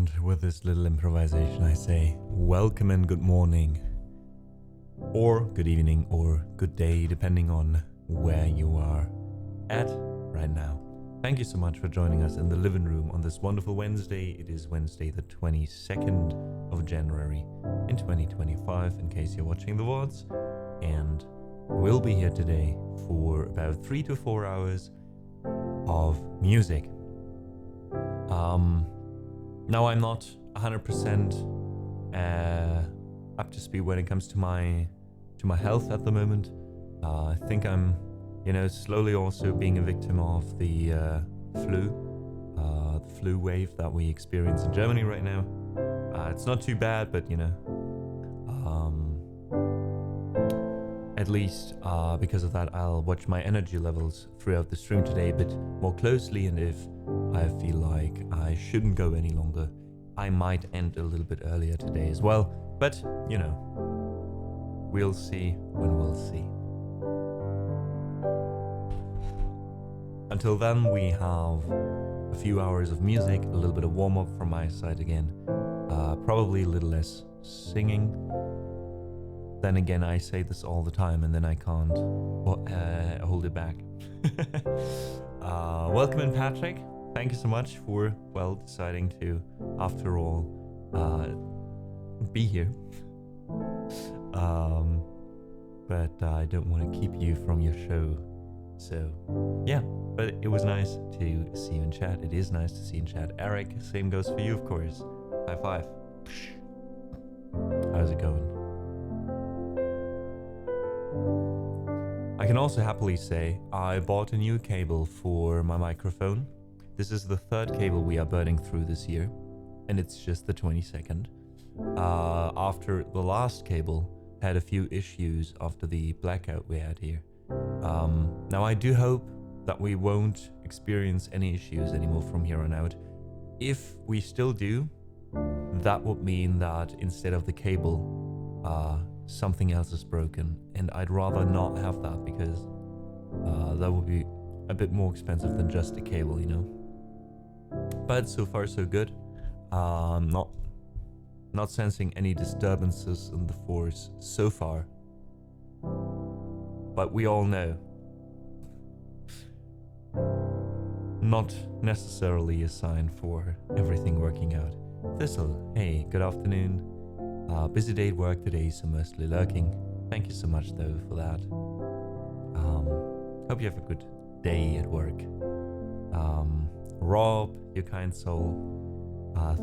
And with this little improvisation, I say welcome and good morning, or good evening, or good day, depending on where you are at right now. Thank you so much for joining us in the living room on this wonderful Wednesday. It is Wednesday, the 22nd of January in 2025, in case you're watching the VODs. And we'll be here today for about 3 to 4 hours of music. Now I'm not 100% up to speed when it comes to my health at the moment. I think I'm, slowly also being a victim of the flu wave that we experience in Germany right now. It's not too bad, but at least because of that, I'll watch my energy levels throughout the stream today a bit more closely, and if I feel like I shouldn't go any longer, I might end a little bit earlier today as well. But, we'll see when we'll see. Until then, we have a few hours of music, a little bit of warm-up from my side again. Probably a little less singing. Then again, I say this all the time and then I can't hold it back. Welcome in, Patrick. Thank you so much for, deciding to, after all, be here. But I don't want to keep you from your show. So, yeah, but it was nice to see you in chat. It is nice to see you in chat. Eric, same goes for you, of course. High five. How's it going? I can also happily say I bought a new cable for my microphone. This is the third cable we are burning through this year, and it's just the 22nd. After the last cable had a few issues after the blackout we had here. Now I do hope that we won't experience any issues anymore from here on out. If we still do, that would mean that instead of the cable, something else is broken, and I'd rather not have that because that would be a bit more expensive than just a cable, But so far so good. Not sensing any disturbances in the force so far. But we all know, not necessarily a sign for everything working out. Thistle, hey, good afternoon. Busy day at work today, so mostly lurking. Thank you so much though for that. Hope you have a good day at work. Rob, you kind soul,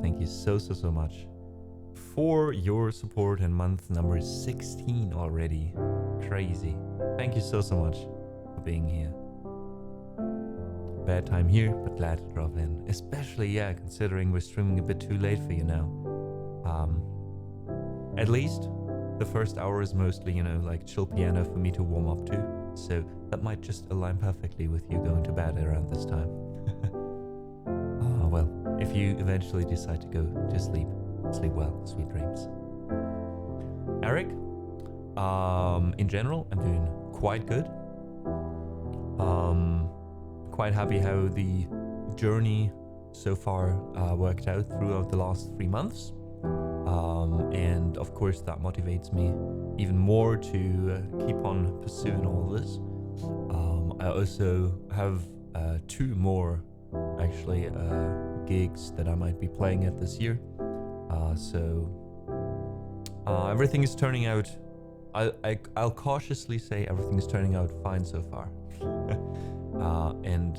thank you so much for your support, and month number 16 already. Crazy. Thank you so much for being here. Bad time here, but glad to drop in. Especially, considering we're streaming a bit too late for you now. At least the first hour is mostly, like chill piano for me to warm up to. So that might just align perfectly with you going to bed around this time. If you eventually decide to go to sleep, sleep well, sweet dreams. Eric, in general, I'm doing quite good. Quite happy how the journey so far worked out throughout the last 3 months. And of course that motivates me even more to keep on pursuing all of this. I also have 2 more actually gigs that I might be playing at this year. So everything is turning out, I'll cautiously say everything is turning out fine so far. And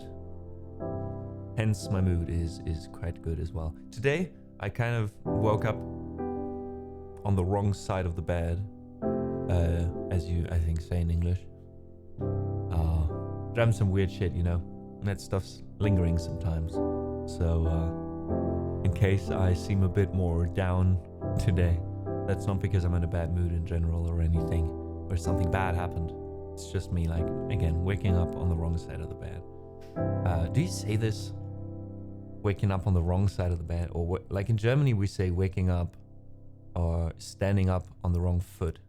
hence my mood is quite good as well. Today I kind of woke up on the wrong side of the bed, as you I think say in English. Dreamt some weird shit, that stuff's lingering sometimes. So in case I seem a bit more down today, that's not because I'm in a bad mood in general or anything, or something bad happened. It's just me, like, again, waking up on the wrong side of the bed. Do you say this? Waking up on the wrong side of the bed? Or like in Germany we say waking up or standing up on the wrong foot.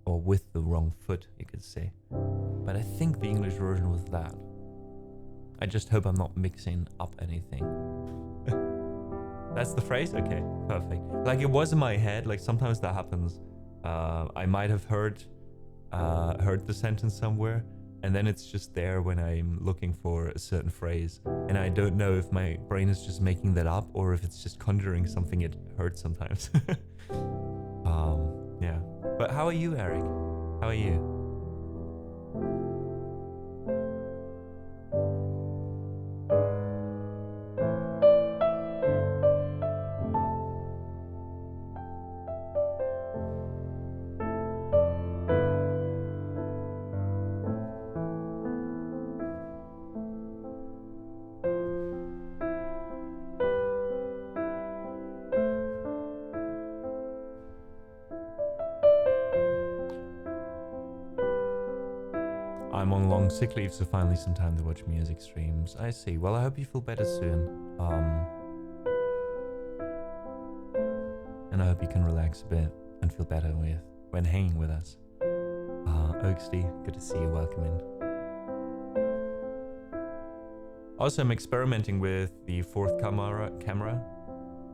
Or with the wrong foot, you could say. But I think the English version was that. I just hope I'm not mixing up anything. That's the phrase? Okay, perfect. Like it was in my head, like sometimes that happens. I might have heard the sentence somewhere, and then it's just there when I'm looking for a certain phrase, and I don't know if my brain is just making that up or if it's just conjuring something it heard sometimes. Yeah. But how are you, Eric? How are you? I'm on long sick leave, so finally some time to watch music streams. I see. Well, I hope you feel better soon. And I hope you can relax a bit and feel better when hanging with us. Oaksty, good to see you. Welcome in. Also, I'm experimenting with the fourth camera.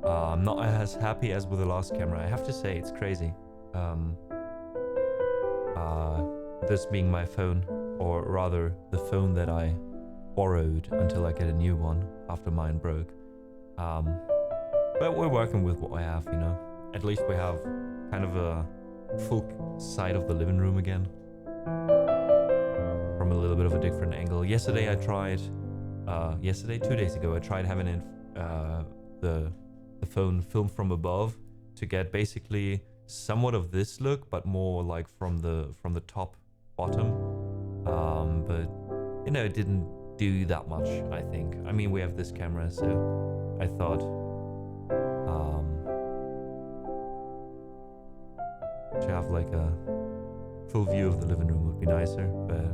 I'm not as happy as with the last camera. I have to say, it's crazy. This being my phone, or rather the phone that I borrowed until I get a new one after mine broke. But we're working with what I have, you know. At least we have kind of a full side of the living room again, from a little bit of a different angle. Yesterday I tried, 2 days ago, I tried having it, the phone filmed from above to get basically somewhat of this look, but more like from the top bottom. But you know, it didn't do that much, I think. I mean, we have this camera, so I thought to have like a full view of the living room would be nicer. But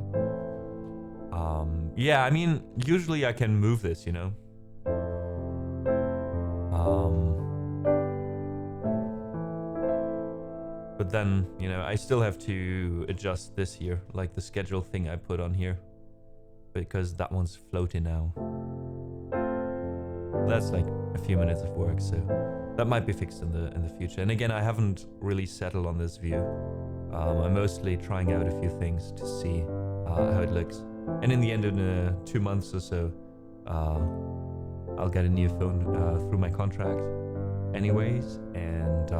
yeah, I mean, usually I can move this, you know. But then, you know, I still have to adjust this here, like the schedule thing I put on here, because that one's floating now. That's like a few minutes of work, so that might be fixed in the future. And again, I haven't really settled on this view. I'm mostly trying out a few things to see how it looks. And in the end, in 2 months or so, I'll get a new phone through my contract anyways, and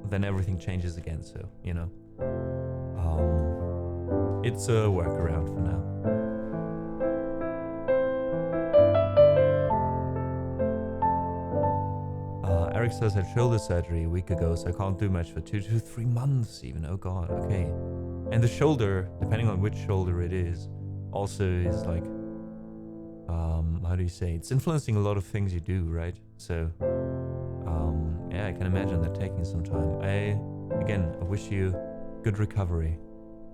then everything changes again, so, you know. It's a workaround for now. Eric says I had shoulder surgery a week ago, so I can't do much for 2 to 3 months even. Oh god, okay. And the shoulder, depending on which shoulder it is, also is like, how do you say? It's influencing a lot of things you do, right? So, yeah, I can imagine that taking some time. I wish you good recovery,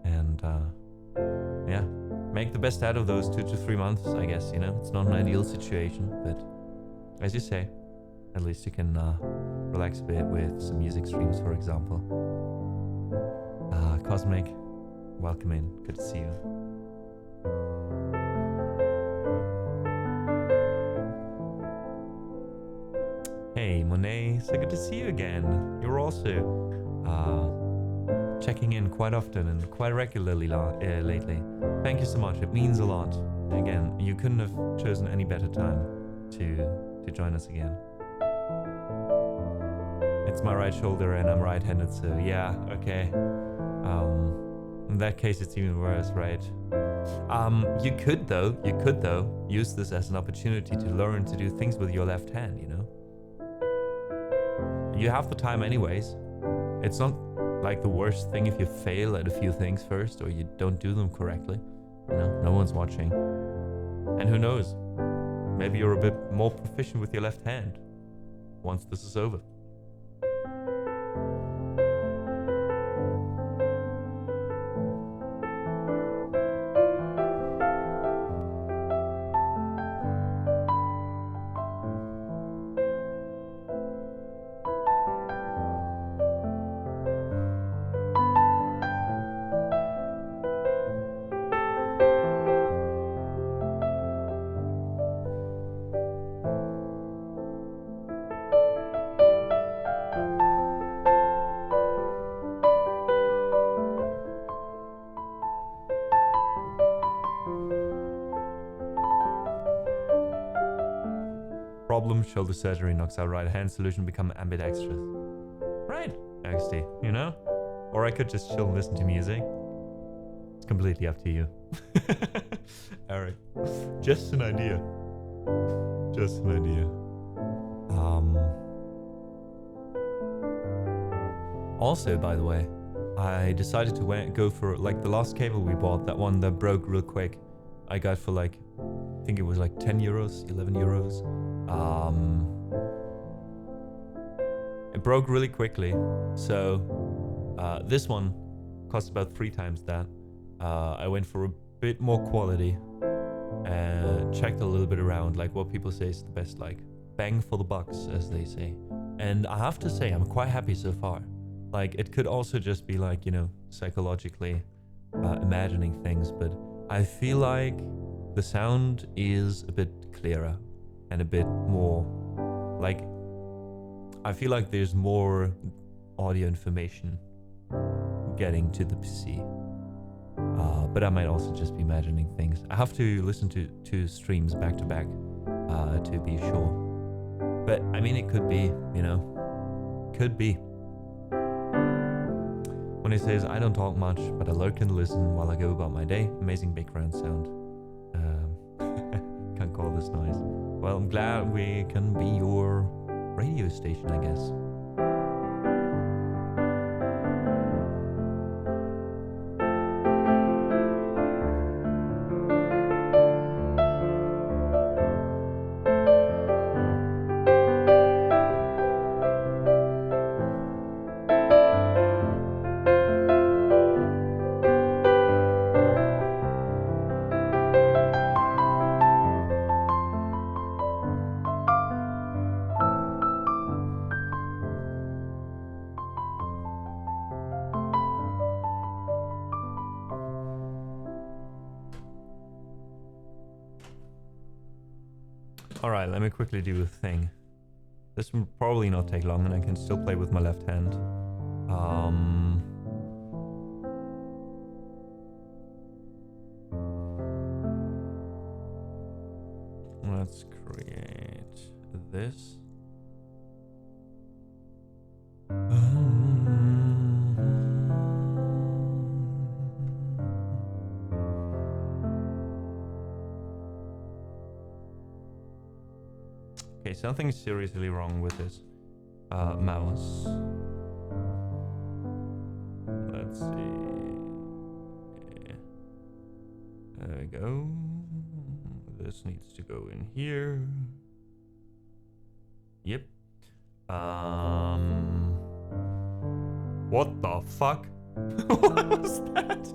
and yeah, make the best out of those 2 to 3 months, I guess, you know? It's not an ideal situation, but as you say, at least you can relax a bit with some music streams, for example. Cosmic, welcome in. Good to see you. Hey, Monet, so good to see you again. You're also checking in quite often and quite regularly lately. Thank you so much. It means a lot. Again, you couldn't have chosen any better time to join us again. It's my right shoulder and I'm right-handed, so yeah, okay. In that case, it's even worse, right? You could though use this as an opportunity to learn to do things with your left hand, you know? You have the time anyways. It's not like the worst thing if you fail at a few things first or you don't do them correctly. You know, no one's watching. And who knows? Maybe you're a bit more proficient with your left hand once this is over. problem, shoulder surgery knocks out right hand, solution become ambidextrous. Right, XD, you know? Or I could just chill and listen to music. It's completely up to you. Alright. Just an idea. Just an idea. Also, by the way, I decided to go for like the last cable we bought, that one that broke real quick. I got for like, I think it was like 10 euros, 11 euros. It broke really quickly. So this one cost about 3 times that. I went for a bit more quality and checked a little bit around, like what people say is the best, like bang for the bucks, as they say. And I have to say, I'm quite happy so far. Like, it could also just be like, you know, psychologically imagining things, but I feel like the sound is a bit clearer and a bit more, like, I feel like there's more audio information getting to the PC. But I might also just be imagining things. I have to listen to 2 streams back to back to be sure. But I mean, it could be, you know, could be. When he says, I don't talk much, but I lurk and listen while I go about my day. Amazing background sound. Can't call this noise. Well, I'm glad we can be your radio station, I guess. Alright, let me quickly do a thing. This will probably not take long and I can still play with my left hand. Let's create this. Okay, something's seriously wrong with this mouse. Let's see. There we go. This needs to go in here. Yep. What the fuck? What was that?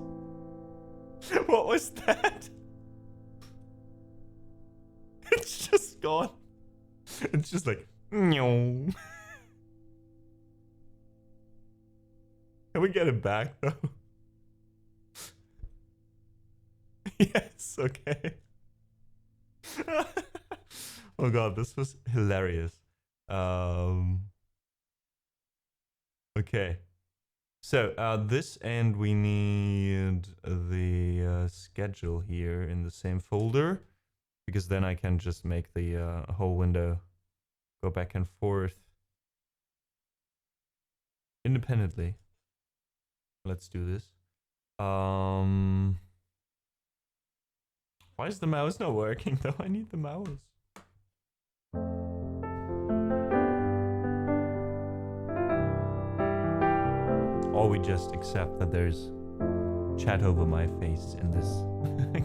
What was that? It's just gone. It's just like, no. Can we get it back though? Yes, okay. Oh god, this was hilarious. Okay. So, this end we need the schedule here in the same folder, because then I can just make the whole window go back and forth independently. Let's do this. Why is the mouse not working though? I need the mouse. Or we just accept that there's chat over my face in this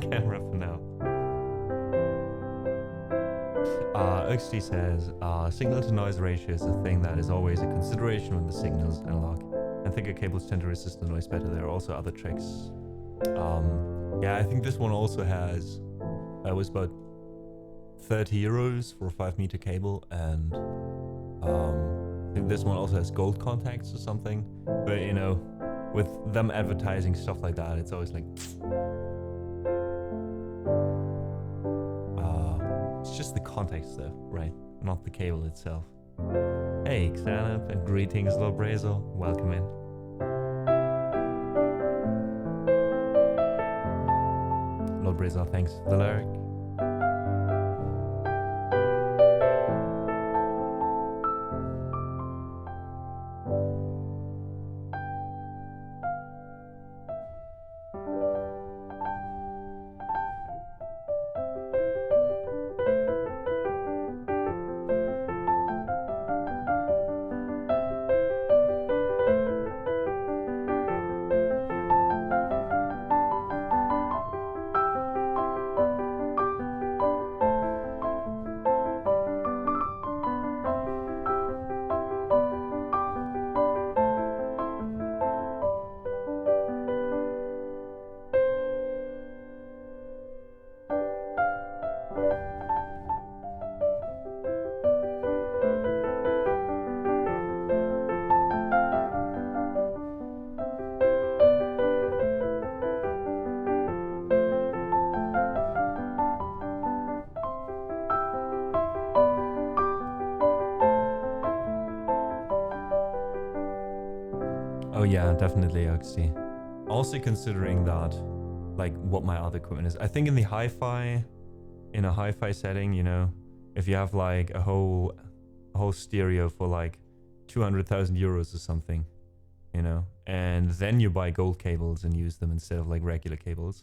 camera for now. XD says, signal to noise ratio is a thing that is always a consideration when the signal is analog. And thicker cables tend to resist the noise better. There are also other tricks. Yeah, I think this one also has, it was about 30 euros for a 5-meter cable, and I think this one also has gold contacts or something. But you know, with them advertising stuff like that, it's always like, it's just the contacts though, right? Not the cable itself. Hey, Xanab, and greetings, Lord Brazel. Welcome in. Lord Brazel, thanks for the lurk. Oh yeah, definitely XD. Also considering that, like what my other equipment is. I think in the hi-fi, in a hi-fi setting, you know, if you have like a whole stereo for like 200,000 euros or something, you know, and then you buy gold cables and use them instead of like regular cables,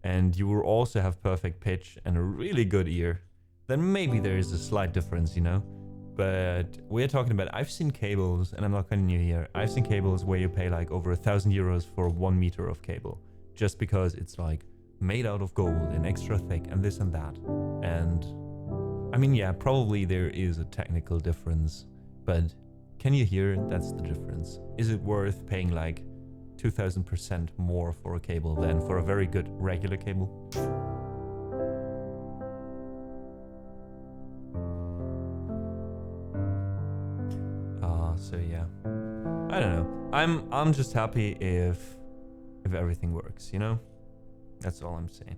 and you will also have perfect pitch and a really good ear, then maybe there is a slight difference, you know. But we're talking about, I've seen cables, and I'm not cutting you here, I've seen cables where you pay like over 1,000 euros for 1 meter of cable, just because it's like made out of gold and extra thick and this and that. And I mean, yeah, probably there is a technical difference, but can you hear it? That's the difference. Is it worth paying like 2,000% more for a cable than for a very good regular cable? So yeah, I don't know. I'm just happy if everything works, you know? That's all I'm saying.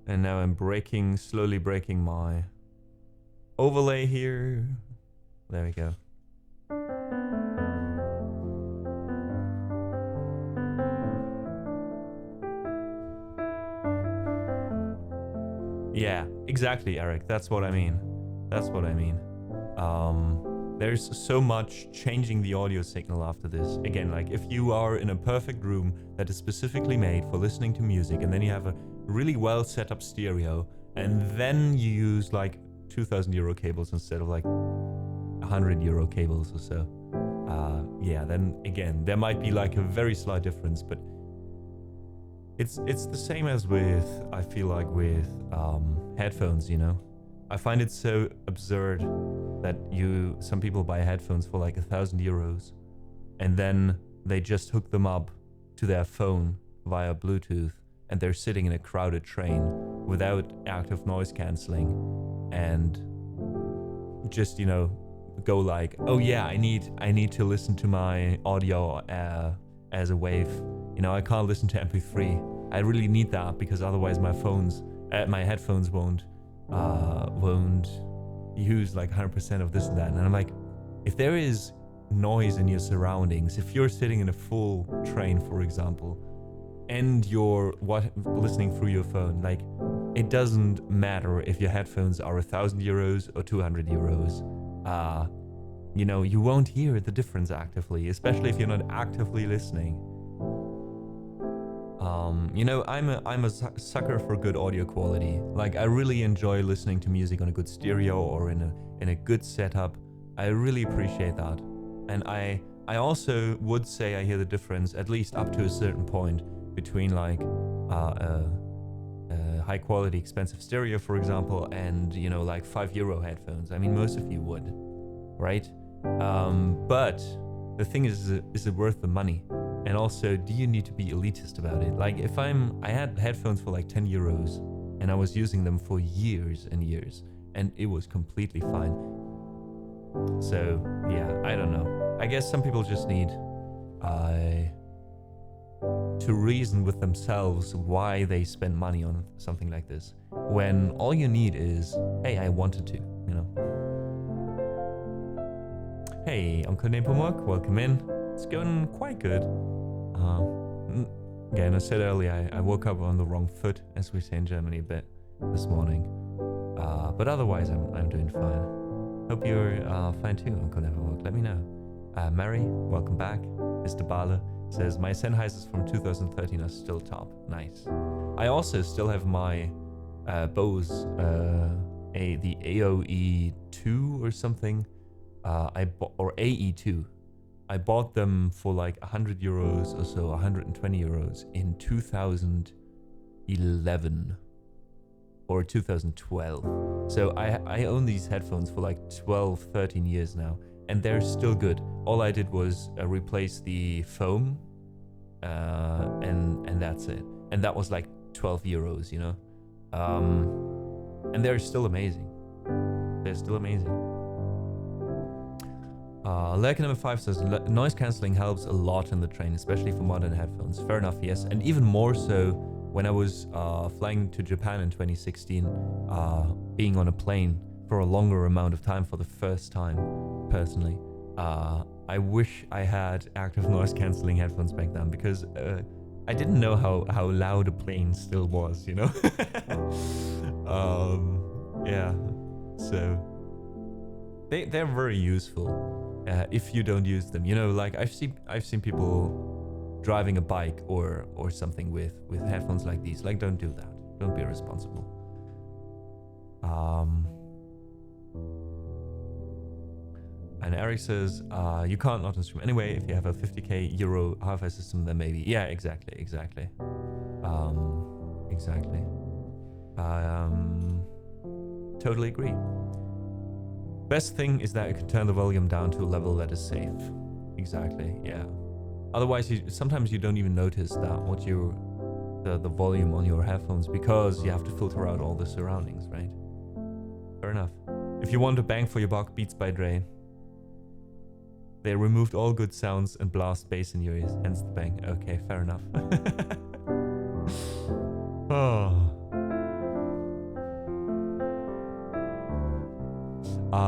And now I'm slowly breaking my overlay here. There we go. Yeah, exactly, Eric. That's what I mean. That's what I mean. There's so much changing the audio signal after this. Again, like if you are in a perfect room that is specifically made for listening to music, and then you have a really well set up stereo, and then you use like 2,000 euro cables instead of like 100 euro cables or so. Yeah, then again, there might be like a very slight difference, but it's the same as with, I feel like with headphones, you know? I find it so absurd that some people buy headphones for like 1,000 euros, and then they just hook them up to their phone via Bluetooth, and they're sitting in a crowded train without active noise cancelling, and just, you know, go like, oh yeah, I need to listen to my audio as a wave. You know, I can't listen to MP3. I really need that because otherwise my headphones won't use like 100% of this and that. And I'm like, if there is noise in your surroundings, if you're sitting in a full train, for example, and you're listening through your phone, like, it doesn't matter if your headphones are 1,000 euros or 200 euros. You know, you won't hear the difference actively, especially if you're not actively listening. You know, I'm a sucker for good audio quality. Like, I really enjoy listening to music on a good stereo or in a good setup. I really appreciate that. And I also would say I hear the difference, at least up to a certain point, between like high quality expensive stereo, for example, and, you know, like €5 headphones. I mean, most of you would, right? But the thing is it worth the money? And also, do you need to be elitist about it? Like, if I had headphones for like 10 euros and I was using them for years and years, and it was completely fine. So yeah, I don't know. I guess some people just need to reason with themselves why they spend money on something like this, when all you need is, hey, I wanted to, you know. Hey, Uncle Nepomuk, welcome in. It's going quite good. Again, I said earlier, I woke up on the wrong foot, as we say in Germany, a bit this morning. But otherwise, I'm doing fine. Hope you're fine too, Uncle Nepomuk. Let me know. Mary, welcome back. Mr. Bala says, my Sennheisers from 2013 are still top. Nice. I also still have my Bose, the AOE 2 or something. Or AE2. I bought them for like 100 euros or so, 120 euros in 2011 or 2012. So I own these headphones for like 12, 13 years now, and they're still good. All I did was replace the foam, and that's it. And that was like 12 euros, you know? And they're still amazing. They're still amazing. Lurker number 5 says, noise cancelling helps a lot in the train, especially for modern headphones. Fair enough, yes. And even more so when I was flying to Japan in 2016, being on a plane for a longer amount of time for the first time, personally. I wish I had active noise cancelling headphones back then, because I didn't know how loud a plane still was, you know? Yeah, so they're very useful if you don't use them. You know, like I've seen people driving a bike or something with headphones like these. Like, don't do that. Don't be irresponsible. And Eric says, you can't not stream anyway. If you have a 50k euro hi-fi system, then maybe. Yeah, exactly. Exactly. Totally agree. Best thing is that you can turn the volume down to a level that is safe. Exactly, yeah. Otherwise, sometimes you don't even notice that the volume on your headphones, because you have to filter out all the surroundings, right? Fair enough. If you want to bang for your buck, Beats by Dre. They removed all good sounds and blast bass in your ears, hence the bang. Okay, fair enough. Oh.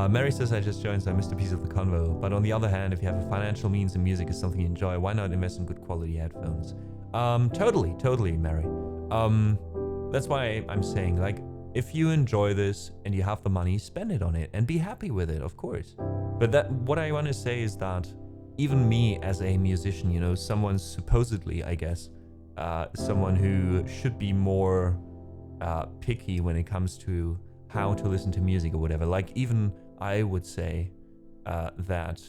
Mary says, I just joined, so I missed a piece of the convo. But on the other hand, if you have a financial means and music is something you enjoy, why not invest in good quality headphones? Totally, Mary. That's why I'm saying, like, if you enjoy this and you have the money, spend it on it and be happy with it, of course. But what I want to say is that even me as a musician, you know, someone supposedly, I guess, someone who should be more picky when it comes to how to listen to music or whatever. Like, even I would say that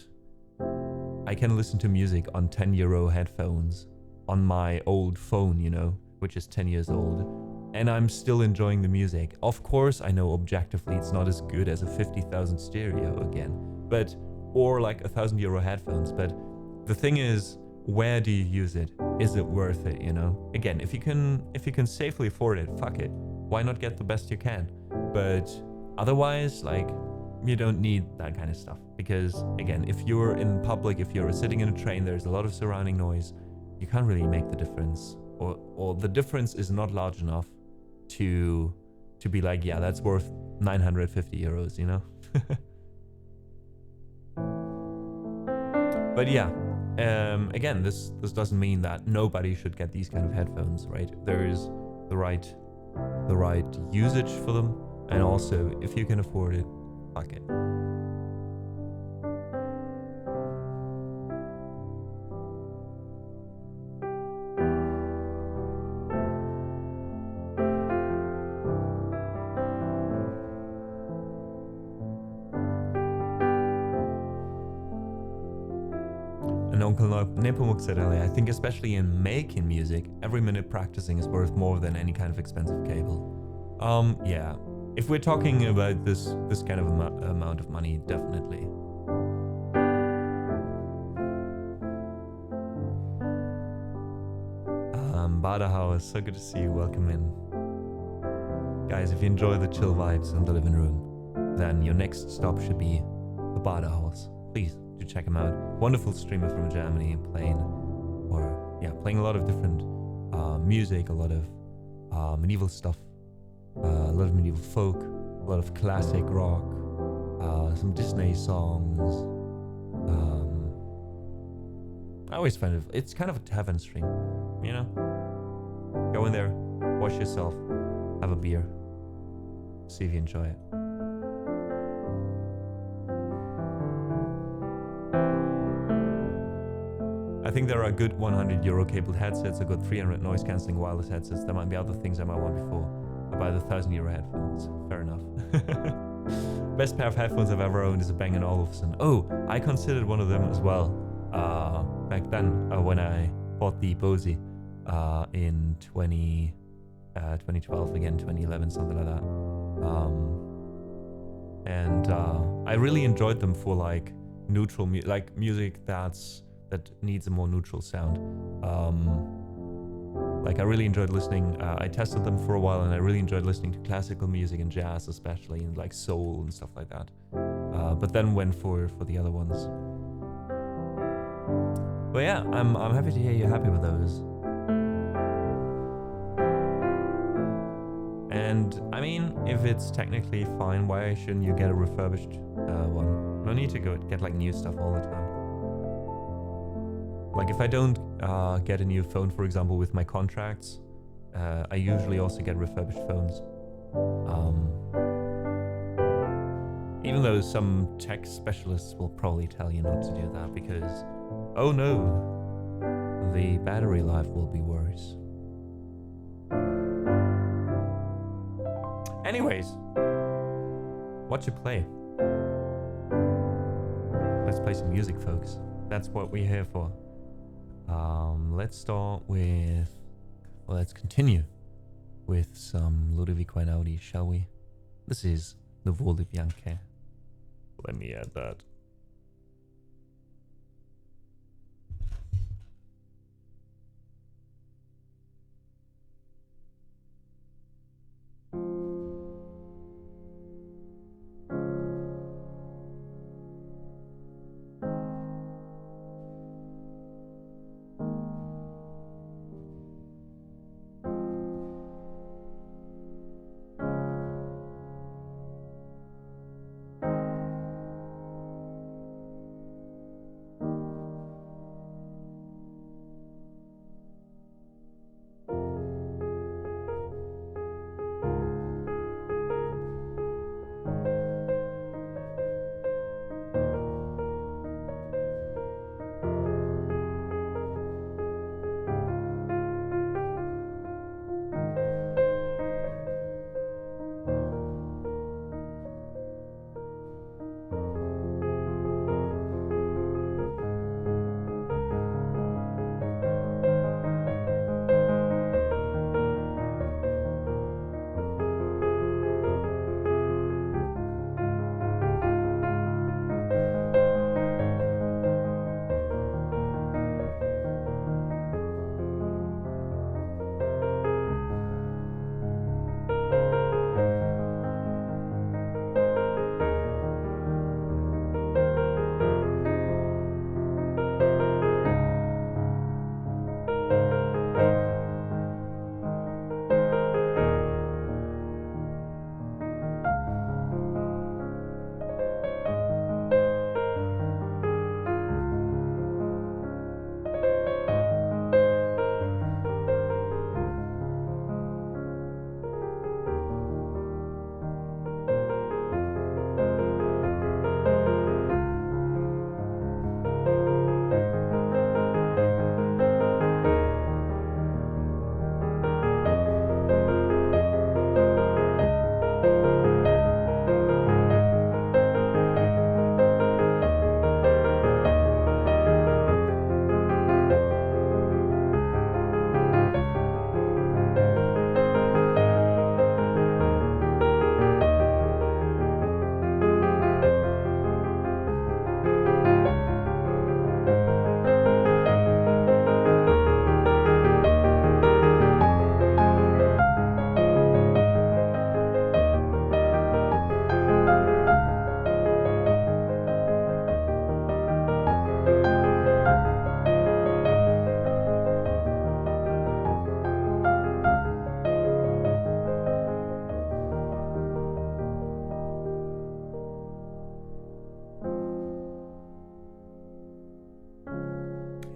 I can listen to music on 10 euro headphones on my old phone, you know, which is 10 years old, and I'm still enjoying the music. Of course, I know objectively it's not as good as a 50,000 stereo again, but, or like 1,000 euro headphones. But the thing is, where do you use it? Is it worth it, you know? Again, if you can safely afford it, fuck it. Why not get the best you can? But otherwise, like, you don't need that kind of stuff, because again, if you're in public, if you're sitting in a train, there's a lot of surrounding noise. You can't really make the difference, or the difference is not large enough to be like, yeah, that's worth 950 euros, you know? But yeah, again, this doesn't mean that nobody should get these kind of headphones, right? There is the right usage for them, and also if you can afford it, fuck it. And Uncle Nepomuk said earlier, I think especially in making music, every minute practicing is worth more than any kind of expensive cable. Yeah. If we're talking about this kind of amount of money, definitely. Badehouse, so good to see you. Welcome in. Guys, if you enjoy the chill vibes in the living room, then your next stop should be the Badehouse. Please do check him out. Wonderful streamer from Germany, playing a lot of different music, a lot of medieval stuff, a lot of medieval folk, a lot of classic rock, some Disney songs. I always find it's kind of a tavern stream, you know? Go in there, wash yourself, have a beer, see if you enjoy it. I think there are good 100 euro cabled headsets, a good 300 noise cancelling wireless headsets. There might be other things I might want before I buy the 1,000 euro headphones. Fair enough. Best pair of headphones I've ever owned is a Bang & Olufsen. Oh, I considered one of them as well back then when I bought the Bose in 2012, again 2011, something like that. And I really enjoyed them for like neutral music that needs a more neutral sound. Like I really enjoyed listening. I tested them for a while, and I really enjoyed listening to classical music and jazz, especially, and like soul and stuff like that. But then went for the other ones. But yeah, I'm happy to hear you're happy with those. And I mean, if it's technically fine, why shouldn't you get a refurbished one? No need to get like new stuff all the time. Like if I don't get a new phone, for example, with my contracts, I usually also get refurbished phones. Even though some tech specialists will probably tell you not to do that because, oh no, the battery life will be worse. Anyways, what you play? Let's play some music, folks. That's what we're here for. Let's start with... Well, let's continue with some Ludovico Einaudi, shall we? This is Le Vol de Bianche. Let me add that.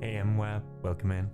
Hey, MWAP, welcome in.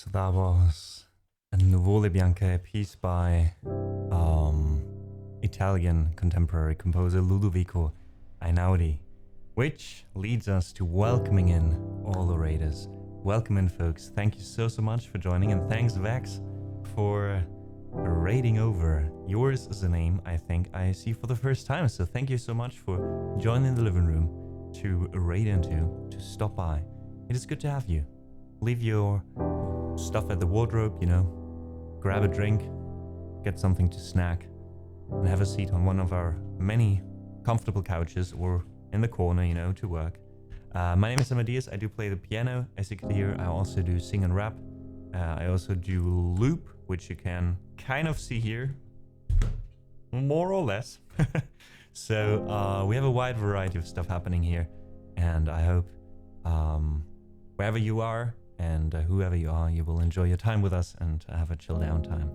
So that was Nuvole Bianche, a piece by Italian contemporary composer Ludovico Einaudi, which leads us to welcoming in all the raiders. Welcome in, folks. Thank you so much for joining, and thanks Vex for raiding over. Yours is a name I think I see for the first time, so thank you so much for joining the living room to raid into, to stop by. It is good to have you. Leave your stuff at the wardrobe, you know, grab a drink, get something to snack, and have a seat on one of our many comfortable couches or in the corner, you know, to work. My name is Amadeus. I do play the piano, as you can hear. I also do sing and rap. I also do loop, which you can kind of see here, more or less. So we have a wide variety of stuff happening here, and I hope wherever you are and whoever you are, you will enjoy your time with us and have a chill down time.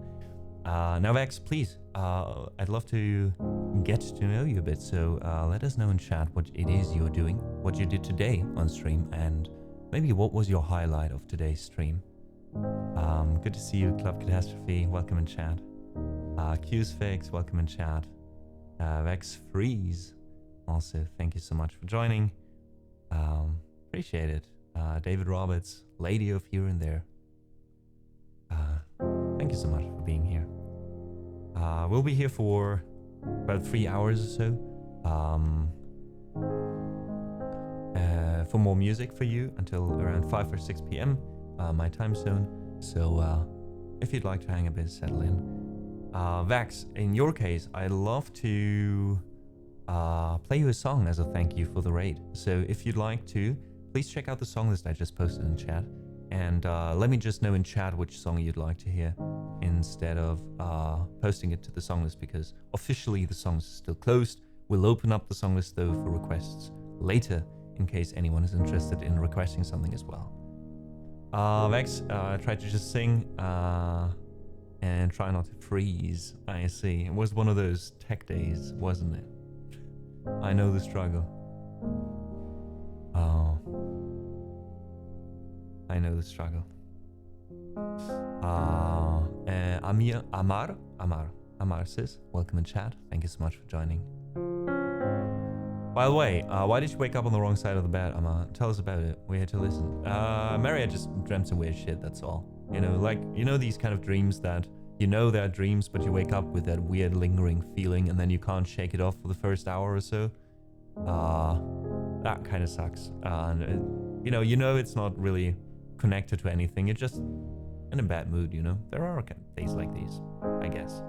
Now Vex, please, I'd love to get to know you a bit, so let us know in chat what it is you're doing, what you did today on stream, and maybe what was your highlight of today's stream. Good to see you, Club Catastrophe, welcome in chat. Q's Fix, welcome in chat. Vex Freeze, also thank you so much for joining. Appreciate it. David Roberts, Lady of Here and There. Thank you so much for being here. We'll be here for about 3 hours or so. For more music for you until around 5 or 6 p.m. My time zone. So if you'd like to hang a bit, settle in. Vax, in your case, I'd love to play you a song as a thank you for the raid. So if you'd like to, please check out the song list I just posted in chat. And let me just know in chat which song you'd like to hear instead of posting it to the song list, because officially the song is still closed. We'll open up the song list though for requests later in case anyone is interested in requesting something as well. Vex, try to just sing and try not to freeze. I see. It was one of those tech days, wasn't it? I know the struggle. Oh. I know the struggle. Amar says, welcome in chat. Thank you so much for joining. By the way, why did you wake up on the wrong side of the bed, Amar? Tell us about it. We're here to listen. Mary, I just dreamt some weird shit, that's all. You know, like, you know these kind of dreams that, you know they're dreams, but you wake up with that weird lingering feeling and then you can't shake it off for the first hour or so? That kind of sucks. And, you know it's not really connected to anything. You're just in a bad mood, you know? There are days like these, I guess.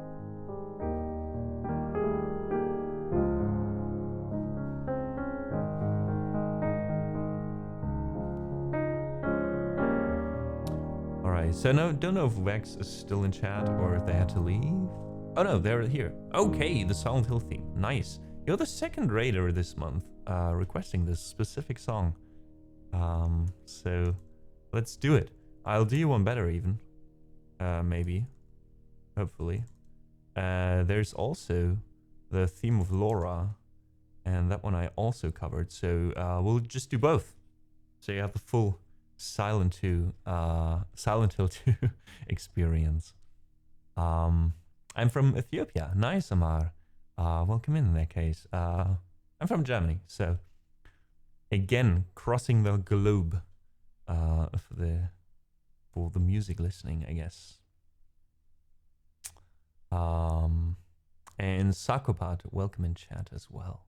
Alright, so no, don't know if Vex is still in chat or if they had to leave. Oh no, they're here. Okay, the Silent Hill theme. Nice. You're the second raider this month requesting this specific song. So let's do it. I'll do you one better even. Maybe. Hopefully. There's also the theme of Laura, and that one I also covered. So we'll just do both. So you have the full Silent Hill 2 experience. I'm from Ethiopia. Nice, Amar. Welcome in that case. I'm from Germany, so again, crossing the globe for the music listening, I guess. And Sakopat, welcome in chat as well.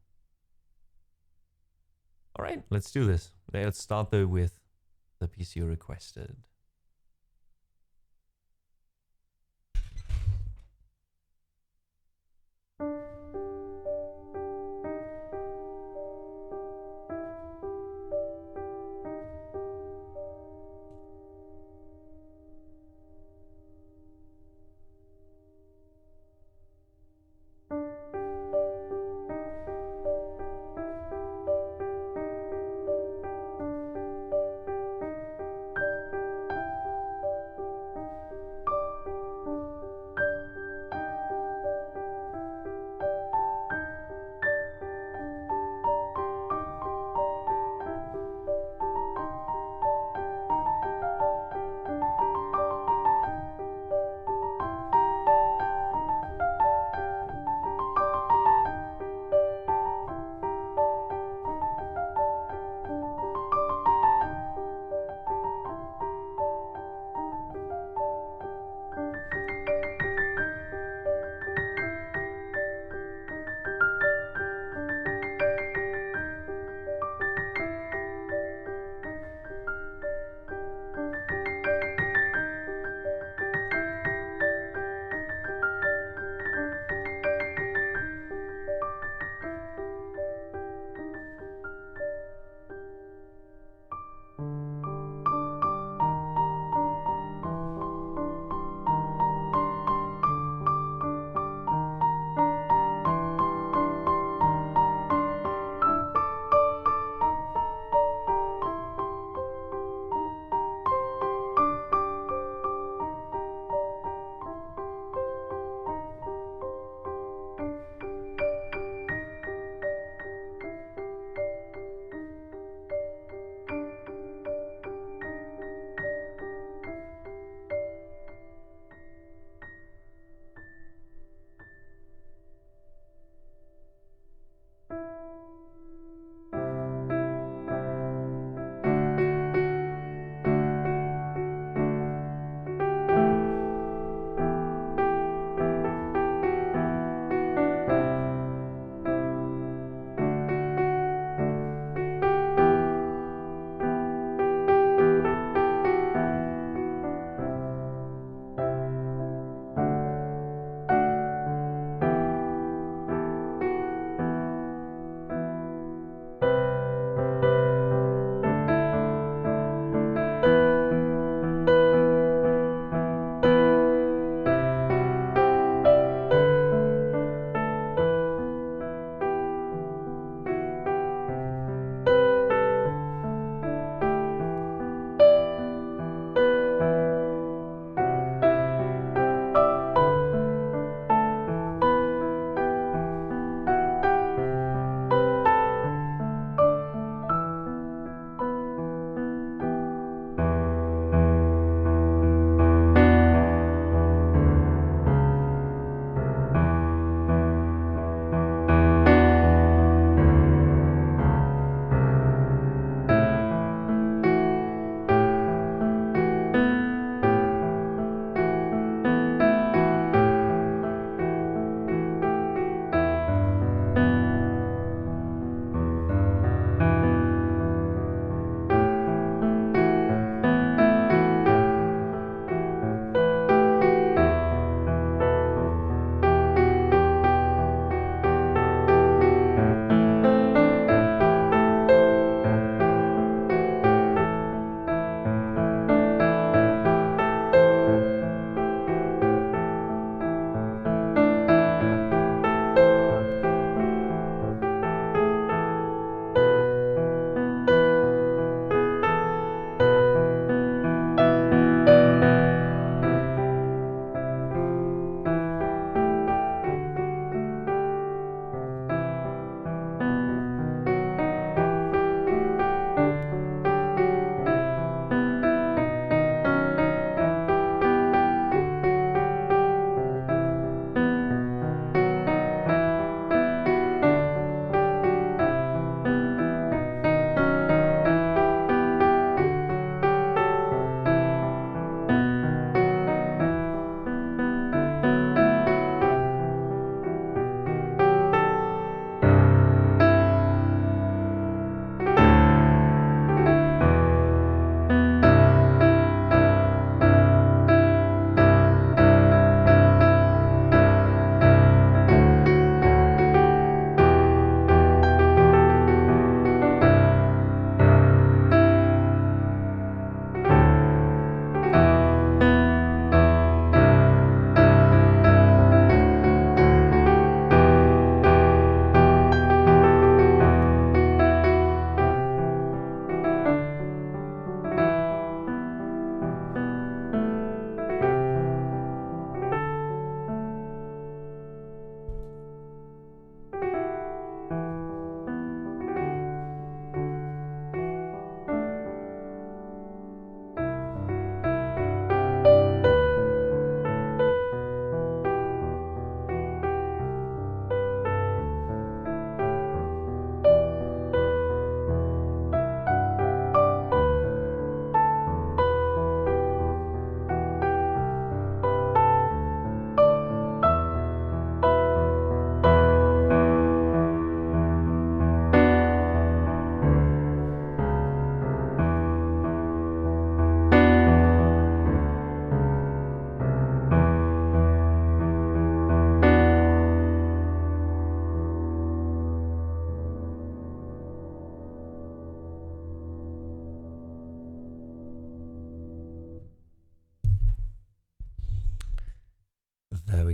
All right, let's do this. Let's start though with the piece you requested.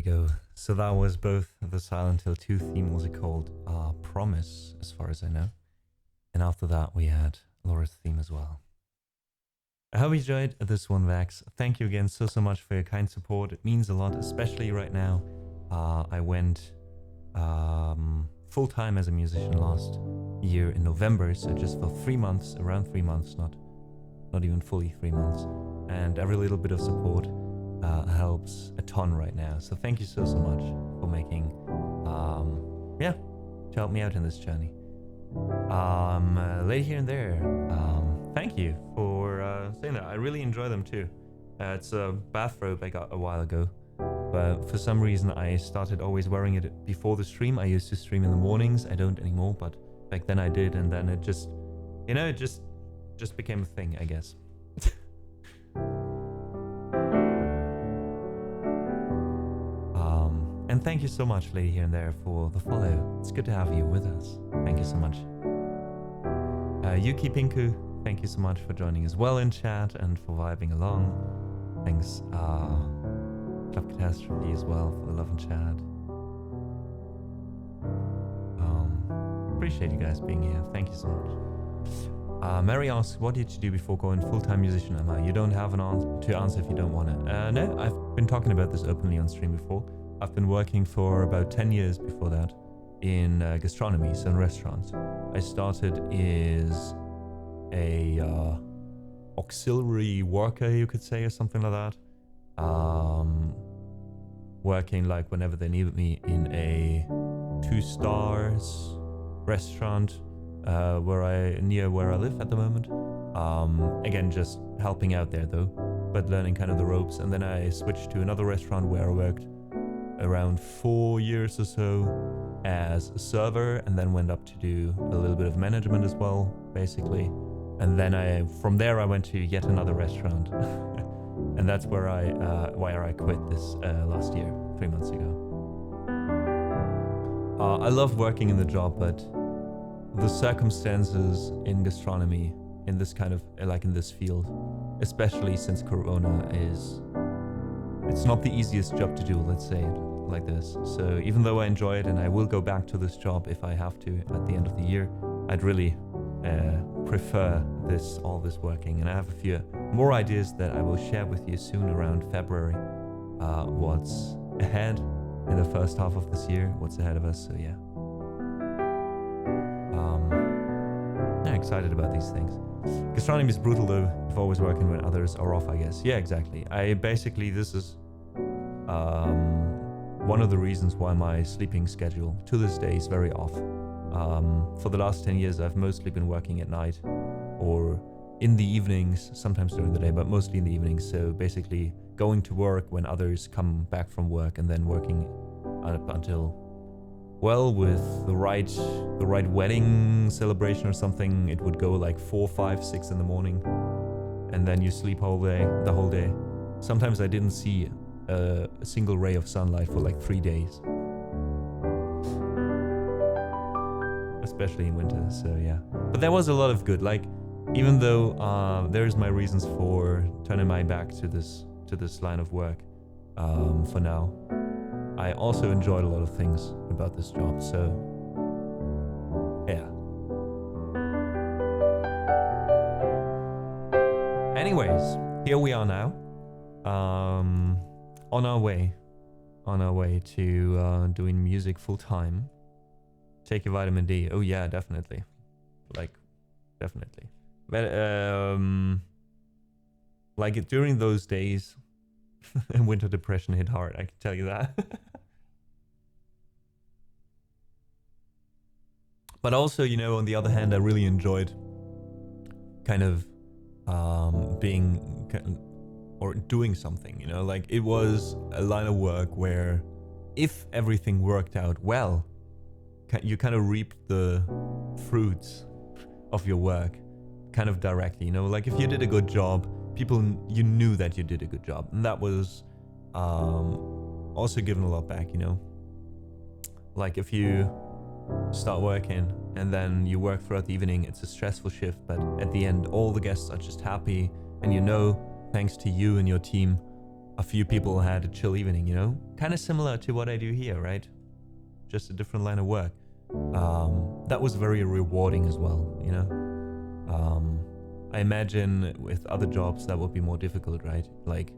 go. So that was both the Silent Hill 2 theme, was it called Promise, as far as I know. And after that we had Laura's theme as well. I hope you enjoyed this one, Vax. Thank you again so much for your kind support. It means a lot, especially right now. I went full-time as a musician last year in November, so just for 3 months, around 3 months, not even fully 3 months. And every little bit of support helps a ton right now. So thank you so much for making, to help me out in this journey. Lady here and there, thank you for saying that. I really enjoy them too. It's a bathrobe I got a while ago, but for some reason I started always wearing it before the stream. I used to stream in the mornings. I don't anymore, but back then I did, and then it just, you know, it just became a thing, I guess. And thank you so much, Lady here and there, for the follow. It's good to have you with us. Thank you so much. Yuki Pinku, thank you so much for joining as well in chat and for vibing along. Thanks, Club Catastrophe as well for the love and chat. Appreciate you guys being here. Thank you so much. Mary asks, what did you do before going full-time musician, Emma? You don't have an answer to answer if you don't want it. No, I've been talking about this openly on stream before. I've been working for about 10 years before that in gastronomy, so in restaurants. I started as a auxiliary worker, you could say, or something like that. Working like whenever they needed me in a 2 stars restaurant near where I live at the moment. Again, just helping out there though, but learning kind of the ropes. And then I switched to another restaurant where I worked around 4 years or so as a server, and then went up to do a little bit of management as well, basically. And then from there I went to yet another restaurant. And that's where I quit this last year, 3 months ago. I love working in the job, but the circumstances in gastronomy, in this kind of, like in this field, especially since Corona, it's not the easiest job to do, let's say it like this. So even though I enjoy it and I will go back to this job if I have to at the end of the year, I'd really prefer all this working. And I have a few more ideas that I will share with you soon around February. What's ahead in the first half of this year, what's ahead of us, so yeah. Excited about these things. Gastronomy is brutal though, if always working when others are off, I guess. Yeah, exactly. This is one of the reasons why my sleeping schedule to this day is very off. For the last 10 years, I've mostly been working at night or in the evenings, sometimes during the day, but mostly in the evenings. So basically going to work when others come back from work and then working up until, well, with the right wedding celebration or something, it would go like 4, 5, 6 in the morning, and then you sleep the whole day. Sometimes I didn't see a single ray of sunlight for like 3 days, especially in winter. So yeah, but there was a lot of good. Like, even though there's my reasons for turning my back to this line of work for now, I also enjoyed a lot of things about this job, so yeah. Anyways, here we are now, on our way to doing music full time. Take your vitamin D. Oh yeah, definitely, definitely. But like during those days, winter depression hit hard, I can tell you that. But also, you know, on the other hand, I really enjoyed kind of doing something, you know, like it was a line of work where if everything worked out well, you kind of reap the fruits of your work kind of directly, you know, like if you did a good job, you knew that you did a good job, and that was also given a lot back, you know. Like if you start working and then you work throughout the evening, it's a stressful shift, but at the end all the guests are just happy, and you know, thanks to you and your team, a few people had a chill evening, you know? Kind of similar to what I do here, right? Just a different line of work. That was very rewarding as well, you know? I imagine with other jobs that would be more difficult, right? Like,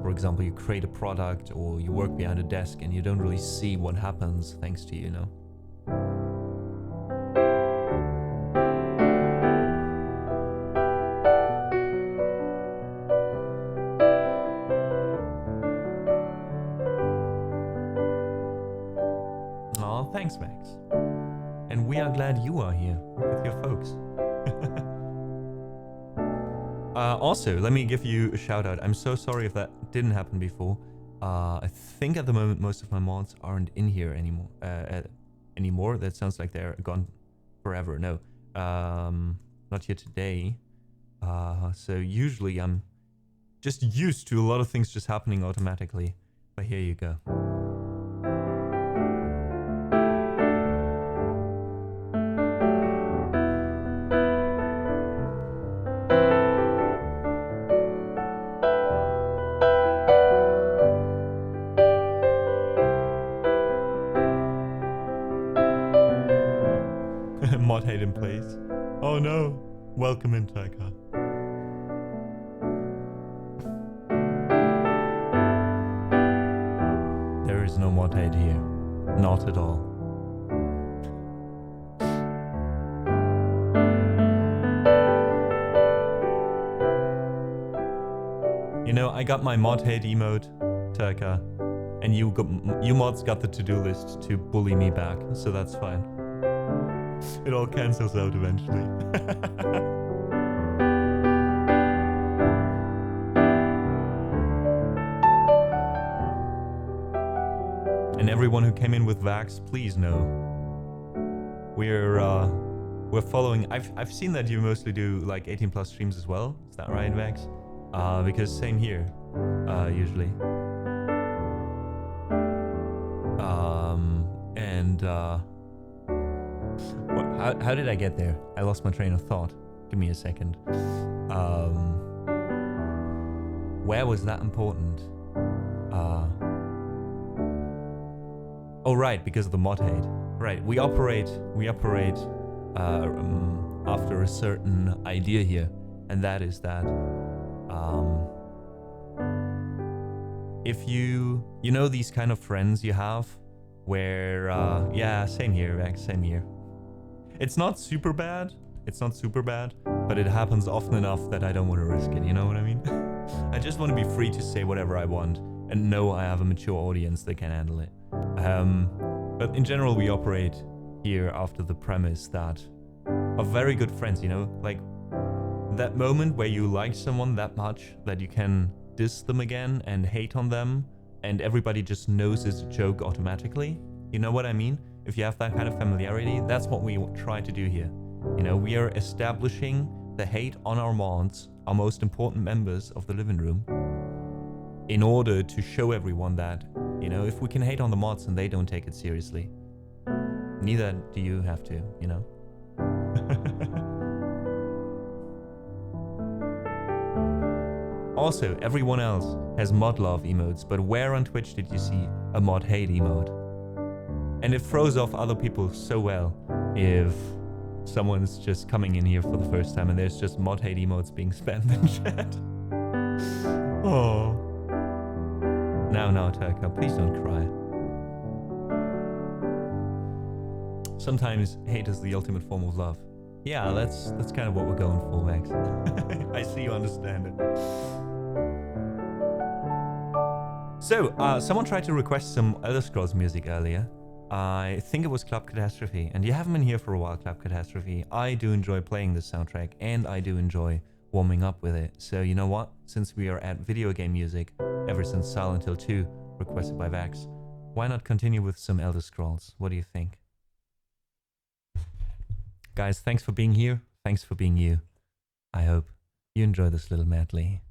for example, you create a product or you work behind a desk and you don't really see what happens thanks to you, you know? Aw, thanks, Max. And we are glad you are here with your folks. Also, let me give you a shout out. I'm so sorry if that didn't happen before. I think at the moment most of my mods aren't in here anymore. That sounds like they're gone forever. No, not here today. So usually I'm just used to a lot of things just happening automatically. But here you go. Mod hate in place. Oh no. Welcome in, Taika. There is no mod hate here. Not at all. You know, I got my mod hate emote, Taika, and you mods got the to-do list to bully me back, so that's fine. It all cancels out eventually. And everyone who came in with Vax, please know we're following. I've seen that you mostly do like 18+ streams as well. Is that right, Vax? Because same here, usually. How did I get there? I lost my train of thought. Give me a second. Where was that important? Oh, right, because of the mod hate. Right, we operate after a certain idea here, and that is that if you know these kind of friends you have where yeah, same here, Rex, same here. It's not super bad, but it happens often enough that I don't want to risk it, you know what I mean? I just want to be free to say whatever I want and know I have a mature audience that can handle it. But in general, we operate here after the premise that of very good friends, you know, like that moment where you like someone that much that you can diss them again and hate on them and everybody just knows it's a joke automatically. You know what I mean? If you have that kind of familiarity, that's what we try to do here. You know, we are establishing the hate on our mods, our most important members of the living room, in order to show everyone that, you know, if we can hate on the mods and they don't take it seriously, neither do you have to, you know? Also, everyone else has mod love emotes, but where on Twitch did you see a mod hate emote? And it throws off other people so well if someone's just coming in here for the first time and there's just mod hate emotes being spammed in chat. Oh. Now, Turka, please don't cry. Sometimes hate is the ultimate form of love. Yeah, that's kind of what we're going for, Max. I see you understand it. So, someone tried to request some Elder Scrolls music earlier. I think it was Club Catastrophe, and you haven't been here for a while, Club Catastrophe. I do enjoy playing this soundtrack, and I do enjoy warming up with it. So you know what? Since we are at video game music, ever since Silent Hill 2, requested by Vax, why not continue with some Elder Scrolls? What do you think? Guys, thanks for being here. Thanks for being you. I hope you enjoy this little medley.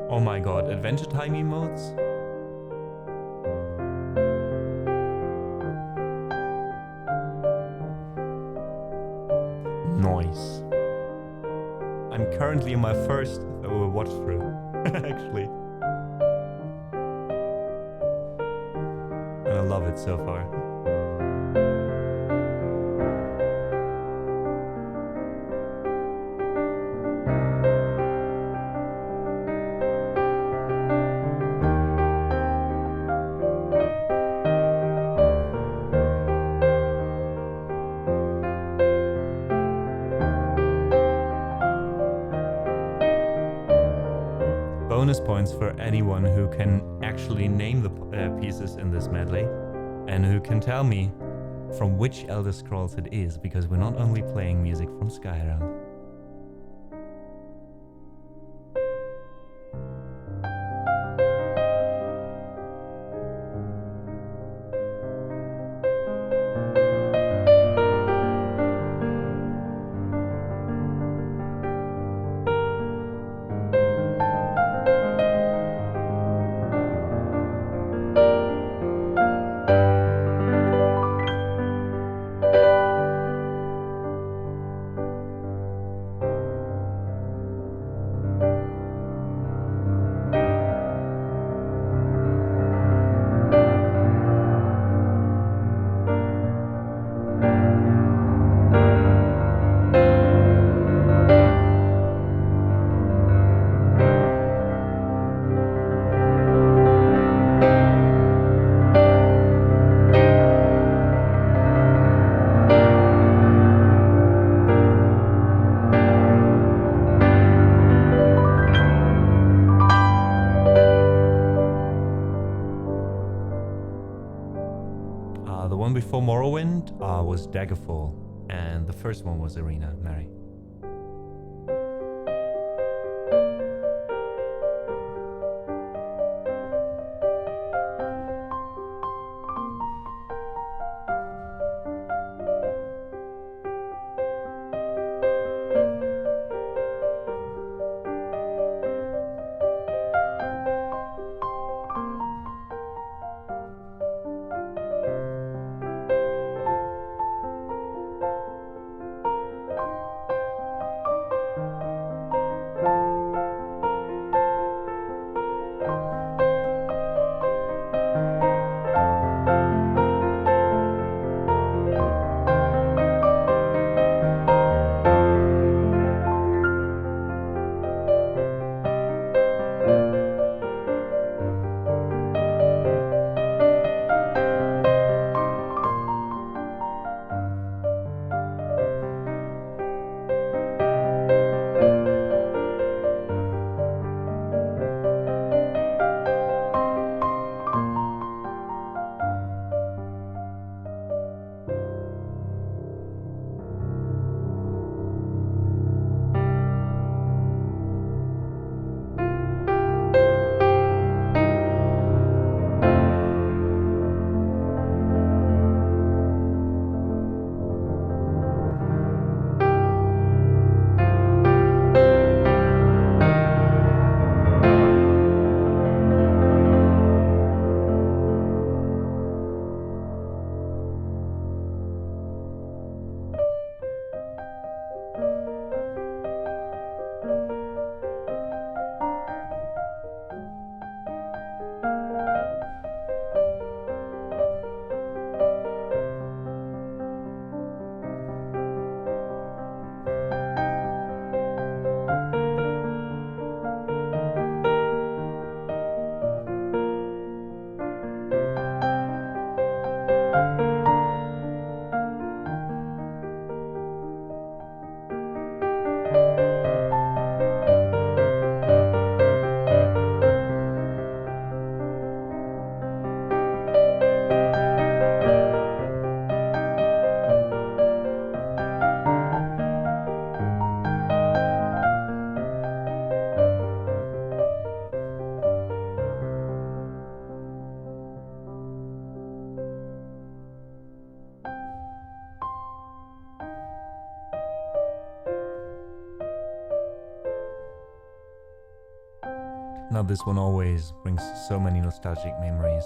Oh my god, Adventure Time emotes? Nice. I'm currently in my first watch through, actually. And I love it so far. Bonus points for anyone who can actually name the pieces in this medley and who can tell me from which Elder Scrolls it is, because we're not only playing music from Skyrim. The one before Morrowind was Daggerfall, and the first one was Arena, Mary. Now this one always brings so many nostalgic memories.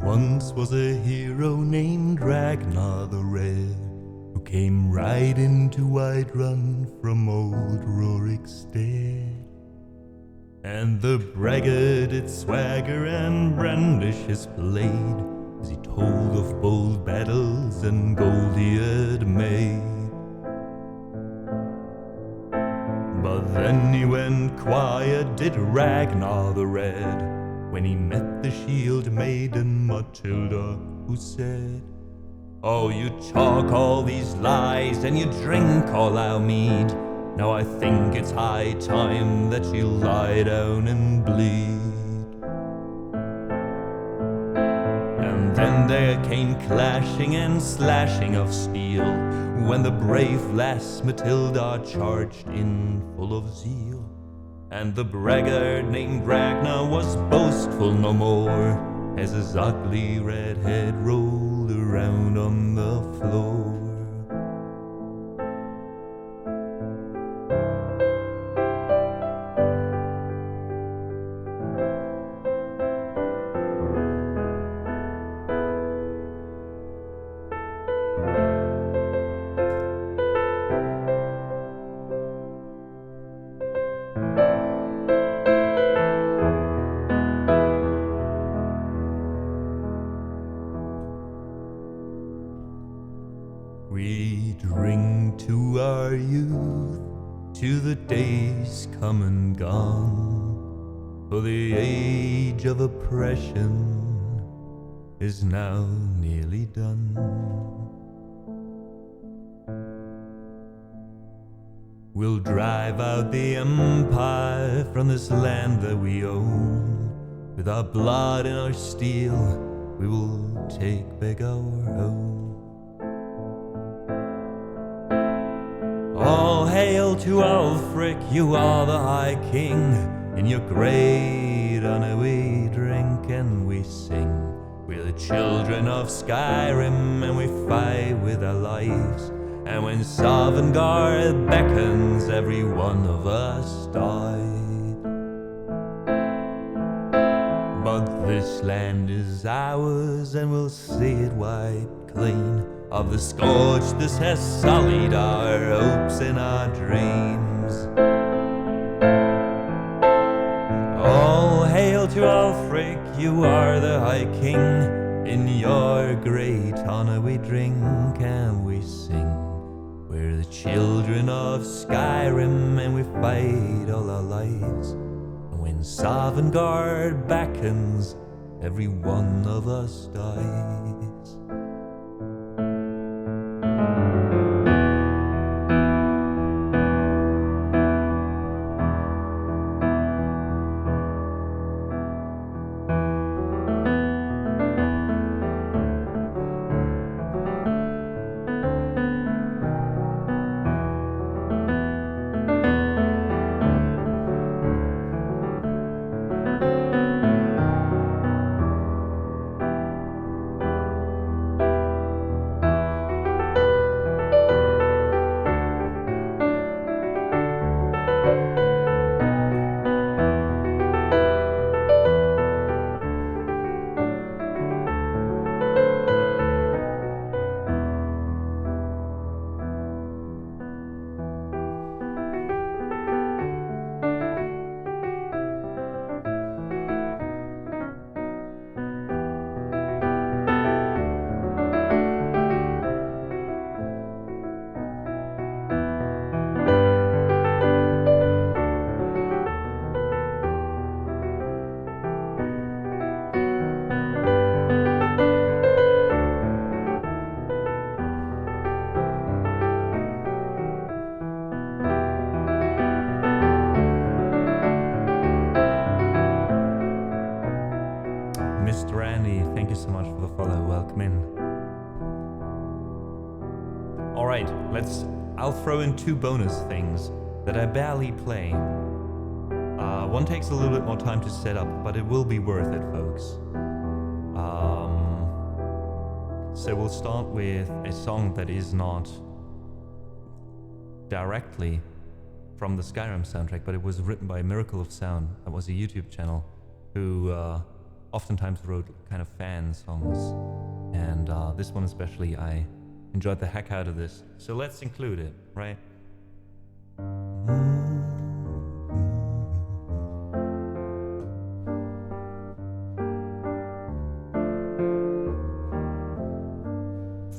Once was a hero named Ragnar the Red, who came riding to Whiterun from old Rorikstead. And the braggart did swagger and brandish his blade, as he told of bold battles and gold he had made. But then he went quiet, did Ragnar the Red, when he met the shield maiden Matilda, who said, "Oh, you talk all these lies and you drink all our mead. Now I think it's high time that you lie down and bleed." And then there came clashing and slashing of steel, when the brave lass Matilda charged in full of zeal. And the braggart named Ragnar was boastful no more, as his ugly red head rolled around on the floor. the days come and gone, for the age of oppression is now nearly done. We'll drive out the empire from this land that we own. With our blood and our steel, we will take back our own. All hail to Ulfric, you are the High King. In your great honor we drink and we sing. We're the children of Skyrim and we fight with our lives. And when Sovngarde beckons, every one of us died. But this land is ours and we'll see it wiped clean. Of the scourge this has sullied our hopes and our dreams. All hail to Ulfric, you are the High King. In your great honor we drink and we sing. We're the children of Skyrim and we fight all our lives. And when Sovngarde beckons, every one of us dies. Mr. Andy, thank you so much for the follow. Welcome in. Alright, I'll throw in two bonus things that I barely play. One takes a little bit more time to set up, but it will be worth it, folks. So we'll start with a song that is not directly from the Skyrim soundtrack, but it was written by Miracle of Sound. That was a YouTube channel who oftentimes wrote kind of fan songs. And this one especially, I enjoyed the heck out of this. So let's include it, right?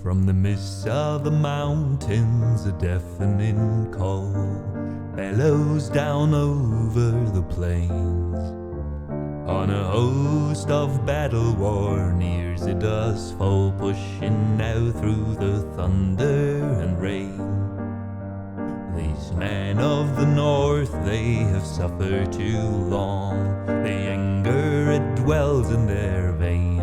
From the mists of the mountains, a deafening call bellows down over the plains. On a host of battle-worn ears it does fall, pushing now through the thunder and rain. These men of the north, they have suffered too long. The anger, it dwells in their veins.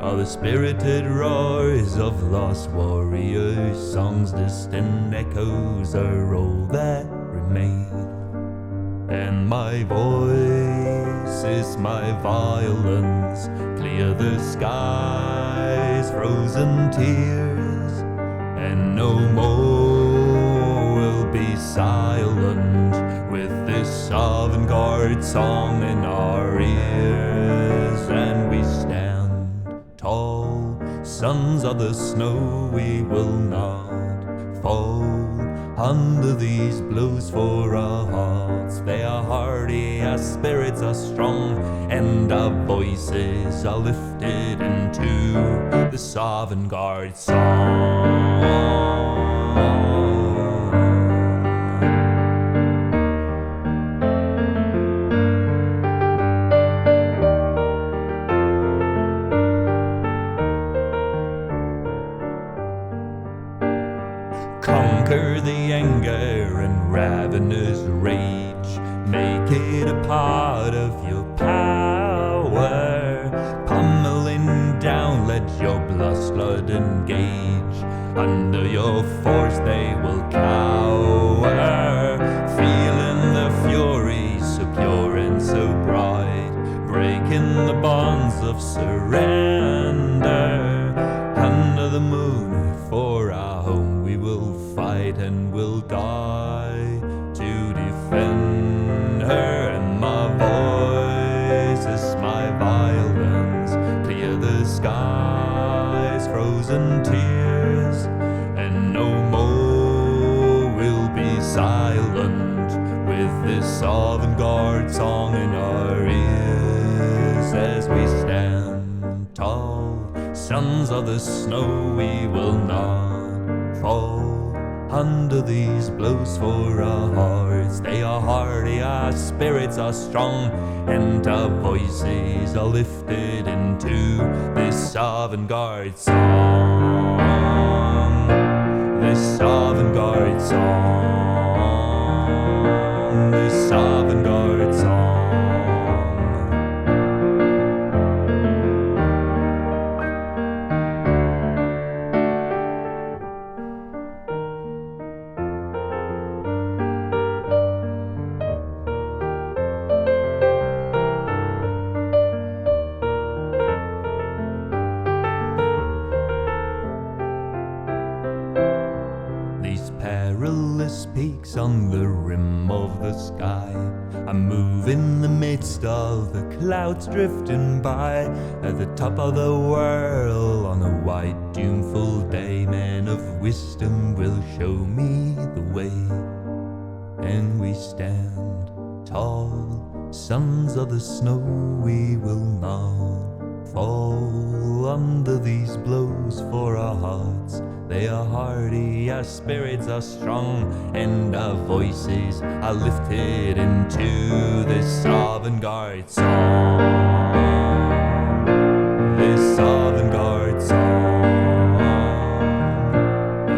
All the spirited roars of lost warriors, songs, distant echoes are all that remain. And my voice is my violence, clear the skies, frozen tears, and no more will be silent with this avant-garde song in our ears. And we stand tall, sons of the snow, we will not fall under these blows for our hearts. They are hardy, our spirits are strong, and our voices are lifted into this avant-garde song. ravenous rage. Make it a part of your power. Pummeling down, let your blood engage. Under your force they will cower. Feeling the fury so pure and so bright. Breaking the bonds of surrender. Under the moon for our home we will fight and will die to defend her. And my voice is my violence. Clear the skies, frozen tears, and no more will be silent. With this avant-garde song in our ears as we stand tall. Sons of the snow, we will not fall under these blows for our hearts. They are hardy, our spirits are strong, and our voices are lifted into this avant-garde song. This avant-garde song. This avant-garde song. Peaks on the rim of the sky, I move in the midst of the clouds drifting by. At the top of the world on a white doomful day, men of wisdom will show me the way. And we stand tall, sons of the snow, we will not fall under these blows for our hearts. They are hardy, our spirits are strong, and our voices are lifted into this avant-garde song. This avant-garde song.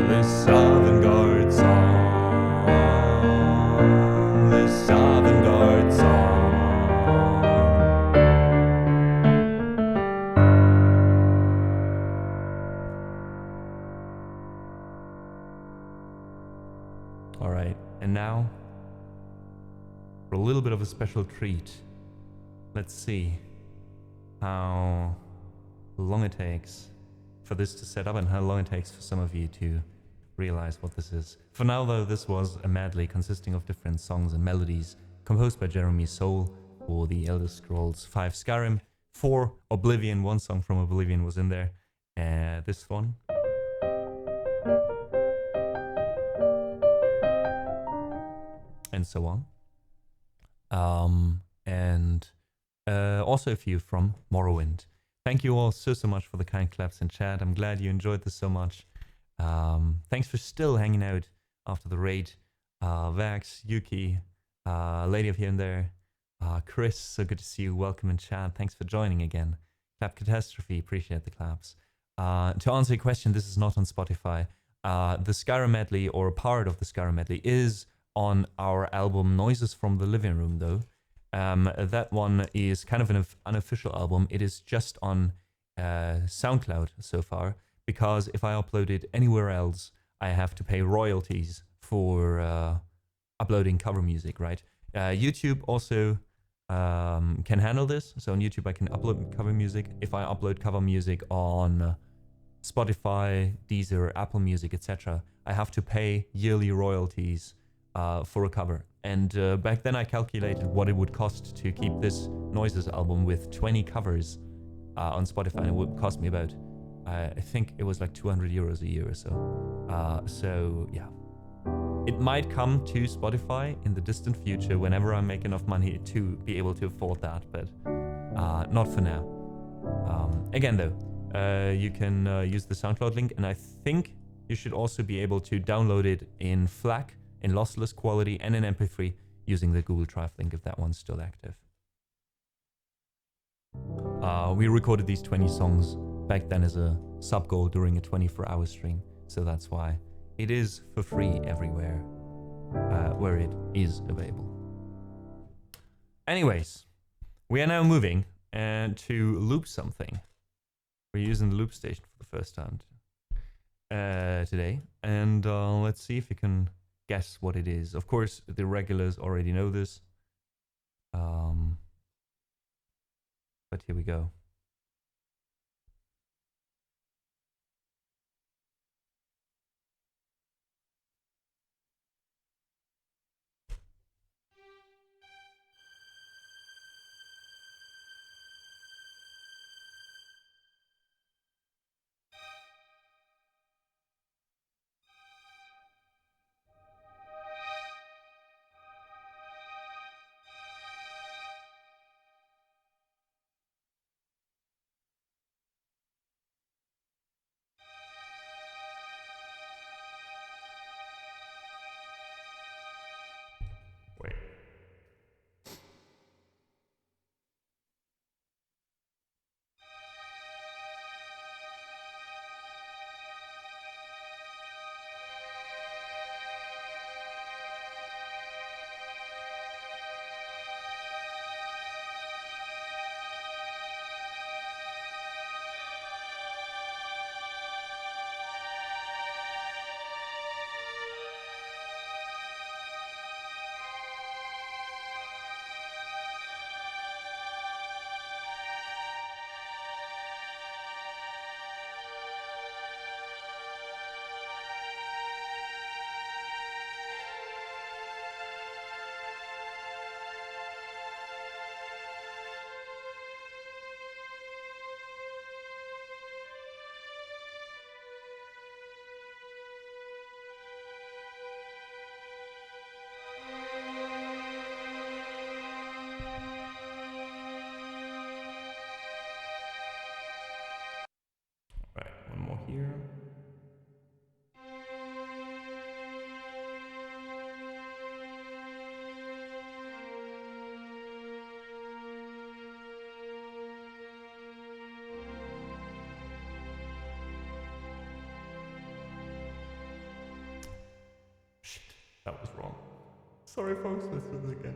This avant-garde song. This avant-garde song. And now, for a little bit of a special treat, let's see how long it takes for this to set up and how long it takes for some of you to realize what this is. For now though, this was a medley consisting of different songs and melodies composed by Jeremy Soule for the Elder Scrolls V Skyrim. For Oblivion, one song from Oblivion was in there. This one. And so on. Also a few from Morrowind. Thank you all so much for the kind claps in chat. I'm glad you enjoyed this so much. Thanks for still hanging out after the raid. Vax, Yuki, Lady of Here and There, Chris, so good to see you. Welcome in chat. Thanks for joining again. Clap Catastrophe, appreciate the claps. To answer your question, this is not on Spotify. The Skyrim medley, or a part of the Skyrim medley, is on our album Noises from the Living Room though. That one is kind of an unofficial album. It is just on SoundCloud so far, because if I upload it anywhere else, I have to pay royalties for uploading cover music, right? YouTube also can handle this. So on YouTube I can upload cover music. If I upload cover music on Spotify, DEEZER, Apple Music, etc., I have to pay yearly royalties for a cover. And back then I calculated what it would cost to keep this Noises album with 20 covers on Spotify, and it would cost me about, I think it was like 200 euros a year or so. So yeah, it might come to Spotify in the distant future whenever I make enough money to be able to afford that, but not for now. Again though, you can use the SoundCloud link, and I think you should also be able to download it in FLAC, in lossless quality, and in MP3 using the Google Drive link if that one's still active. We recorded these 20 songs back then as a sub goal during a 24-hour stream, so that's why it is for free everywhere. where it is available. Anyways, we are now moving to loop something. We're using the loop station for the first time today, and let's see if you can guess what it is. Of course, the regulars already know this, but here we go. Wait. Right, one more here. Shit, that was wrong. Sorry folks, let's do this again.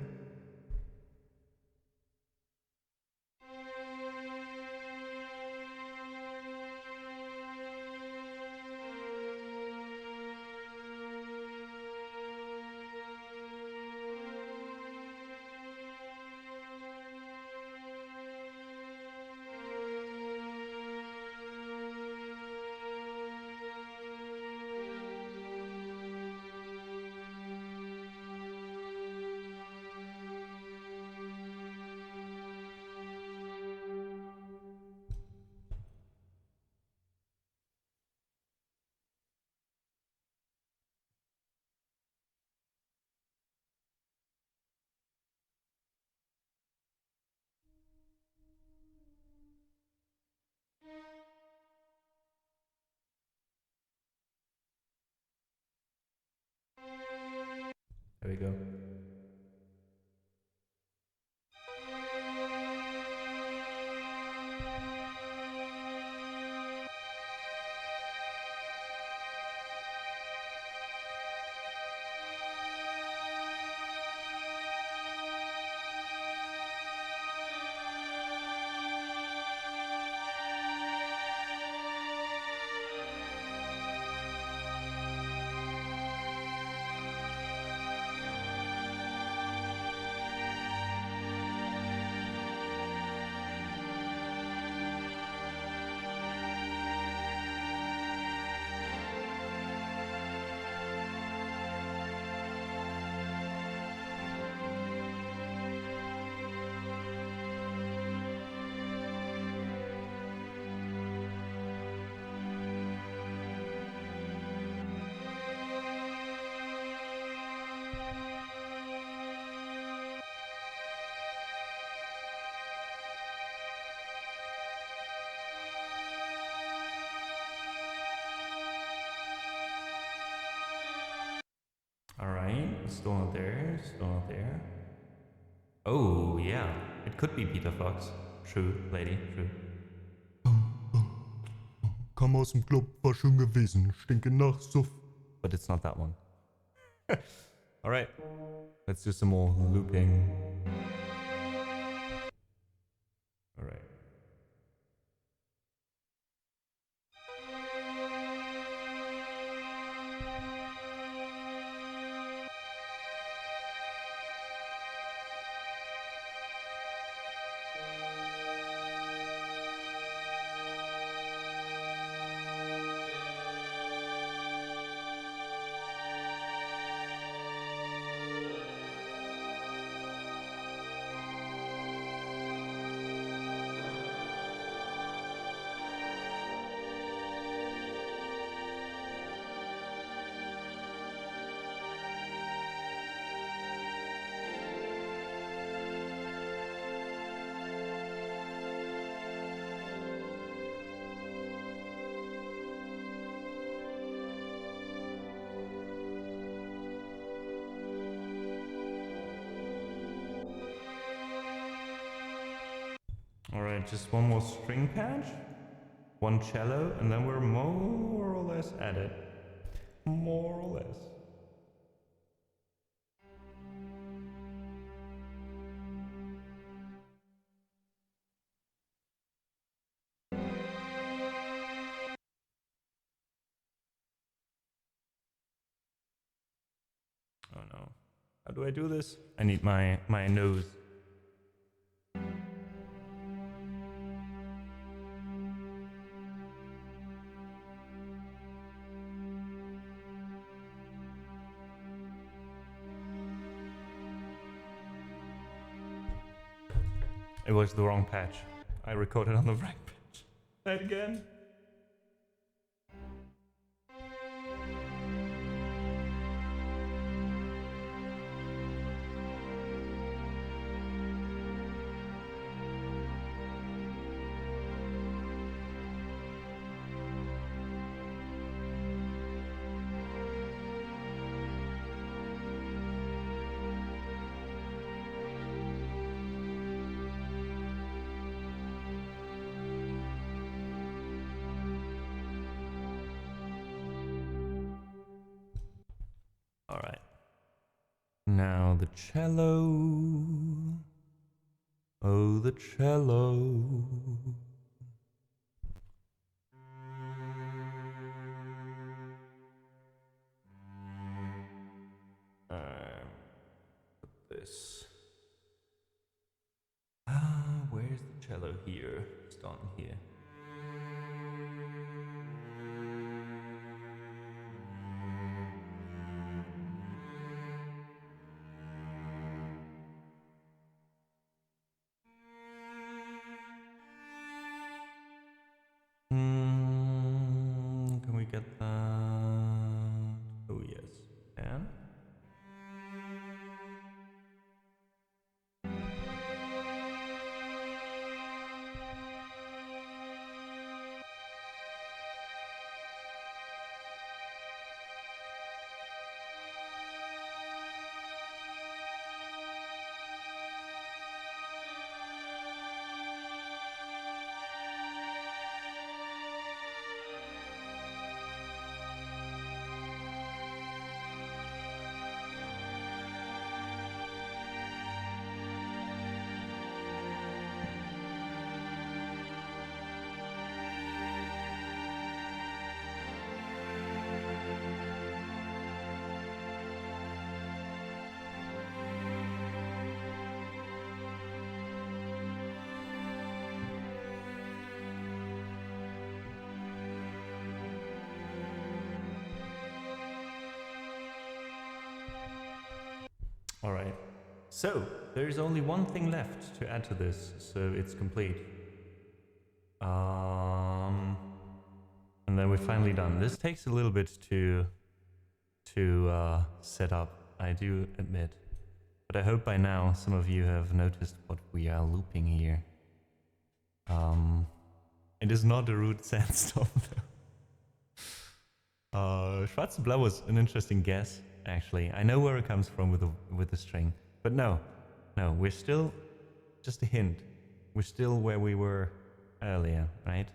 There we go. Alright, still not there, still not there. Oh, yeah, it could be Peter Fox. True, lady, true. Komm aus dem Club, war schon gewesen, stinke nach Suff. But it's not that one. All right, let's do some more looping. All right. Alright, just one more string patch, one cello, and then we're more or less at it. More or less. Oh no. How do I do this? I need my nose. It was the wrong patch. I recorded on the right patch. Try it again. Alright. Now the cello. Oh, the cello. Put this. Where's the cello here? Starting here. Can we get that? Oh yes, and all right. So there's only one thing left to add to this, so it's complete. And then we're finally done. This takes a little bit to set up, I do admit. But I hope by now some of you have noticed what we are looping here. It is not a root sandstorm though. Schwarze-Blau was an interesting guess, actually. I know where it comes from with the string. But no, we're still, just a hint, we're still where we were earlier, right?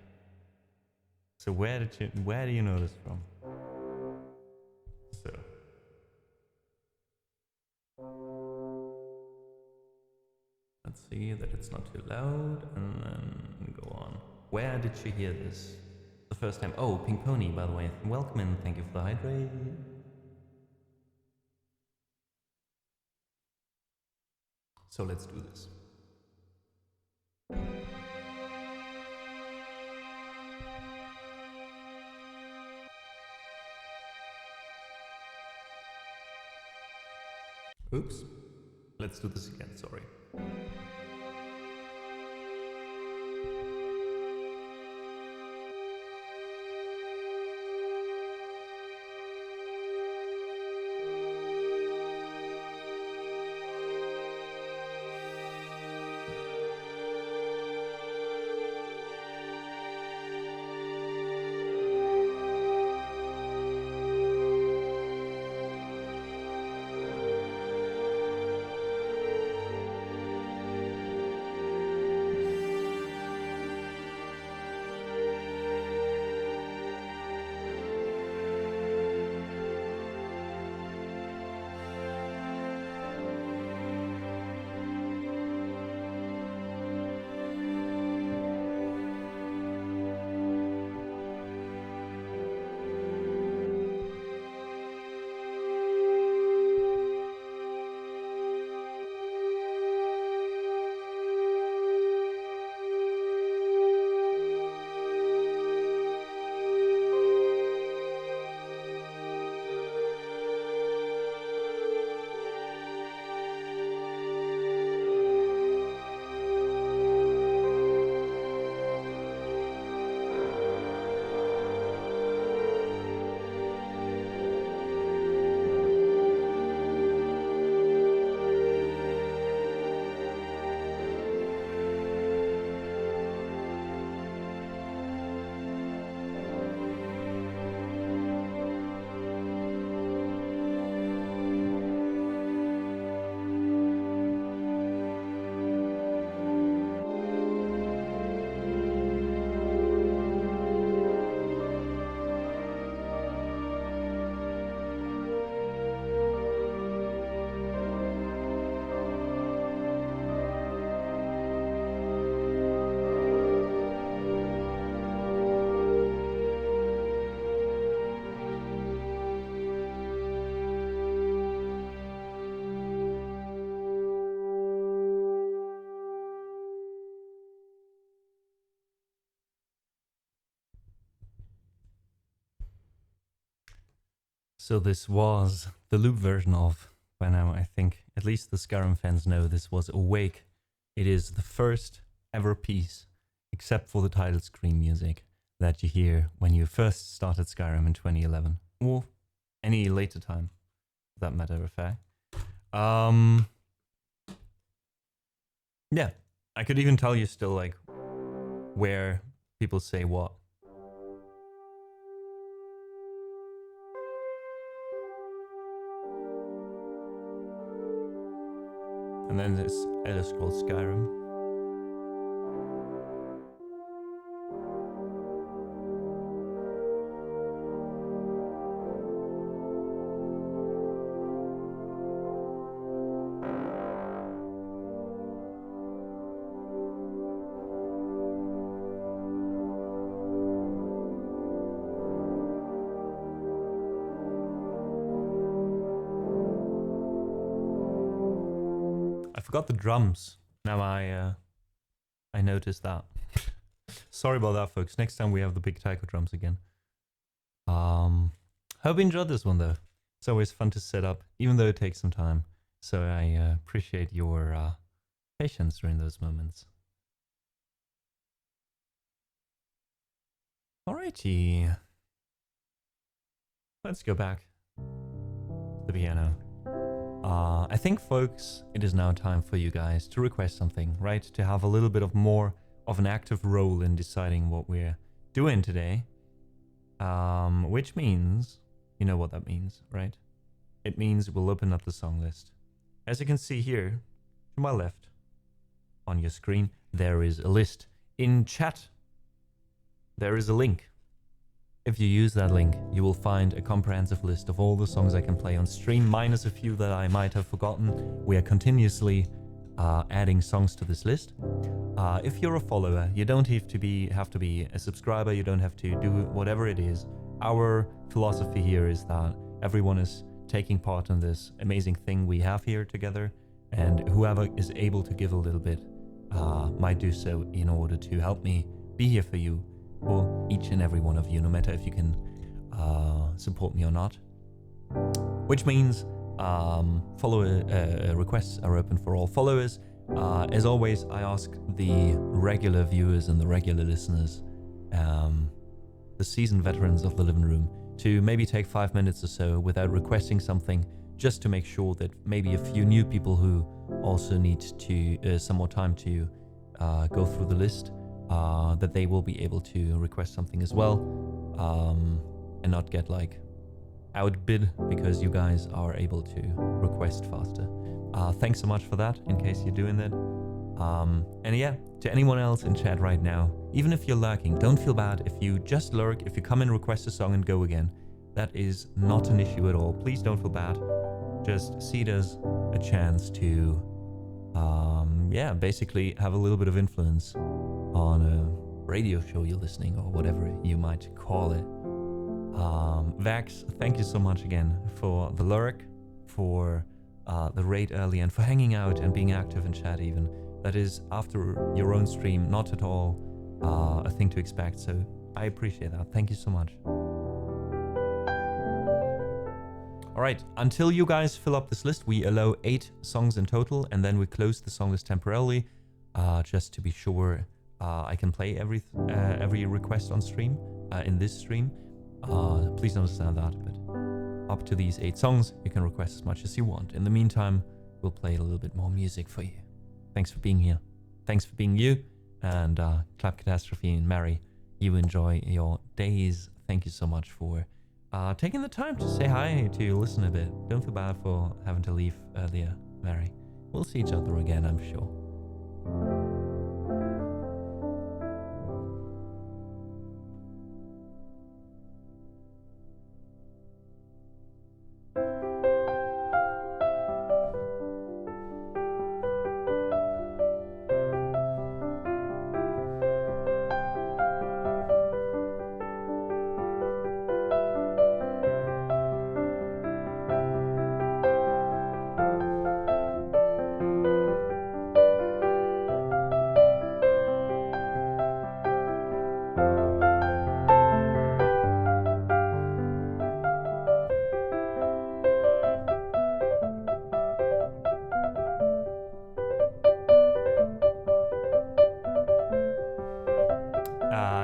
So where do you know this from? So Let's see that it's not too loud, and then go on. Where did she hear this? The first time. Oh, Pink Pony, by the way. Welcome and thank you for the hydrate. So let's do this. Oops. Let's do this again, sorry. So this was the loop version of, by now I think, at least the Skyrim fans know this was Awake. It is the first ever piece, except for the title screen music, that you hear when you first started Skyrim in 2011. Or any later time, for that matter of fact. Yeah, I could even tell you still like where people say what. And then this is called Skyrim. I forgot the drums. Now I noticed that. Sorry about that, folks. Next time we have the big taiko drums again. Hope you enjoyed this one though. It's always fun to set up, even though it takes some time. So I appreciate your patience during those moments. Alrighty. Let's go back to the piano. I think, folks, it is now time for you guys to request something, right? To have a little bit of more of an active role in deciding what we're doing today. Which means, you know what that means, right? It means we'll open up the song list. As you can see here, to my left, on your screen, there is a list. In chat, there is a link. If you use that link, you will find a comprehensive list of all the songs I can play on stream, minus a few that I might have forgotten. We are continuously adding songs to this list. If you're a follower, you don't have to be a subscriber. You don't have to do whatever it is. Our philosophy here is that everyone is taking part in this amazing thing we have here together, and whoever is able to give a little bit might do so in order to help me be here for you, for each and every one of you, no matter if you can support me or not. Which means follower requests are open for all followers. As always, I ask the regular viewers and the regular listeners, the seasoned veterans of the living room, to maybe take 5 minutes or so without requesting something, just to make sure that maybe a few new people who also need to some more time to go through the list, that they will be able to request something as well, and not get like outbid because you guys are able to request faster. Thanks so much for that, in case you're doing that. And yeah, to anyone else in chat right now, even if you're lurking, don't feel bad if you just lurk, if you come and request a song and go again. That is not an issue at all. Please don't feel bad. Just see it as a chance to, yeah, basically have a little bit of influence on a radio show you're listening, or whatever you might call it. Vax, thank you so much again for the lurk, for the raid early, and for hanging out and being active in chat even. That is, after your own stream, not at all a thing to expect, so I appreciate that. Thank you so much. Alright, until you guys fill up this list, we allow 8 songs in total, and then we close the song list temporarily, just to be sure I can play every request on stream, in this stream. Please understand that, but up to these 8 songs, you can request as much as you want. In the meantime, we'll play a little bit more music for you. Thanks for being here. Thanks for being you. And Clap Catastrophe and Mary, you enjoy your days. Thank you so much for taking the time to say hi, to listen a bit. Don't feel bad for having to leave earlier, Mary. We'll see each other again, I'm sure.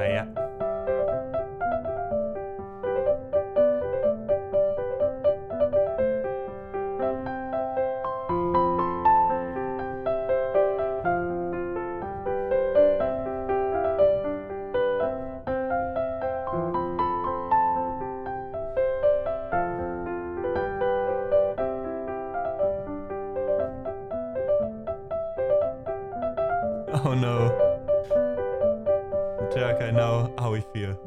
Yeah. Oh no. Jack, I know how we feel.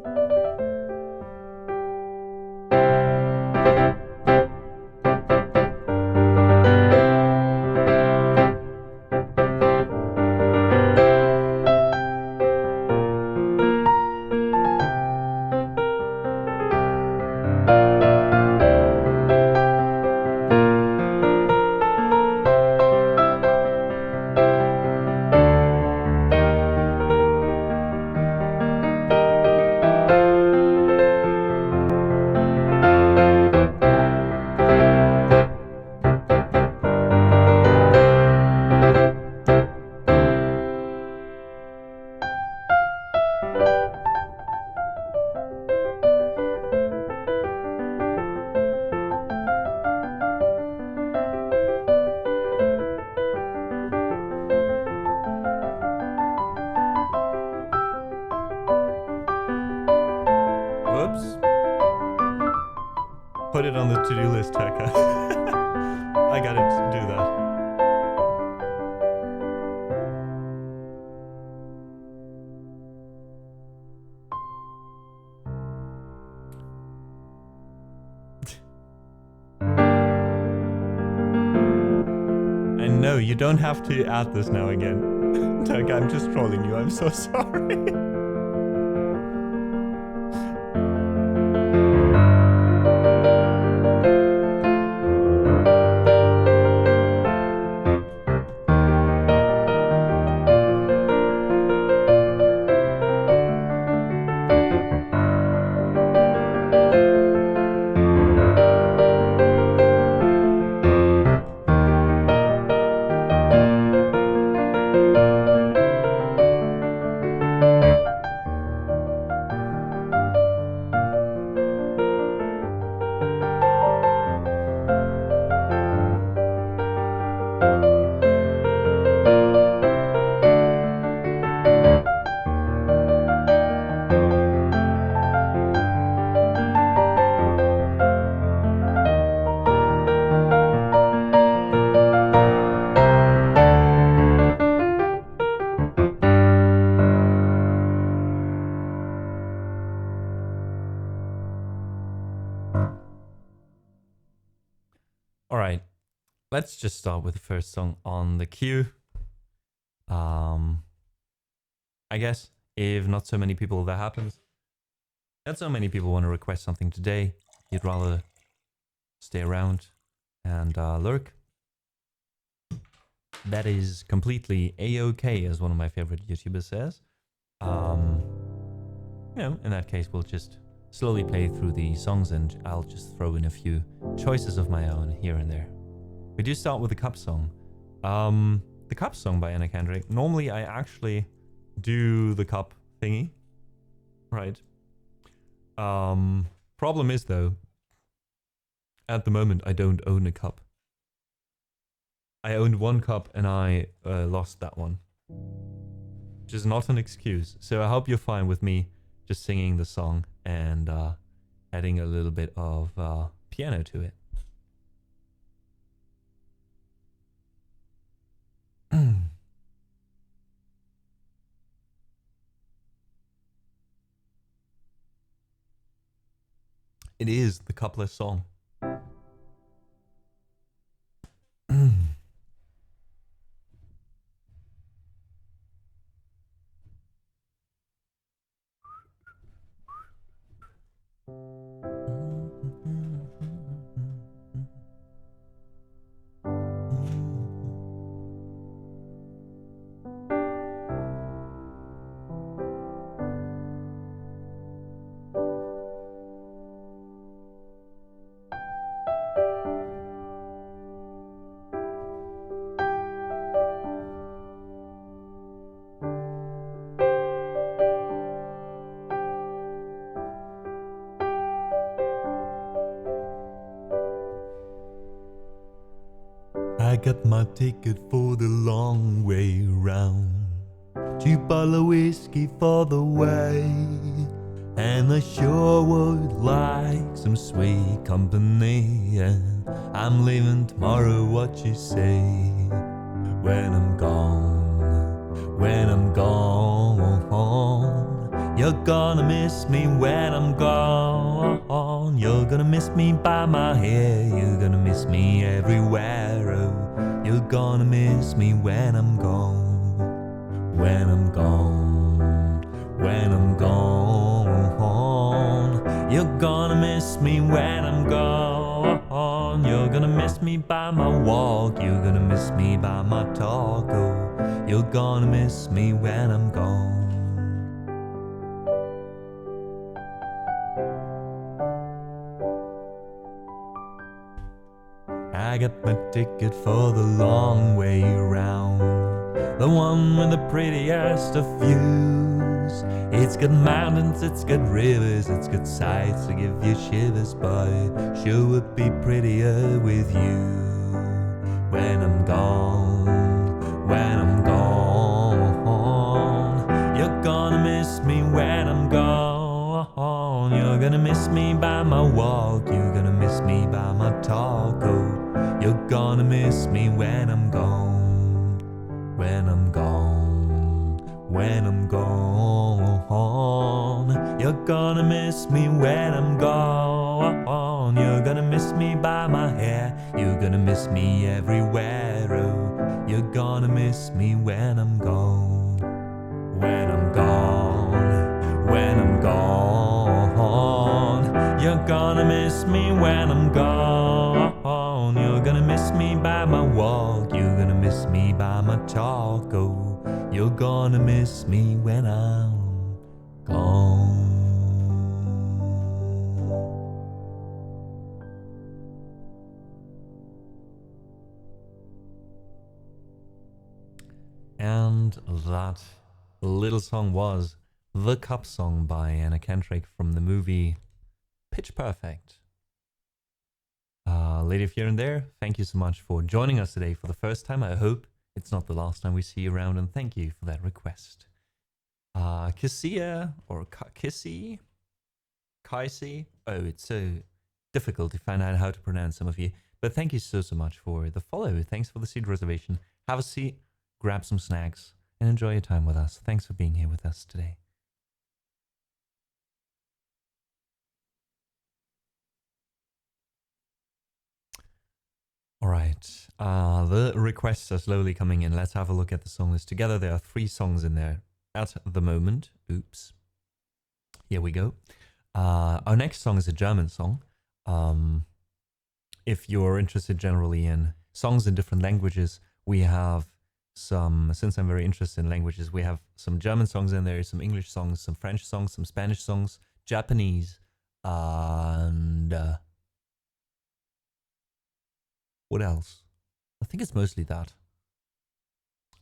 Whoops. Put it on the to-do list, Taka. I gotta do that. I know, you don't have to add this now again. Doug, I'm just trolling you. I'm so sorry. All right, let's just start with the first song on the queue. I guess if not so many people, that happens. Not so many people want to request something today. You'd rather stay around and lurk. That is completely a-okay, as one of my favorite YouTubers says. You know, in that case, we'll just slowly play through the songs and I'll just throw in a few choices of my own here and there. We do start with the Cup song. The Cup song by Anna Kendrick. Normally I actually do the Cup thingy. Right. Problem is though, at the moment I don't own a cup. I owned one cup and I lost that one. Which is not an excuse. So I hope you're fine with me just singing the song and adding a little bit of piano to it. It is the cupless song. I got my ticket for the long way round. 2 bottles of whiskey for the way, and I sure would like some sweet company. And I'm leaving tomorrow, what you say? When I'm gone, when I'm gone, you're gonna miss me when I'm gone. You're gonna miss me by my hair, you're gonna miss me everywhere. Oh, you're gonna miss me when I'm gone. When I'm gone, when I'm gone, you're gonna miss me when I'm gone. You're gonna miss me by my walk, you're gonna miss me by my talk. Oh, you're gonna miss me when I'm gone. I got my ticket for the long way round, the one with the prettiest of views. It's got mountains, it's got rivers, it's got sights to give you shivers, but it sure would be prettier with you. When I'm gone, when I'm gone, you're gonna miss me when I'm gone. You're gonna miss me by my walk, you're gonna miss me by my talk. Oh, you're gonna miss me when I'm gone. When I'm gone, when I'm gone, you're gonna miss me when I'm gone. You're gonna miss me by my hair, you're gonna miss me everywhere. Oh, miss me when I'm gone. When I'm gone, when I'm gone. You're gonna miss me when I'm gone. You're gonna miss me by my walk. You're gonna miss me by my talk. Oh, you're gonna miss me when I'm gone. And that little song was The Cup Song by Anna Kendrick from the movie Pitch Perfect. Lady of Here and There, thank you so much for joining us today for the first time. I hope it's not the last time we see you around, and thank you for that request. Kissia or Kissy? Kaisi? Oh, it's so difficult to find out how to pronounce some of you. But thank you so much for the follow. Thanks for the seat reservation. Have a seat, grab some snacks, and enjoy your time with us. Thanks for being here with us today. All right, the requests are slowly coming in. Let's have a look at the song list together. There are 3 songs in there at the moment. Oops. Here we go. Our next song is a German song. If you're interested generally in songs in different languages, we have some, since I'm very interested in languages, we have some German songs in there, some English songs, some French songs, some Spanish songs, Japanese, and what else? I think it's mostly that.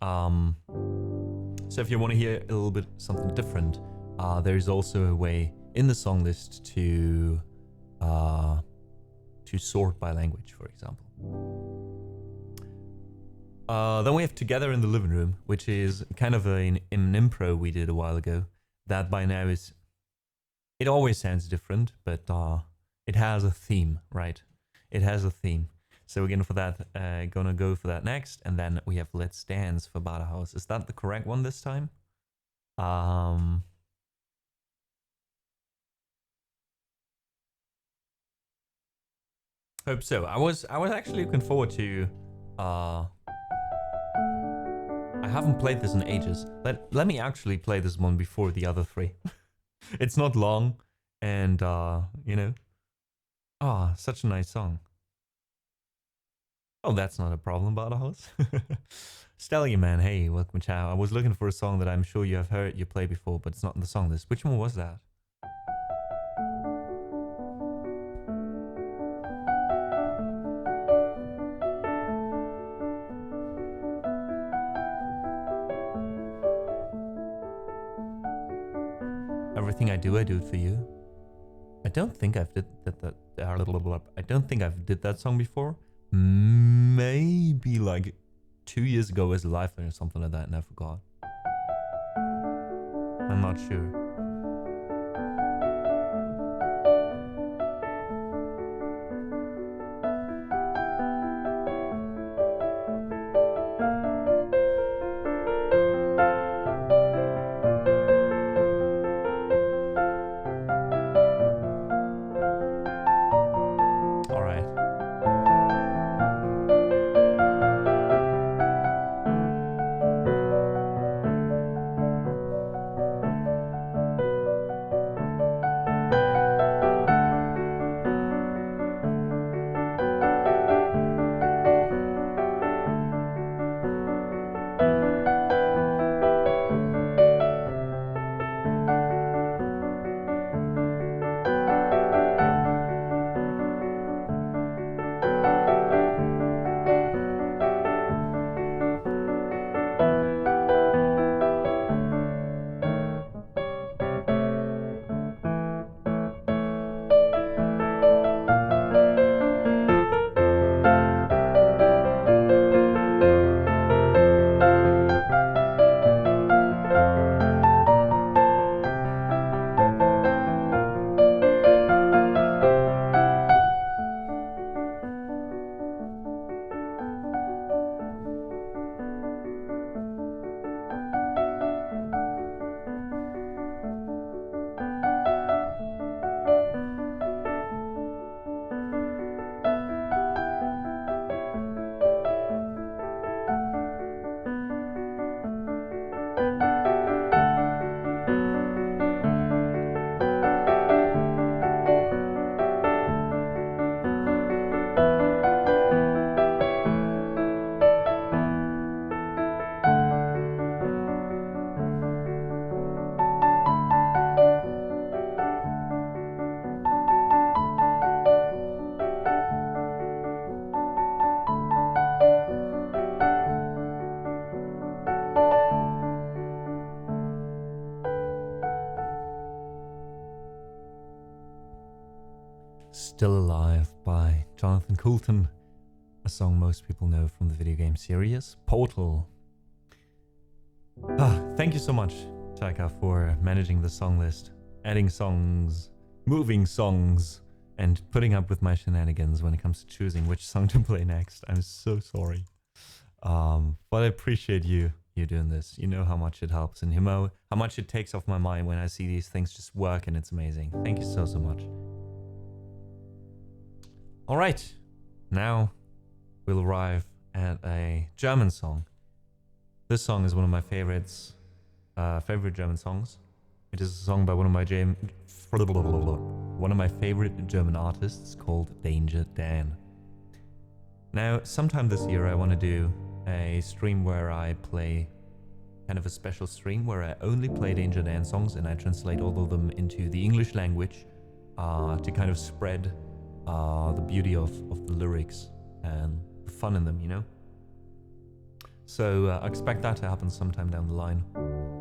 So if you want to hear a little bit something different, there's also a way in the song list to sort by language, for example. Then we have Together in the Living Room, which is kind of an impro we did a while ago. That by now is, it always sounds different, but it has a theme, right? It has a theme. So we're gonna go for that next, and then we have Let's Dance for Badehouse. Is that the correct one this time? Hope so. I was actually looking forward to. I haven't played this in ages. Let me actually play this one before the other 3. It's not long, and you know, such a nice song. Oh, that's not a problem, Badehouse. Stellium Man, hey, welcome, ciao. I was looking for a song that I'm sure you have heard you play before, but it's not in the song list. Which one was that? Everything I do it for you. I don't think I've did that. I don't think I've did that song before. Maybe like 2 years ago as a live or something like that, and I forgot. I'm not sure. Still Alive by Jonathan Coulton, a song most people know from the video game series Portal. Thank you so much, Taika, for managing the song list, adding songs, moving songs, and putting up with my shenanigans when it comes to choosing which song to play next. I'm so sorry. But I appreciate you doing this. You know how much it helps and you know how much it takes off my mind when I see these things just work, and it's amazing. Thank you so much. All right, now we'll arrive at a German song. This song is one of my favorites, favorite German songs. It is a song by one of my favorite German artists called Danger Dan. Now, sometime this year, I want to do a stream where I play kind of a special stream where I only play Danger Dan songs and I translate all of them into the English language to kind of spread the beauty of the lyrics and the fun in them, you know? So I expect that to happen sometime down the line,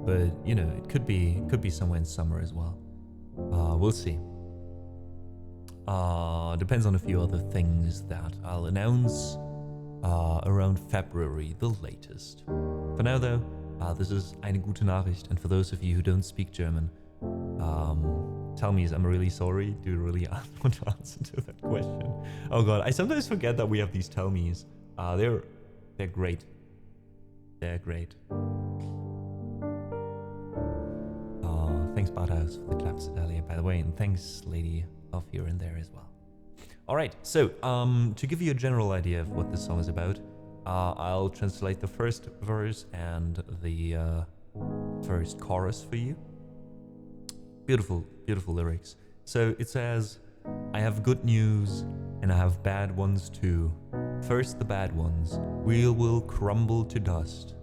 but you know, it could be somewhere in summer as well. We'll see. Depends on a few other things that I'll announce around February, the latest. For now though, this is eine gute Nachricht, and for those of you who don't speak German, tell me, I'm really sorry. Do you really want to answer to that question? Oh god, I sometimes forget that we have these tell me's. They're great. They're great. Thanks Barthaus for the claps earlier, by the way, and thanks Lady of here and there as well. Alright, so to give you a general idea of what this song is about, I'll translate the first verse and the first chorus for you. Beautiful, beautiful lyrics. So it says, I have good news and I have bad ones too. First the bad ones, we will crumble to dust.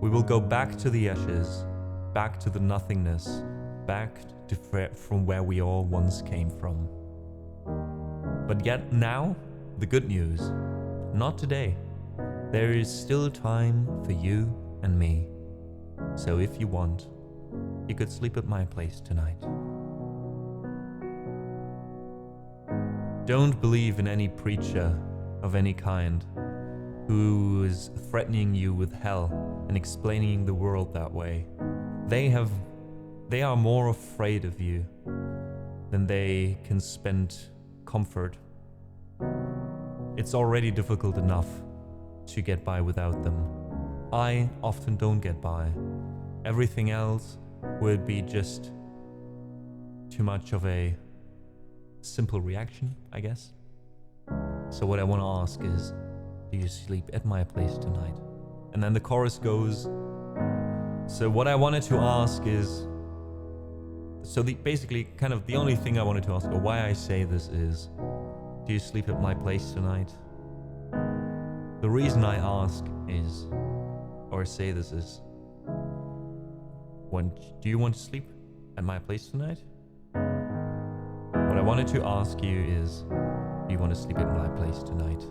We will go back to the ashes, back to the nothingness, back to from where we all once came from. But yet now, the good news, not today. There is still time for you and me. So if you want, you could sleep at my place tonight. Don't believe in any preacher of any kind who is threatening you with hell and explaining the world that way. They are more afraid of you than they can spend comfort. It's already difficult enough to get by without them. I often don't get by. Everything else would be just too much of a simple reaction, I guess. So what I want to ask is, do you sleep at my place tonight? And then the chorus goes, so what I wanted to ask is, basically kind of the only thing I wanted to ask, or why I say this is, do you sleep at my place tonight? The reason I ask is, or say this is, do you want to sleep at my place tonight? What I wanted to ask you is, do you want to sleep at my place tonight?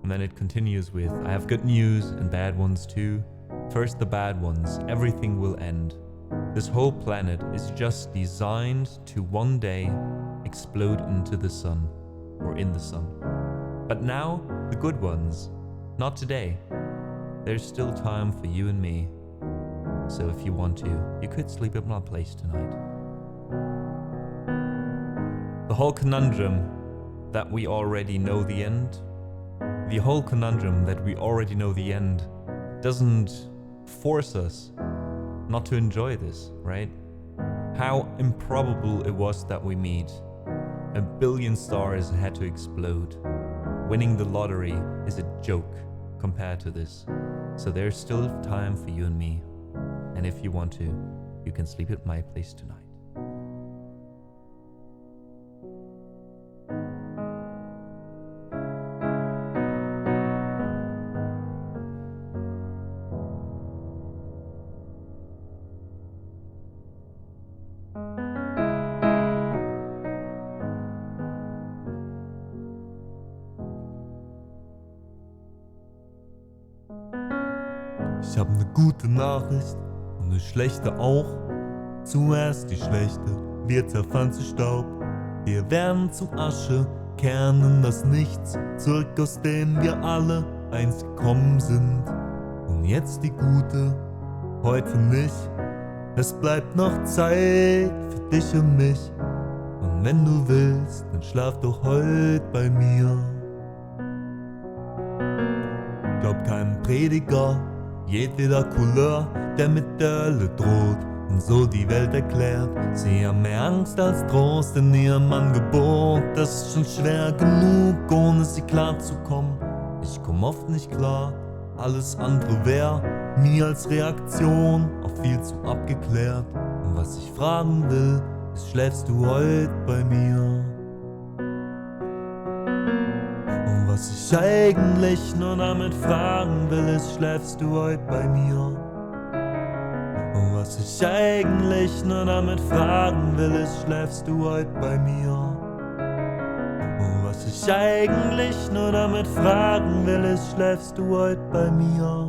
And then it continues with, I have good news and bad ones too. First the bad ones, everything will end. This whole planet is just designed to one day explode into the sun, or in the sun. But now, the good ones, not today. There's still time for you and me. So if you want to, you could sleep at my place tonight. The whole conundrum that we already know the end, doesn't force us not to enjoy this, right? How improbable it was that we meet. 1 billion stars had to explode. Winning the lottery is a joke compared to this. So there's still time for you and me. And if you want to, you can sleep at my place tonight. Ich hab ne gute Nachricht und ne schlechte auch. Zuerst die schlechte, wir zerfallen zu Staub. Wir werden zu Asche, kehren das Nichts, zurück aus dem wir alle einst gekommen sind. Und jetzt die gute, heute nicht. Es bleibt noch Zeit für dich und mich. Und wenn du willst, dann schlaf doch heut bei mir. Glaub keinem Prediger, jedweder Couleur, der mit der Hölle droht und so die Welt erklärt. Sie haben mehr Angst als Trost in ihrem Angebot. Das ist schon schwer genug, ohne sie klarzukommen. Ich komm oft nicht klar, alles andere wär mir als Reaktion auch viel zu abgeklärt. Und was ich fragen will, ist, schläfst du heut bei mir? Und was ich eigentlich nur damit fragen will, ist, schläfst du heut bei mir? Und was ich eigentlich nur damit fragen will, ist, schläfst du heut bei mir? Und was ich eigentlich nur damit fragen will, ist, schläfst du heut bei mir?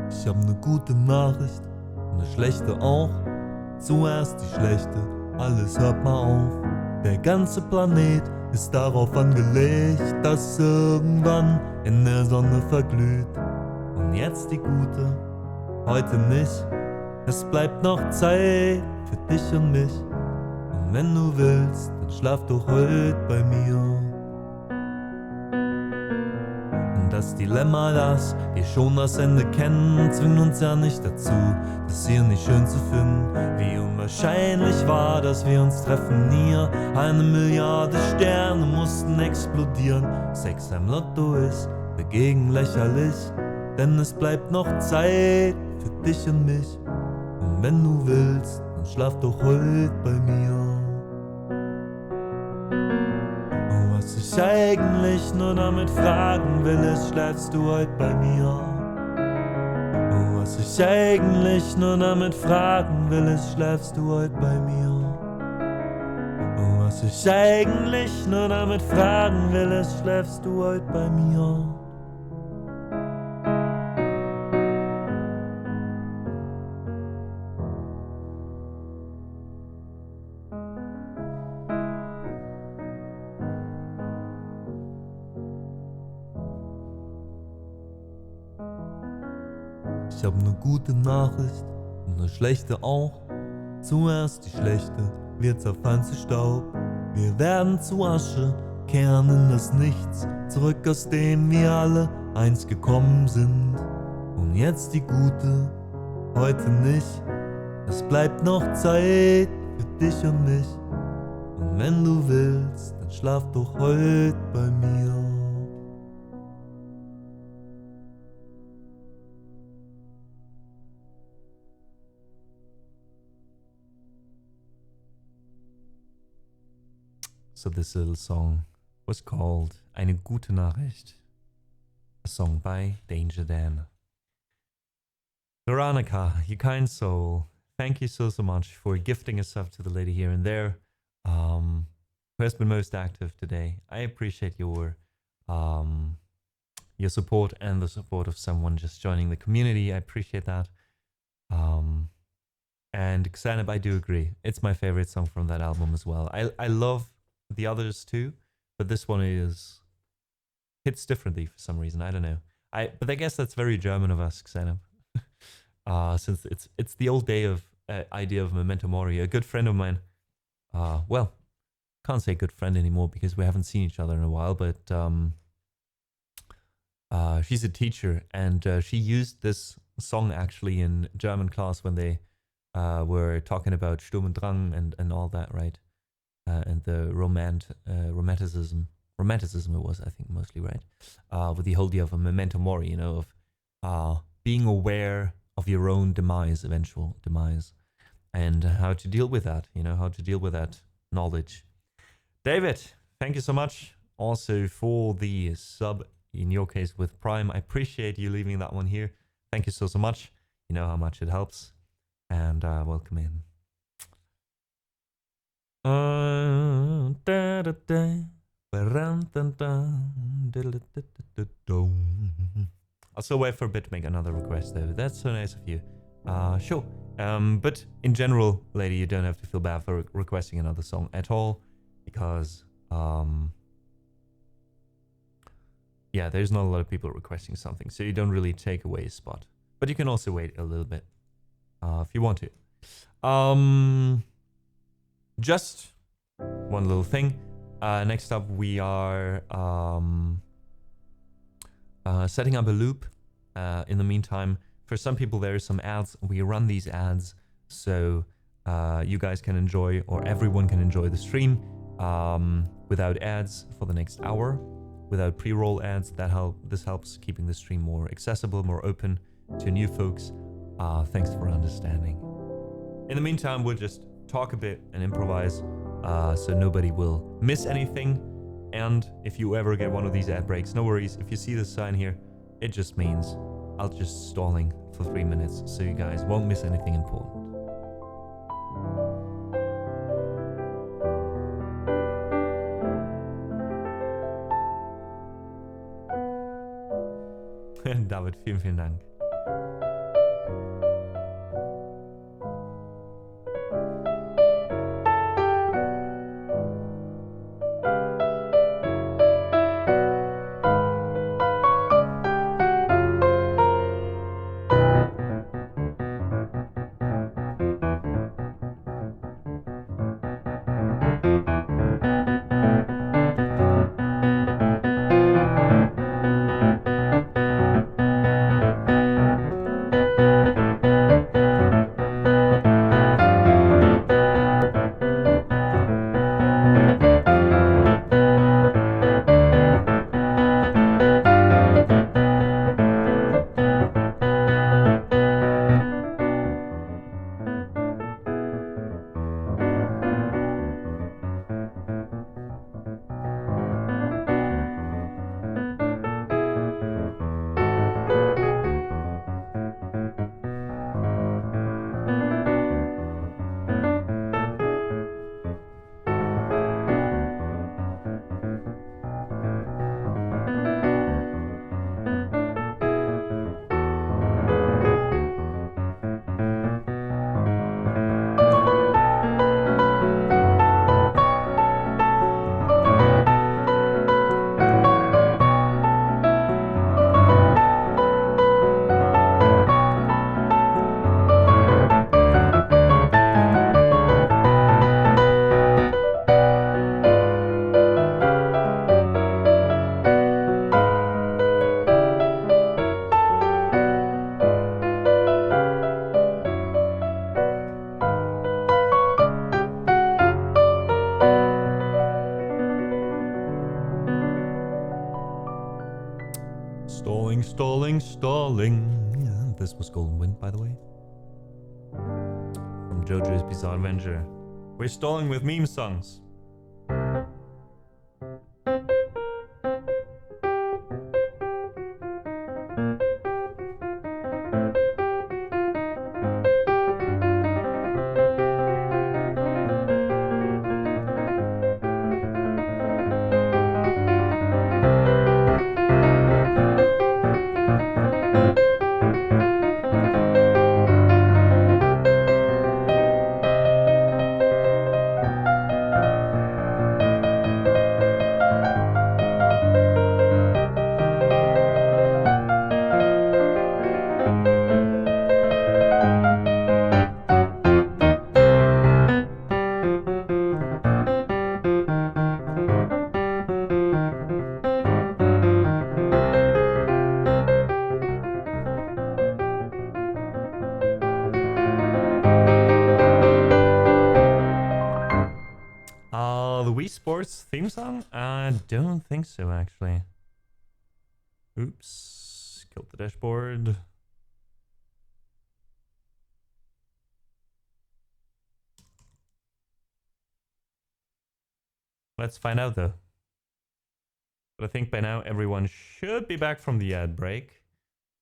Ich hab ne gute Nachricht und ne schlechte auch. Zuerst die schlechte, alles hört mal auf. Der ganze Planet ist darauf angelegt, dass irgendwann in der Sonne verglüht. Und jetzt die gute, heute nicht. Es bleibt noch Zeit für dich und mich. Und wenn du willst, dann schlaf doch heut bei mir. Und das Dilemma, dass wir schon das Ende kennen, zwingt uns ja nicht dazu, das hier nicht schön zu finden. Wie unwahrscheinlich war, dass wir uns treffen hier. 1 Milliarde Sterne mussten explodieren. 6 am Lotto ist dagegen lächerlich, denn es bleibt noch Zeit für dich und mich. Und wenn du willst, dann schlaf doch heut bei mir. Und was ich eigentlich nur damit fragen will, ist, schläfst du heut bei mir? Und was ich eigentlich nur damit fragen will, ist, schläfst du heut bei mir? Und was ich eigentlich nur damit fragen will, ist, schläfst du heut bei mir? Ich hab ne gute Nachricht und ne schlechte auch. Zuerst die schlechte, wir zerfallen zu Staub. Wir werden zu Asche, kehren in das Nichts, zurück aus dem wir alle einst gekommen sind. Und jetzt die gute, heute nicht. Es bleibt noch Zeit für dich und mich. Und wenn du willst, dann schlaf doch heut bei mir. So this little song was called Eine gute Nachricht, a song by Danger Dan. Veronica, you kind soul, thank you so much for gifting a sub to the lady here and there, who has been most active today. I appreciate your support and the support of someone just joining the community. I appreciate that. And Xanab, I do agree. It's my favorite song from that album as well. I love the others too, but this one hits differently for some reason. I don't know. But I guess that's very German of us, Xanab. Since it's the old day of idea of memento mori. A good friend of mine, well, can't say good friend anymore because we haven't seen each other in a while, but she's a teacher, and she used this song actually in German class when they were talking about Sturm und Drang and all that, right? And the romanticism it was, I think, mostly, right? With the whole idea of a memento mori, you know, of being aware of your own demise, eventual demise, and how to deal with that, you know, how to deal with that knowledge. David, thank you so much also for the sub, in your case with Prime. I appreciate you leaving that one here. Thank you so much. You know how much it helps. And welcome in. I'll still wait for a bit to make another request though. That's so nice of you. Sure. But in general, lady, you don't have to feel bad for requesting another song at all, because yeah, there's not a lot of people requesting something, so you don't really take away a spot. But you can also wait a little bit if you want to. Just one little thing. Next up, we are setting up a loop. In the meantime, for some people, there are some ads. We run these ads so you guys can enjoy, or everyone can enjoy the stream without ads for the next hour, without pre-roll ads. This helps keeping the stream more accessible, more open to new folks. Thanks for understanding. In the meantime, we'll just talk a bit and improvise so nobody will miss anything. And if you ever get one of these ad breaks, no worries. If you see this sign here, it just means I'll just stalling for 3 minutes so you guys won't miss anything important. David, vielen, vielen Dank. Stalling. Yeah, this was Golden Wind, by the way. From JoJo's Bizarre Adventure. We're stalling with meme songs. Theme song? I don't think so, actually. Oops. Killed the dashboard. Let's find out, though. But I think by now everyone should be back from the ad break.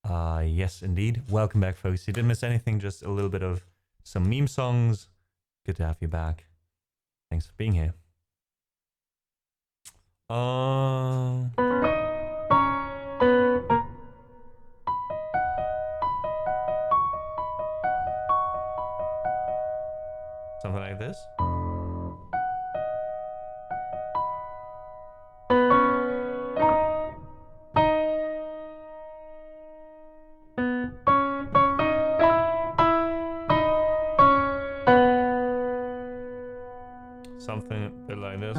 Yes, indeed. Welcome back, folks. You didn't miss anything, just a little bit of some meme songs. Good to have you back. Thanks for being here. Something like this. Something a bit like this.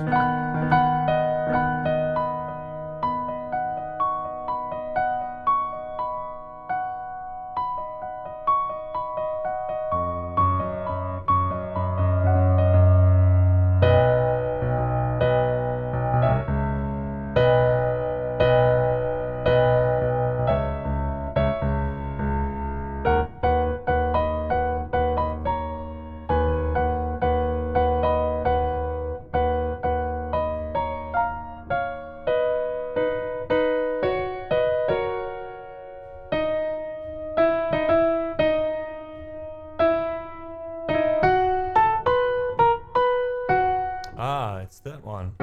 Ah, it's that one.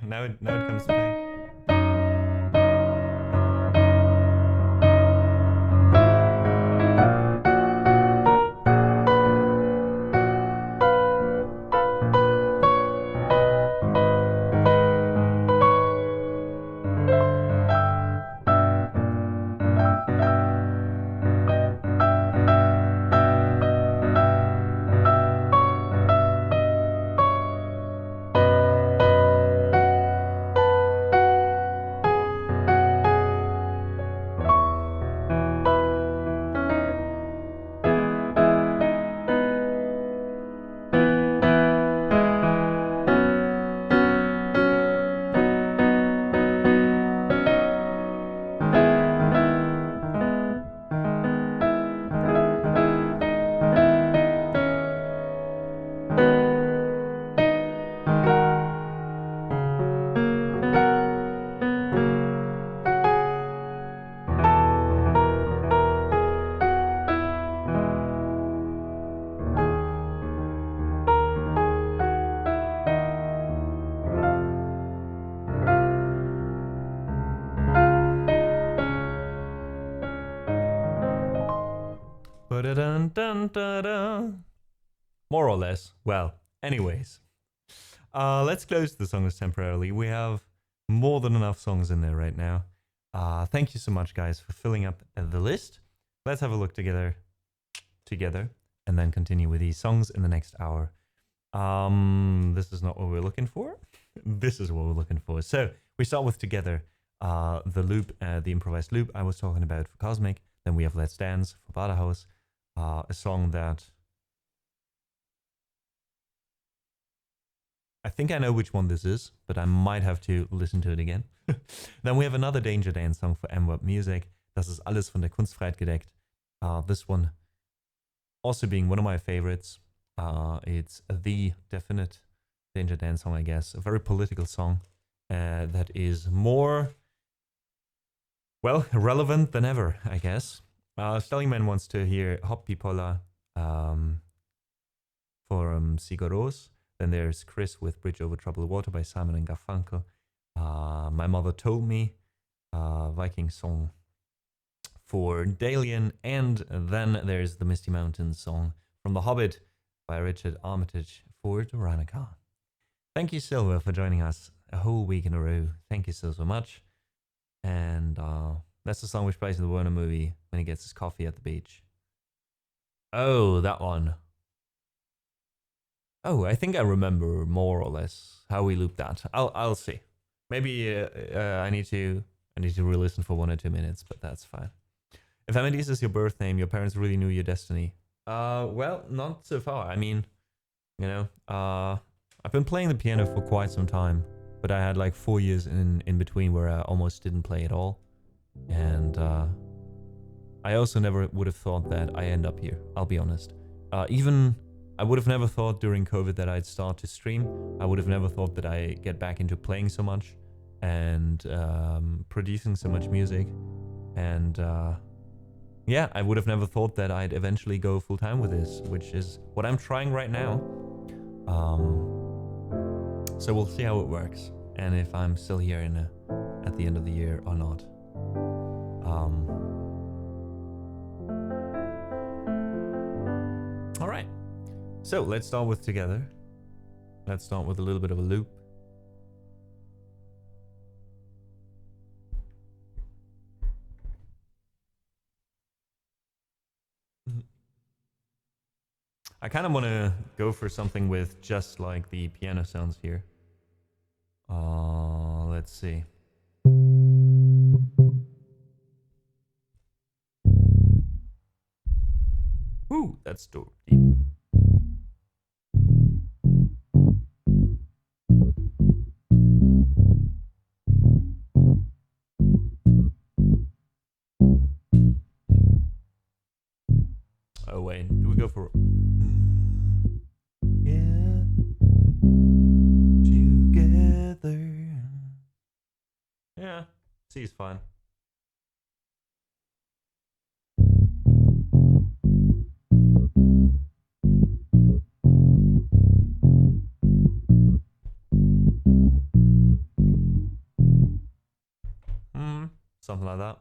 Now it comes back. Ba-da-dun-dun-da-da. More or less. Well, anyways. Let's close the songs temporarily. We have more than enough songs in there right now. Thank you so much, guys, for filling up the list. Let's have a look together, and then continue with these songs in the next hour. This is not what we're looking for. This is what we're looking for. So we start with Together, the loop, the improvised loop I was talking about for Cosmic. Then we have Let's Dance for Badehaus, a song that I think I know which one this is, but I might have to listen to it again. Then we have another Danger Dance song for MWAP-Music. Das ist alles von der Kunstfreiheit gedeckt. This one also being one of my favorites. It's the definite Danger Dance song, I guess. A very political song that is more, well, relevant than ever, I guess. Stellingman wants to hear Hop Bipolar for Sigur Rós. Then there's Chris with Bridge Over Troubled Water by Simon and Garfunkel. My Mother Told Me, Viking song for Dalian. And then there's the Misty Mountains song from The Hobbit by Richard Armitage for Doranica. Thank you, Silver, for joining us a whole week in a row. Thank you so much. And that's the song which plays in the Werner movie when he gets his coffee at the beach. Oh, that one. Oh, I think I remember more or less how we looped that. I'll see. Maybe I need to re-listen for 1 or 2 minutes, but that's fine. If Amadis is your birth name, your parents really knew your destiny. Well, not so far. I mean, you know, I've been playing the piano for quite some time, but I had like 4 years in between where I almost didn't play at all. And I also never would have thought that I end up here, I'll be honest. Even I would have never thought during COVID that I'd start to stream. I would have never thought that I get back into playing so much and producing so much music. And yeah, I would have never thought that I'd eventually go full-time with this, which is what I'm trying right now. So we'll see how it works, and if I'm still here at the end of the year or not. So let's start with together. Let's start with a little bit of a loop. I kind of want to go for something with just like the piano sounds here. Let's see. Ooh, that's dope. Deep. Oh wait, do we go for? Yeah, together. Yeah, C is fine. Something like that.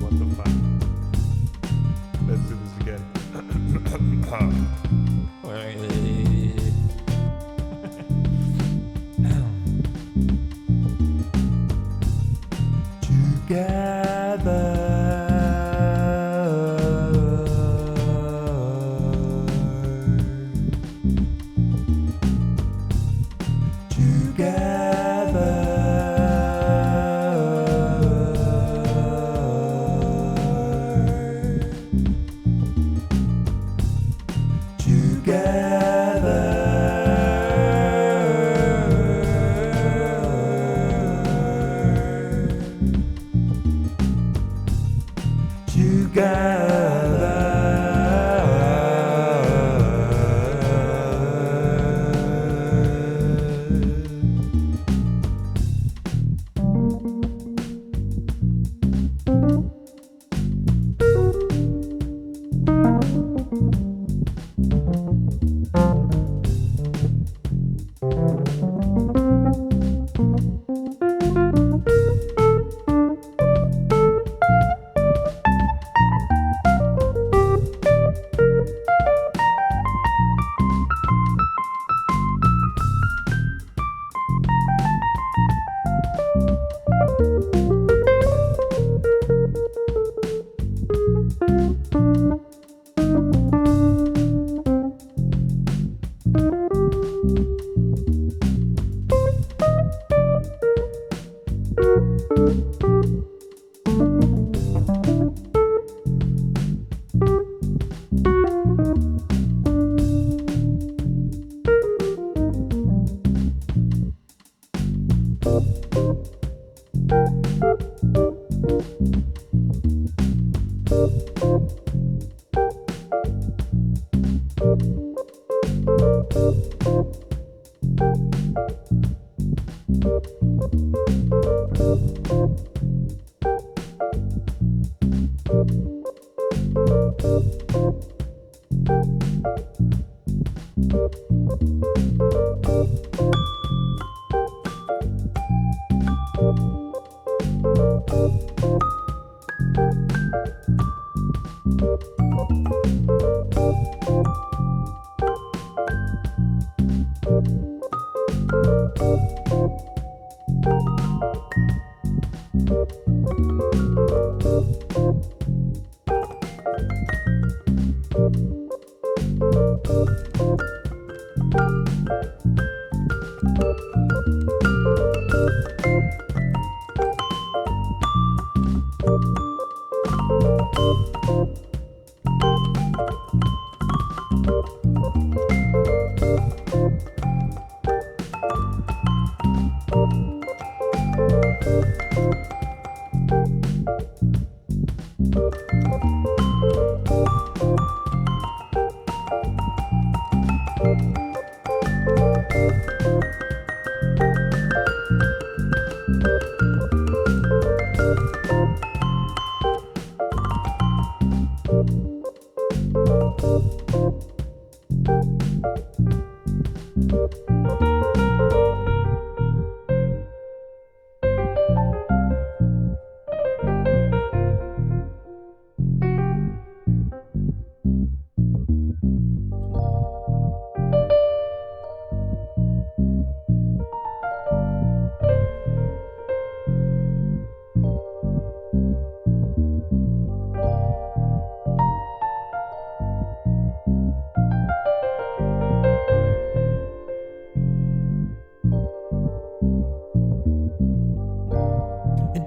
What the fuck? Let's do this again.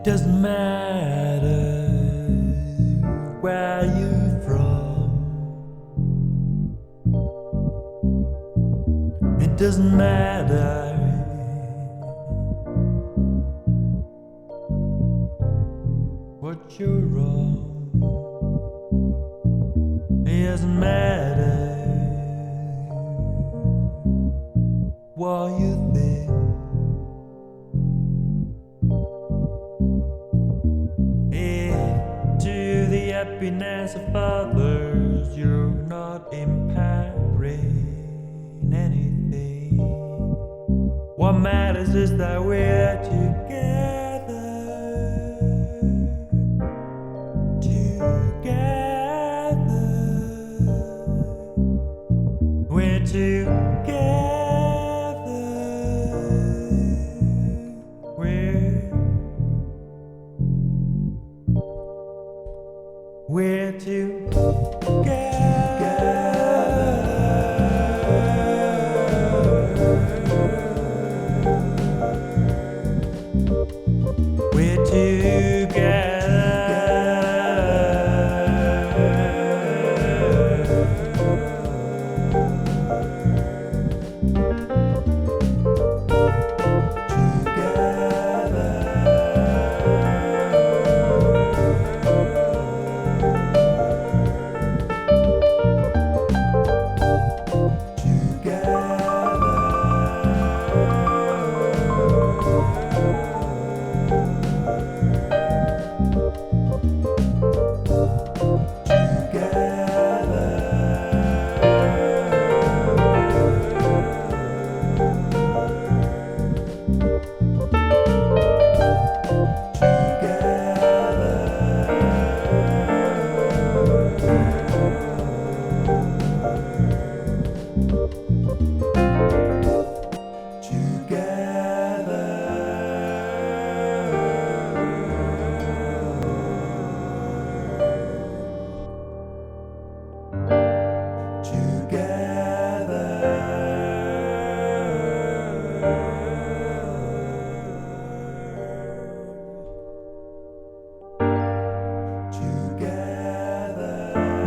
Doesn't matter where you're from. It doesn't matter what what you're wrong. It doesn't matter what you think. If to the happiness of others you're not impairing anything, what matters is that we're together. We're together. We're together. We're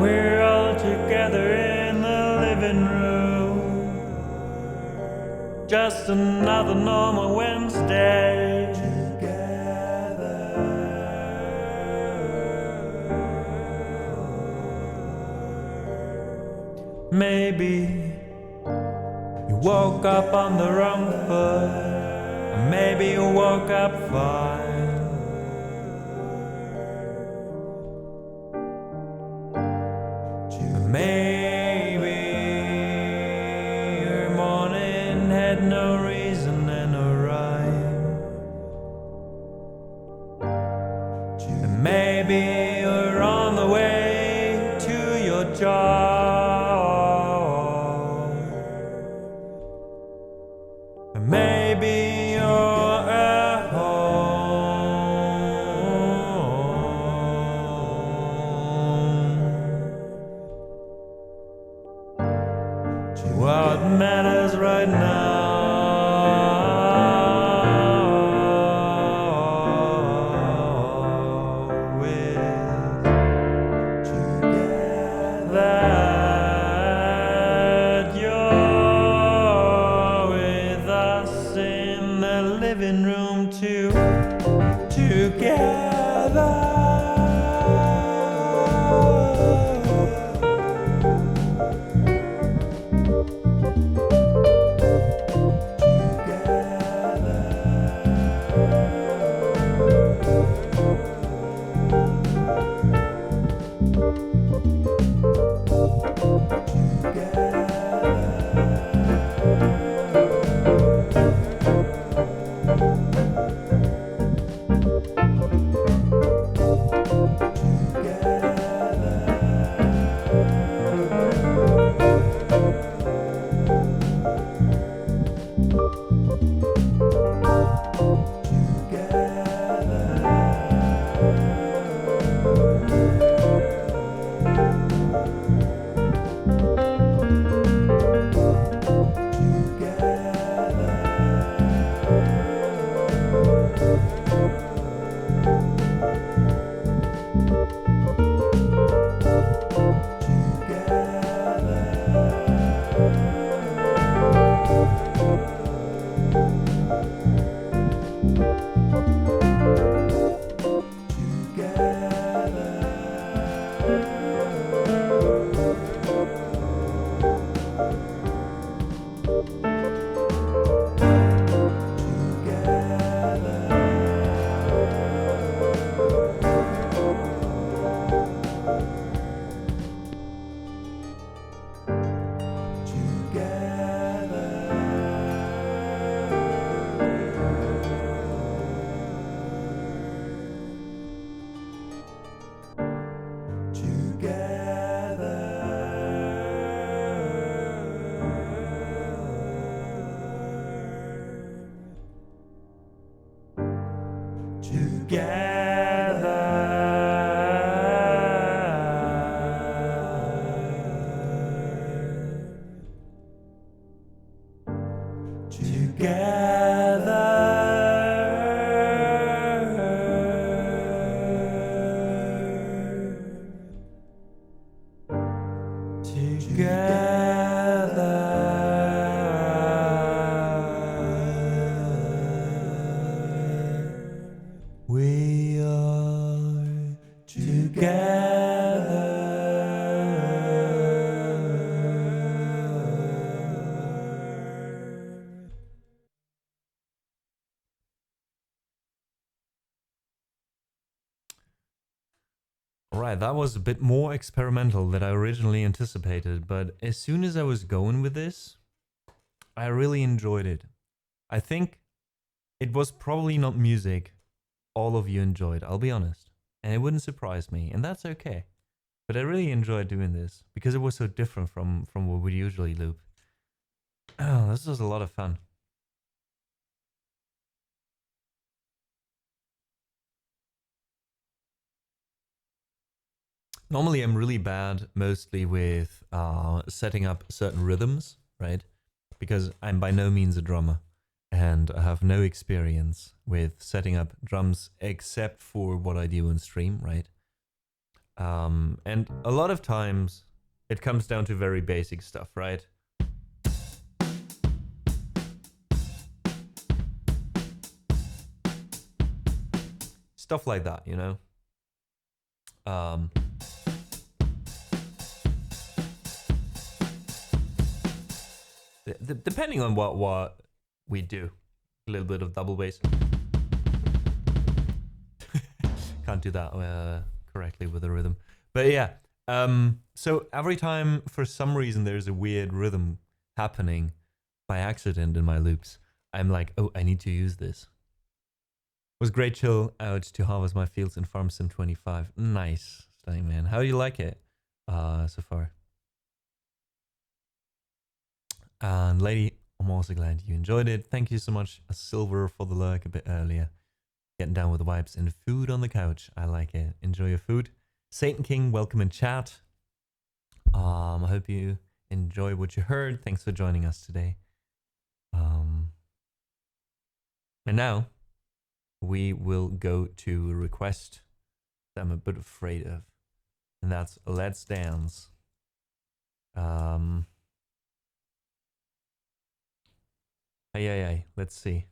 We're all together in the living room. Just another normal Wednesday. Together. Maybe you woke up on the wrong foot, or maybe you woke up fine. Maybe your morning had no reason and no rhyme. And maybe you're on the way to your job. And maybe you're at home. What matters right now is that you're with us in the living room too, together. Together. We are together. Right, that was a bit more experimental than I originally anticipated, but as soon as I was going with this, I really enjoyed it. I think it was probably not music all of you enjoyed, I'll be honest. And it wouldn't surprise me, and that's okay. But I really enjoyed doing this because it was so different from what we usually loop. Oh, this was a lot of fun. Normally, I'm really bad mostly with setting up certain rhythms, right? Because I'm by no means a drummer and I have no experience with setting up drums except for what I do on stream, right? And a lot of times it comes down to very basic stuff, right? Stuff like that, you know? Depending on what we do, a little bit of double bass. Can't do that correctly with the rhythm, but yeah. So every time, for some reason, there's a weird rhythm happening by accident in my loops, I'm like, oh, I need to use this. It was great chill out to harvest my fields in Farm Sim 25. Nice, stunning man. How do you like it so far? And lady, I'm also glad you enjoyed it. Thank you so much, Silver, for the lurk a bit earlier. Getting down with the vibes and food on the couch. I like it. Enjoy your food. Satan King, welcome in chat. I hope you enjoy what you heard. Thanks for joining us today. And now we will go to a request that I'm a bit afraid of, and that's Let's Dance. Let's see.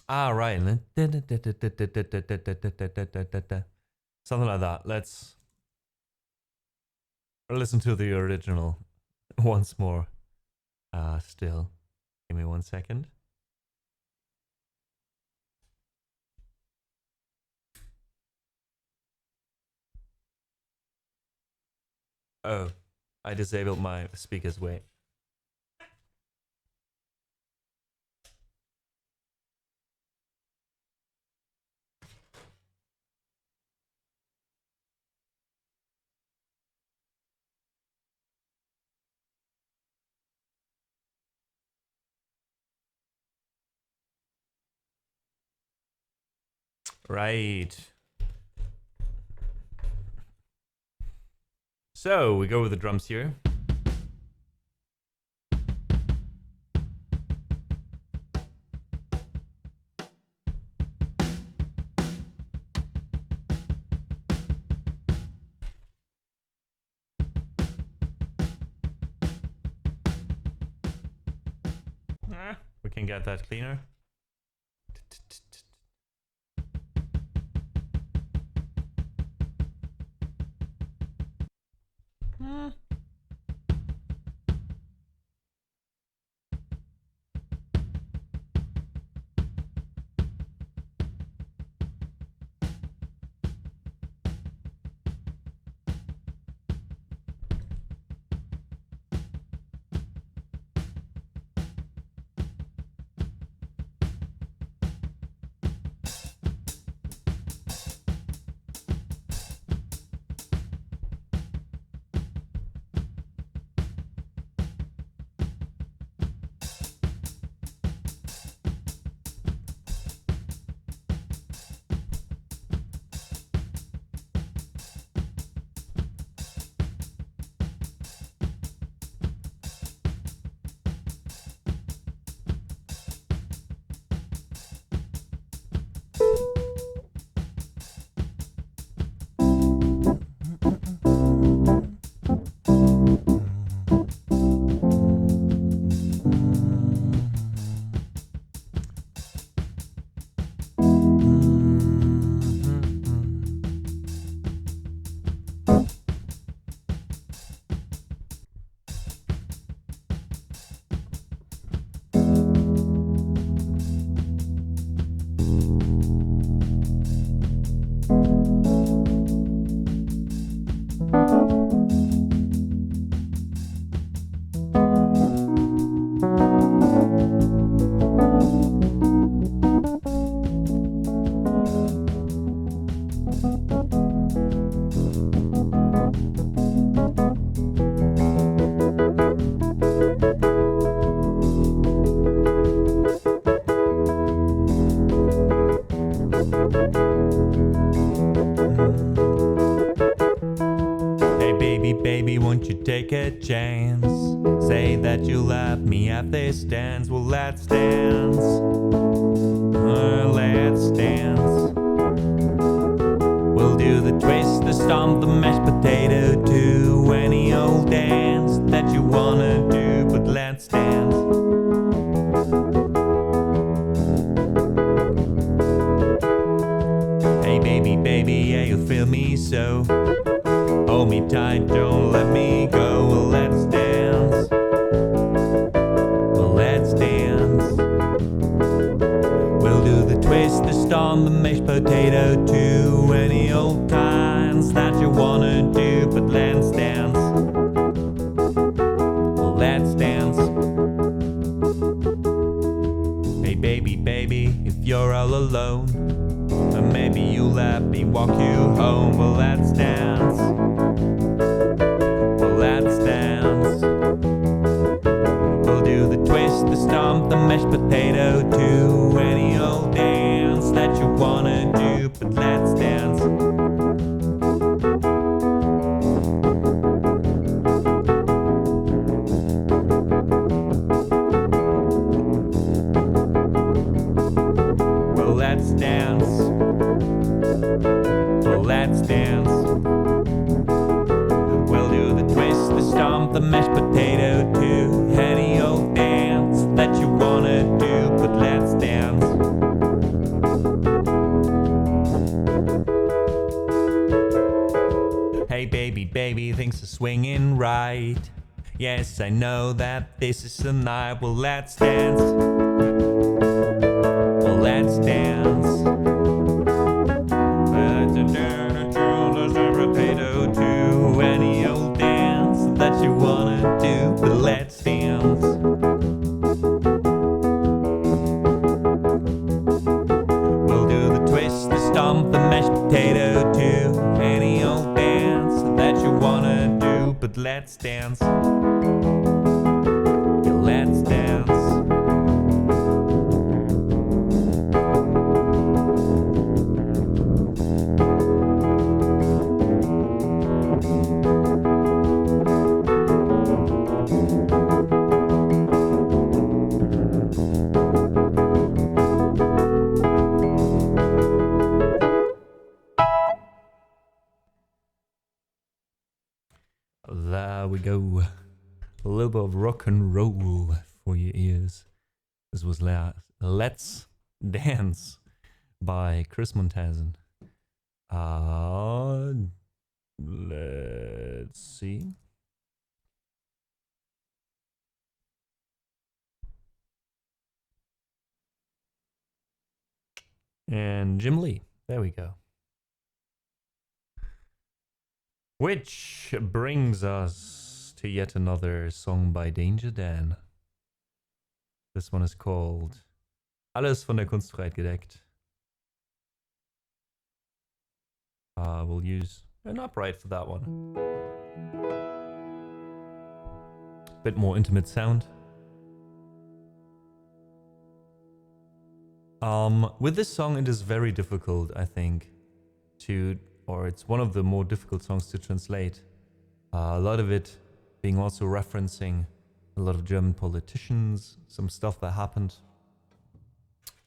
Right. Something like that. Let's listen to the original once more. Still. Give me 1 second. Oh, I disabled my speakers. Wait. Right. So we go with the drums here. We can get that cleaner. take a chance. Say that you love me at this dance. Well, let's dance. Let's dance. We'll do the twist, the stomp, the mashed potato too. Any old dance that you wanna do, but let's dance. Hey baby, baby, yeah, you feel me so. Hold me tight, don't let me go. Well, let's dance. Well, let's dance. We'll do the twist, the stomp, the mashed potato too. Any old kinds that you wanna do, but let's dance. Well, let's dance. Hey baby, baby, if you're all alone, or maybe you let me walk you home. Well, let's dance. Well, let's dance. We'll do the twist, the stomp, the mashed potato too. Any old dance that you wanna do, but let's dance. Well, let's dance. Well, let's dance. We'll do the twist, the stomp, the mashed potato too. Any old dance that you wanna do, but let's dance. Hey baby, baby, things are swinging right. Yes, I know that this is the night. Well, let's dance. Well, let's dance. Potato to any old dance that you wanna do, but let's dance. We'll do the twist, the stomp, the mashed potato too. Any old dance that you wanna do, but let's dance. Yeah, let's dance. There we go. A little bit of rock and roll for your ears. This was Let's Dance by Chris Montazen. Let's see. And Jim Lee. There we go. Which brings us to yet another song by Danger Dan. This one is called Alles von der Kunstfreiheit gedeckt. We'll use an upright for that one. Bit more intimate sound. With this song, it is very difficult, I think, or it's one of the more difficult songs to translate. A lot of it being also referencing a lot of German politicians, some stuff that happened.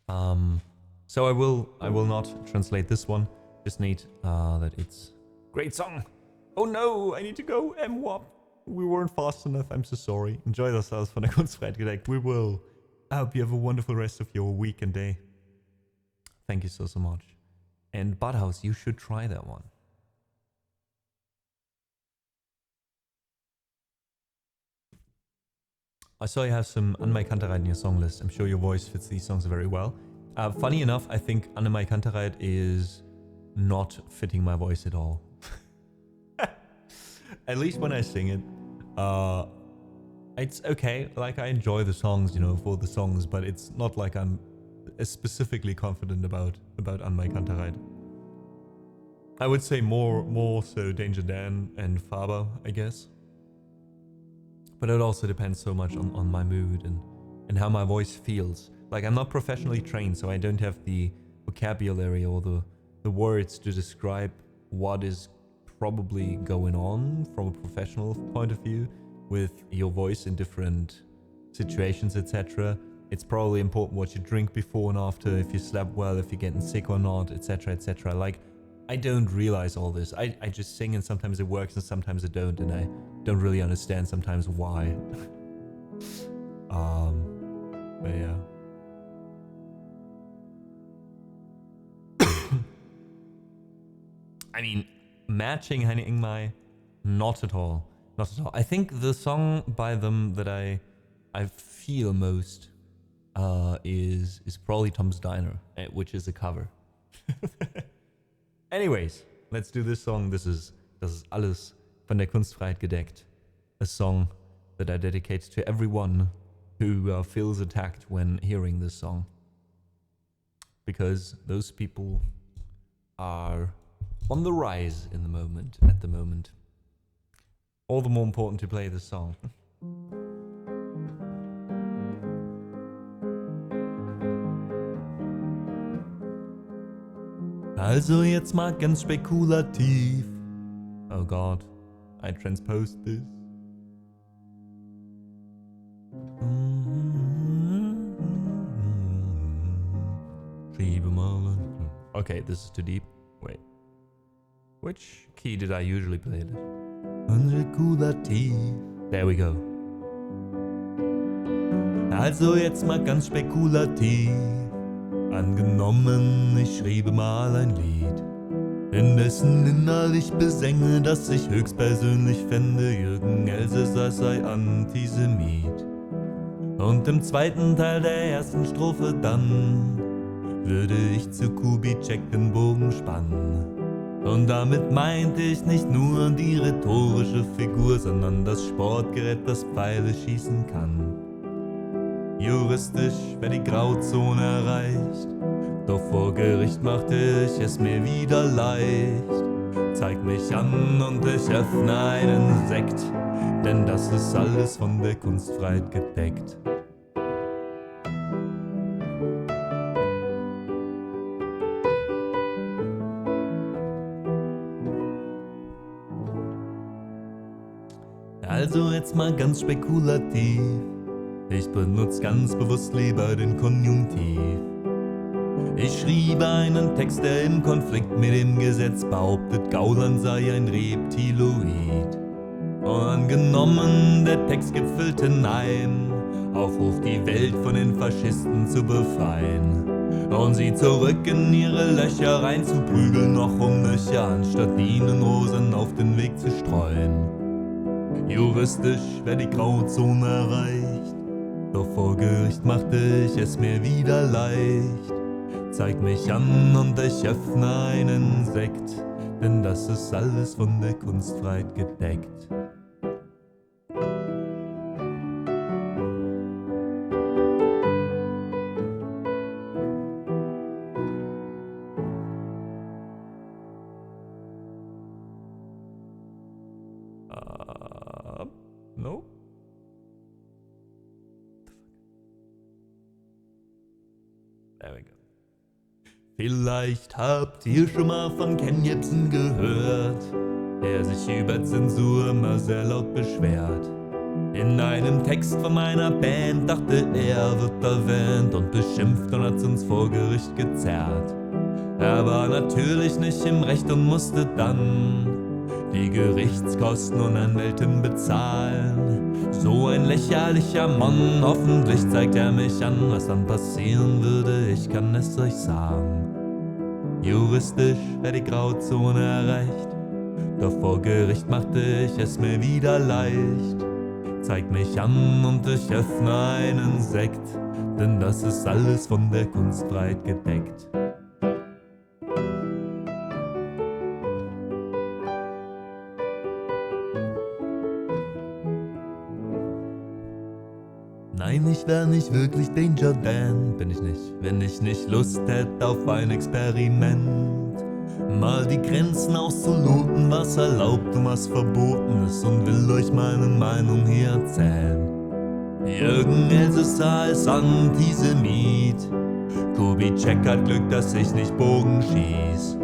So I will not translate this one. Just need that it's great song. Oh no, I need to go. MWAP. We weren't fast enough. I'm so sorry. Enjoy yourselves von der Kunstfreiheit gedeckt. We will. I hope you have a wonderful rest of your week and day. Thank you so much. And Badhouse, you should try that one. I saw you have some Annemai Kantereit in your song list. I'm sure your voice fits these songs very well. Funny enough, I think Annemai Kantereit is not fitting my voice at all. At least when I sing it. It's okay. Like, I enjoy the songs, you know, for the songs, but it's not like I'm specifically confident about Annemai Kantereit. I would say more so Danger Dan and Faber, I guess. But it also depends so much on my mood and how my voice feels. Like, I'm not professionally trained, so I don't have the vocabulary or the words to describe what is probably going on from a professional point of view with your voice in different situations, etc. It's probably important what you drink before and after, if you slept well, if you're getting sick or not, etc, etc. Like, I don't realize all this. I just sing and sometimes it works and sometimes it don't, and I don't really understand sometimes why. But yeah. I mean, matching Heine Ingmai, not at all. Not at all. I think the song by them that I feel most is probably Tom's Diner, which is a cover. Anyways, let's do this song. Das ist alles von der Kunstfreiheit gedeckt. A song that I dedicate to everyone who feels attacked when hearing this song. Because those people are on the rise at the moment. All the more important to play this song. Also jetzt mal ganz spekulativ. Oh God, I transposed this. Okay, this is too deep. Wait. Which key did I usually play it? Spekulativ. There we go. Also jetzt mal ganz spekulativ. Angenommen, ich schriebe mal ein Lied, in dessen innerlich besänge, dass ich höchstpersönlich fände, Jürgen Elsässer sei Antisemit. Und im zweiten Teil der ersten Strophe dann würde ich zu Kubitschek den Bogen spannen. Und damit meinte ich nicht nur die rhetorische Figur, sondern das Sportgerät, das Pfeile schießen kann. Juristisch wär die Grauzone erreicht, doch vor Gericht machte ich es mir wieder leicht. Zeig mich an und ich öffne einen Sekt, denn das ist alles von der Kunstfreiheit gedeckt. Also jetzt mal ganz spekulativ. Ich benutze ganz bewusst lieber den Konjunktiv. Ich schriebe einen Text, der im Konflikt mit dem Gesetz behauptet, Gauland sei ein Reptiloid. Und angenommen, der Text gipfelt in einem Aufruf, die Welt von den Faschisten zu befreien. Und sie zurück in ihre Löcher reinzuprügeln, noch um Löcher, anstatt ihnen Rosen auf den Weg zu streuen. Juristisch wär die Grauzone erreicht, doch vor Gericht machte ich es mir wieder leicht. Zeig mich an und ich öffne einen Sekt, denn das ist alles von der Kunstfreiheit gedeckt. No? There we go. Vielleicht habt ihr schon mal von Ken Jebsen gehört, der sich über Zensur immer sehr laut beschwert. In einem Text von meiner Band dachte er, wird erwähnt und beschimpft und hat's uns vor Gericht gezerrt. Er war natürlich nicht im Recht und musste dann die Gerichtskosten und Anwältin bezahlen. So ein lächerlicher Mann, hoffentlich zeigt er mich an, was dann passieren würde, ich kann es euch sagen. Juristisch wär die Grauzone erreicht, doch vor Gericht machte ich es mir wieder leicht. Zeig mich an und ich öffne einen Sekt, denn das ist alles von der Kunstfreiheit gedeckt. Nein, ich wär nicht wirklich Danger Dan, bin ich nicht, wenn ich nicht Lust hätte auf ein Experiment. Mal die Grenzen auszuloten, was erlaubt und was verboten ist, und will euch meine Meinung hier erzählen. Jürgen Elsässer ist Antisemit, Kubitschek hat Glück, dass ich nicht Bogen schieß.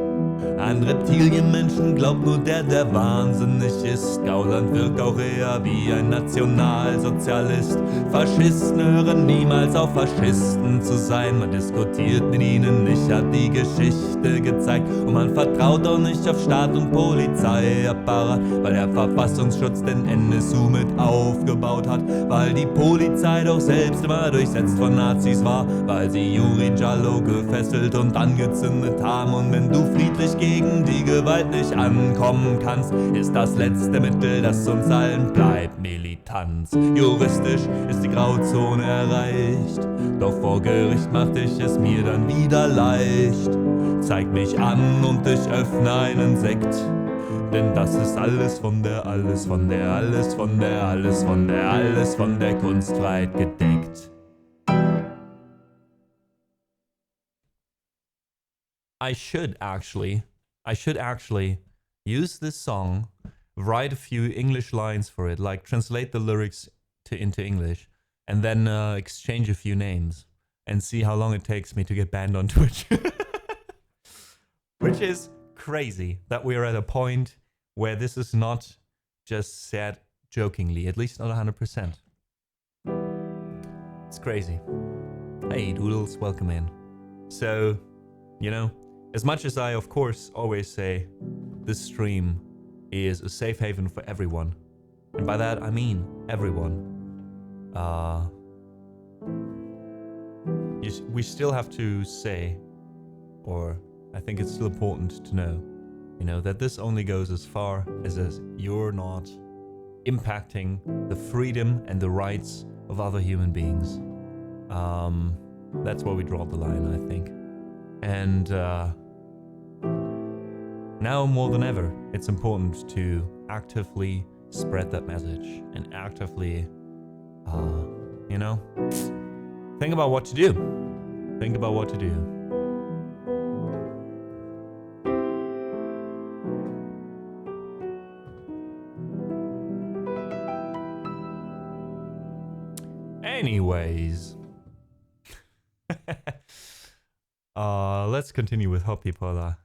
Ein Reptilienmenschen glaubt nur der wahnsinnig ist. Gauland wirkt auch eher wie ein Nationalsozialist. Faschisten hören niemals auf, Faschisten zu sein. Man diskutiert mit ihnen nicht, hat die Geschichte gezeigt. Und man vertraut auch nicht auf Staat und Polizeiapparat, weil der Verfassungsschutz den NSU mit aufgebaut hat. Weil die Polizei doch selbst immer durchsetzt von Nazis war, weil sie Juri Jallo gefesselt und angezündet haben. Und wenn du friedlich gegen die Gewalt nicht ankommen kannst, ist das letzte Mittel, das uns allen bleibt, Militanz. Juristisch ist die Grauzone erreicht, doch vor Gericht macht ich es mir dann wieder leicht. Zeig mich an und ich öffne einen Sekt, denn das ist alles von der Kunstfreiheit gedeckt. I should actually use this song, write a few English lines for it, like translate the lyrics into English, and then exchange a few names and see how long it takes me to get banned on Twitch. Which is crazy that we are at a point where this is not just said jokingly, at least not 100%. It's crazy. Hey Doodles, welcome in. So, you know, as much as I, of course, always say this stream is a safe haven for everyone, and by that I mean everyone, we still have to say, or I think it's still important to know, you know, that this only goes as far as you're not impacting the freedom and the rights of other human beings. That's where we draw the line, I think. And now more than ever, it's important to actively spread that message and actively, you know, think about what to do. Think about what to do. Anyways, let's continue with Hoppy Pola.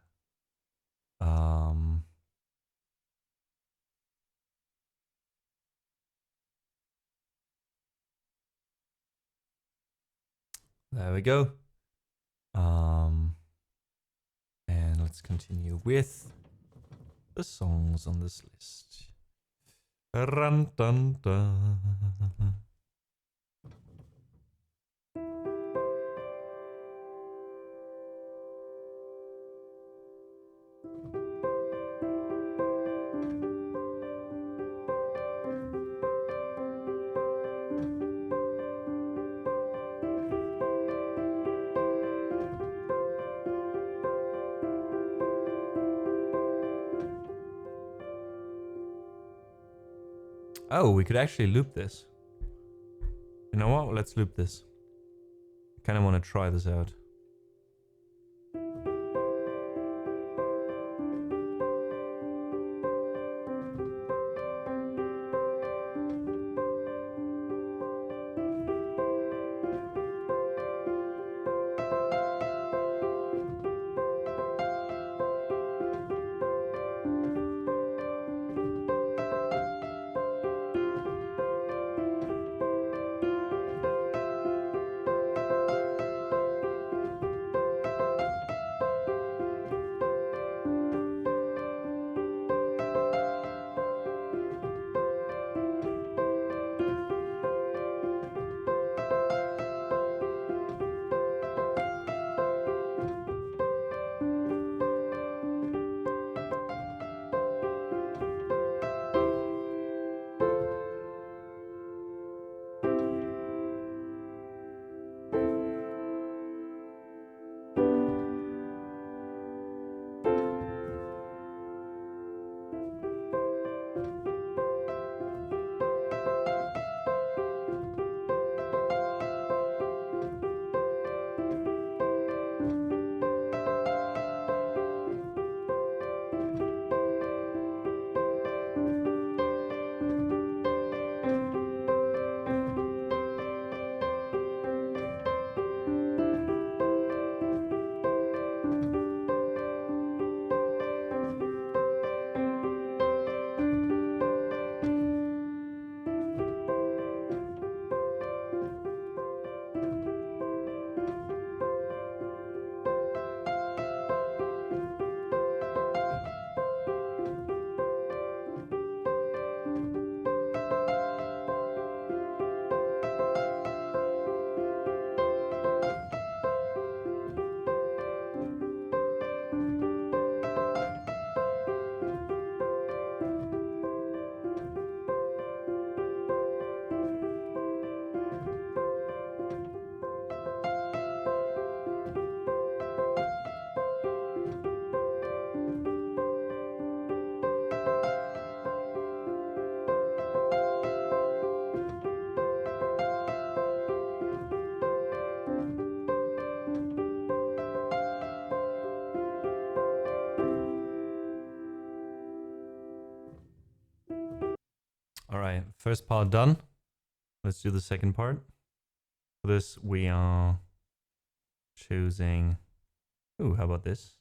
There we go. And let's continue with the songs on this list. Run, dun, dun. Oh, we could actually loop this. You know what? Let's loop this. I kind of want to try this out. All right, first part done. Let's do the second part. For this, we are choosing... Ooh, how about this?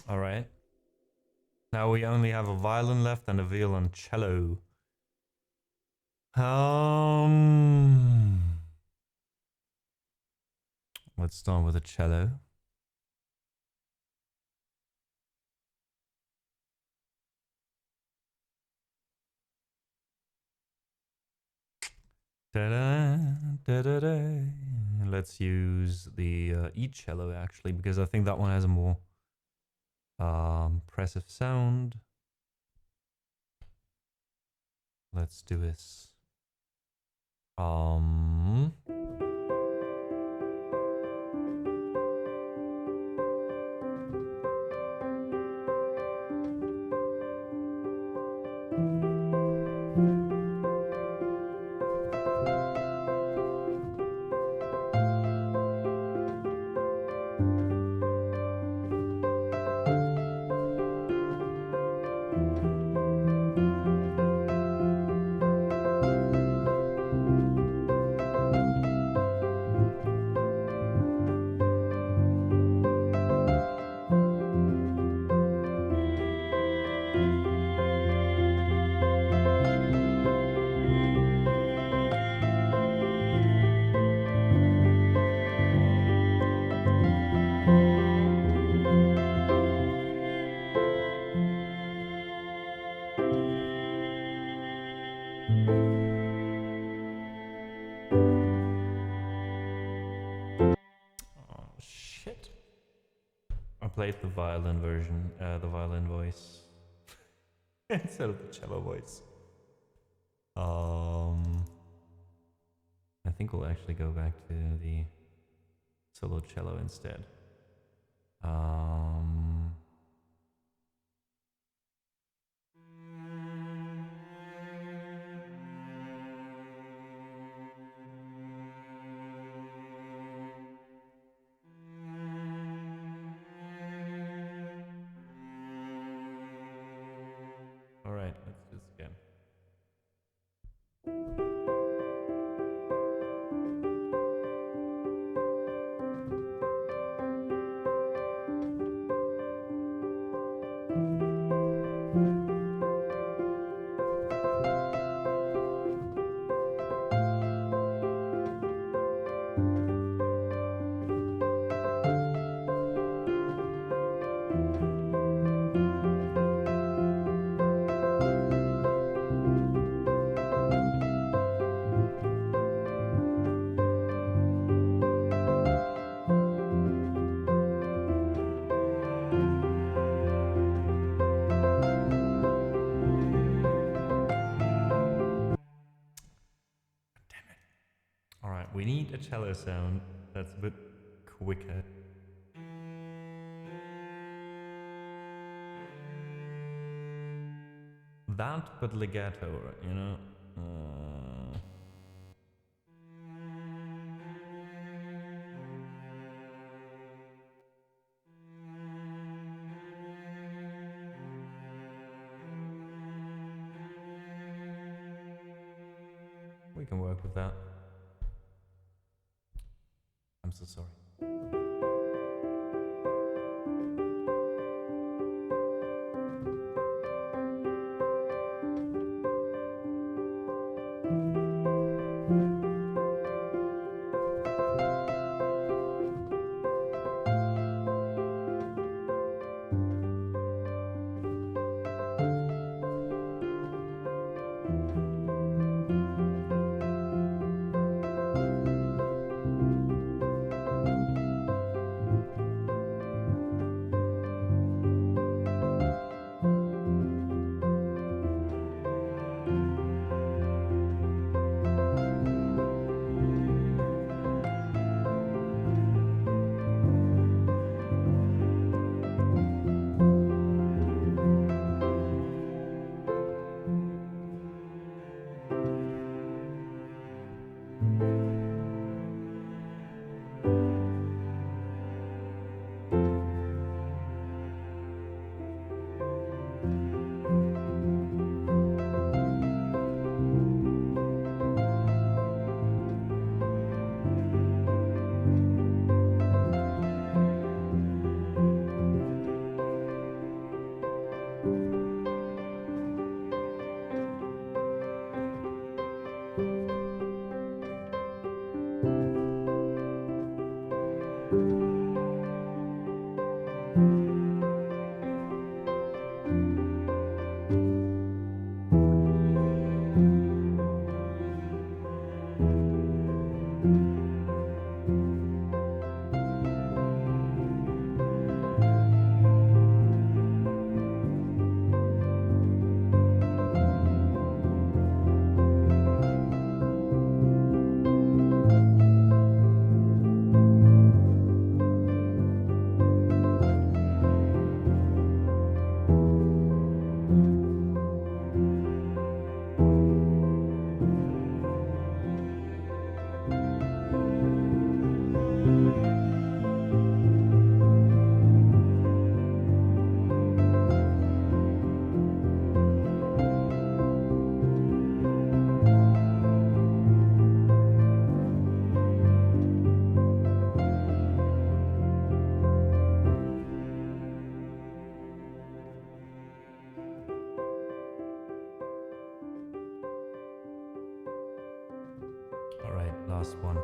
All right. Now we only have a violin left and a violoncello. Let's start with a cello. Da-da, da-da-da. Let's use the E cello actually, because I think that one has a more impressive sound. Let's do this. Shit. I played the violin version, the violin voice, instead of the cello voice. I think we'll actually go back to the solo cello instead. Alright, let's do this again. Alright, we need a cello sound that's a bit quicker. That, but legato, you know? We can work with that. I'm so sorry. Alright, last one.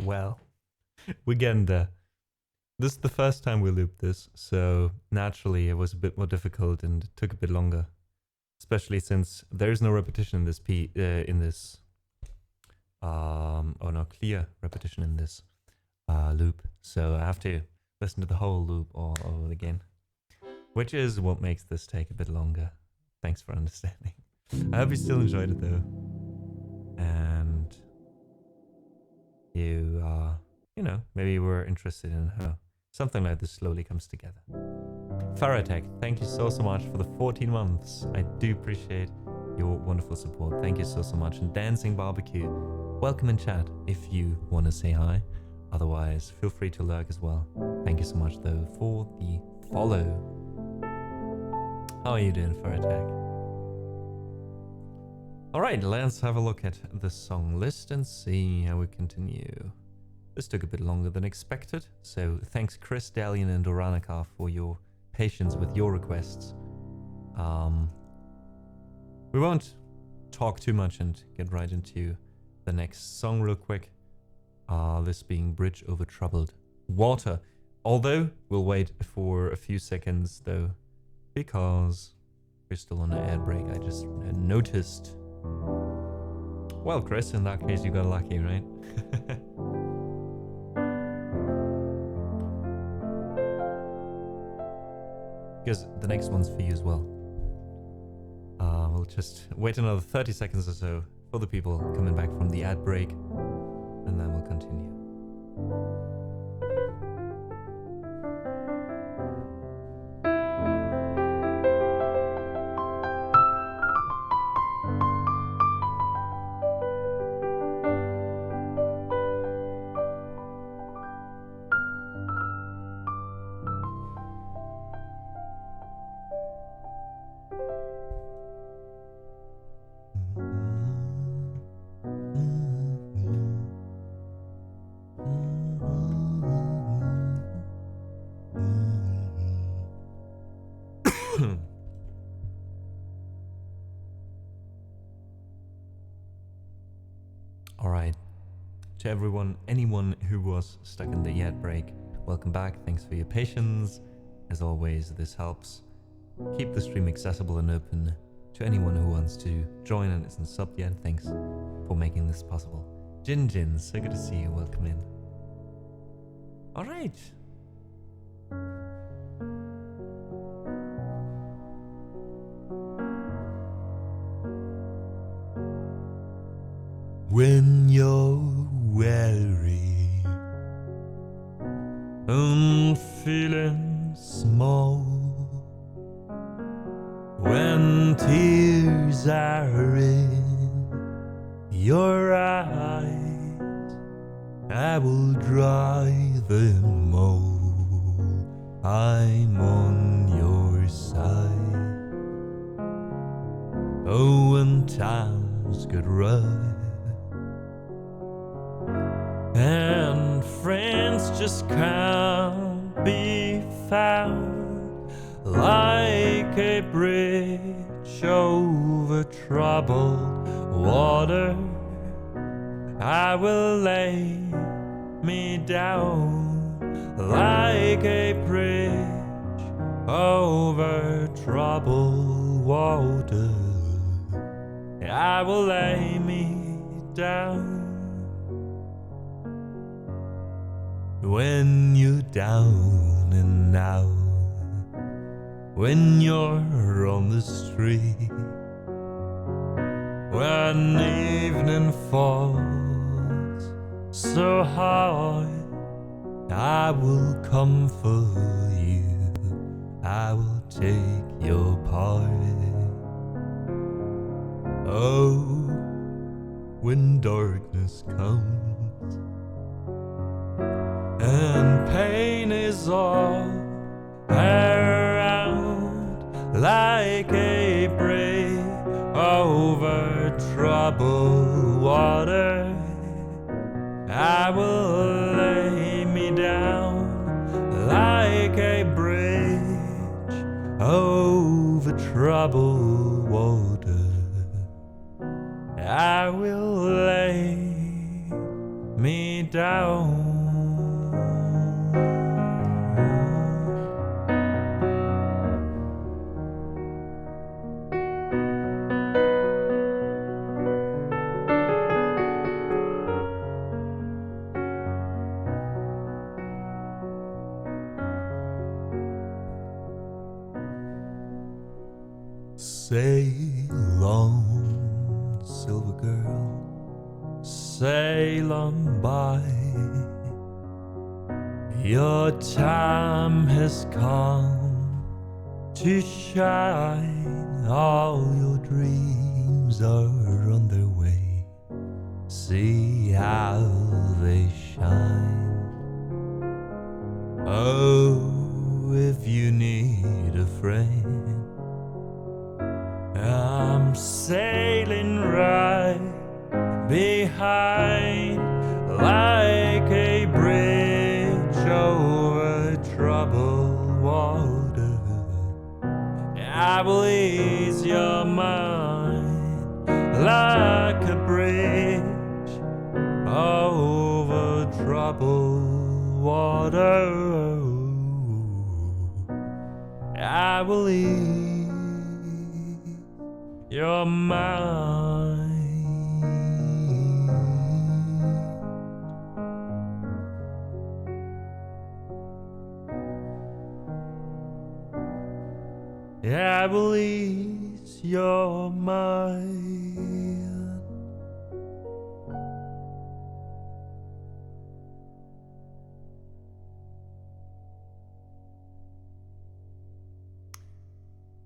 Well, we're getting there. This is the first time we looped this, so naturally it was a bit more difficult and it took a bit longer. Especially since there's no repetition in this clear repetition in this loop. So I have to listen to the whole loop all over again. Which is what makes this take a bit longer. Thanks for understanding. I hope you still enjoyed it though. And you, maybe you were interested in how something like this slowly comes together. Faratech, thank you so much for the 14 months. I do appreciate your wonderful support. Thank you so much. And Dancing Barbecue, welcome in chat if you want to say hi. Otherwise, feel free to lurk as well. Thank you so much though for the follow. How are you doing, Faratech? Alright, let's have a look at the song list and see how we continue. This took a bit longer than expected, so thanks Chris, Dalian and Oranica for your patience with your requests. We won't talk too much and get right into the next song real quick. This being Bridge Over Troubled Water. Although, we'll wait for a few seconds though, because we're still on an ad break, I just noticed. Well, Chris, in that case you got lucky, right? Because the next one's for you as well. We'll just wait another 30 seconds or so for the people coming back from the ad break, and then we'll continue. Alright, to anyone who was stuck in the ad break, welcome back, thanks for your patience. As always, this helps keep the stream accessible and open to anyone who wants to join and isn't subbed yet. Thanks for making this possible. Jin, so good to see you, welcome in. Alright. When you're weary and feeling small, when tears are in your eyes, I will dry them all. I'm on your side. Oh, when times get rough and friends just can't be found, like a bridge over troubled water, I will lay me down. Like a bridge over troubled water, I will lay me down. When you're down and out, when you're on the street, when evening falls so hard, I will comfort you, I will take your part. Oh, when darkness comes and pain is all around, like a bridge over troubled water. I will lay me down like a bridge over troubled water. I will lay me down. Sail on, silver girl, sail on by. Your time has come to shine. All your dreams are on their way. See how they shine. Oh, if you need a friend, I'm sailing right behind like a bridge over troubled water. I will ease your mind like a bridge over troubled water. I will ease your mind. I will ease your mind.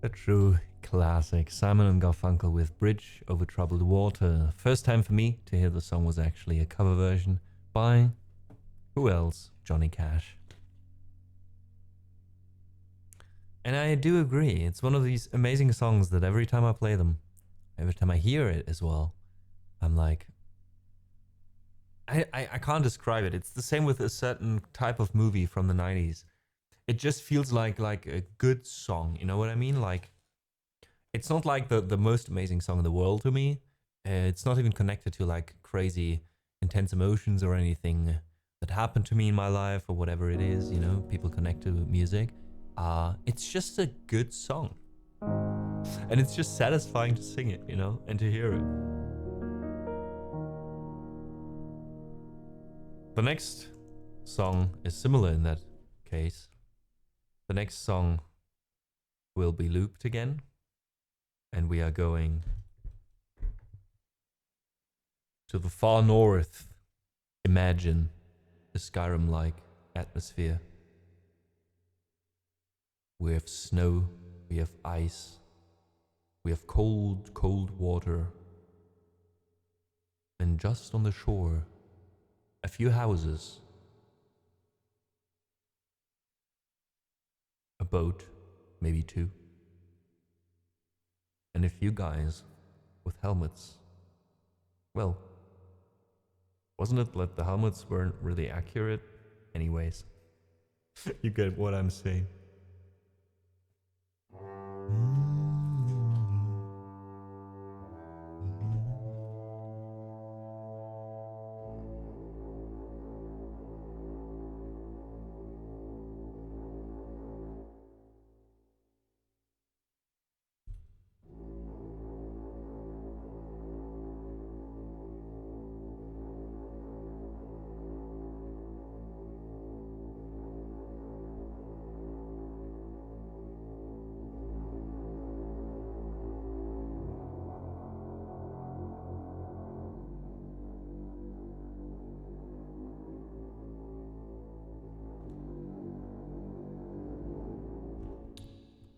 A true classic. Simon and Garfunkel with Bridge Over Troubled Water. First time for me to hear the song was actually a cover version by, who else? Johnny Cash. And I do agree, it's one of these amazing songs that every time I play them, every time I hear it as well, I'm like, I can't describe it. It's the same with a certain type of movie from the 90s. It just feels like a good song, you know what I mean? Like, it's not like the most amazing song in the world to me. It's not even connected to like crazy intense emotions or anything that happened to me in my life or whatever it is, you know, people connect to music. It's just a good song. And it's just satisfying to sing it, you know, and to hear it. The next song is similar in that case. The next song will be looped again. And we are going to the far north. Imagine a Skyrim-like atmosphere. We have snow, we have ice, we have cold, cold water. And just on the shore, a few houses, a boat, maybe two, and a few guys with helmets. Well, wasn't it that the helmets weren't really accurate? Anyways, you get what I'm saying.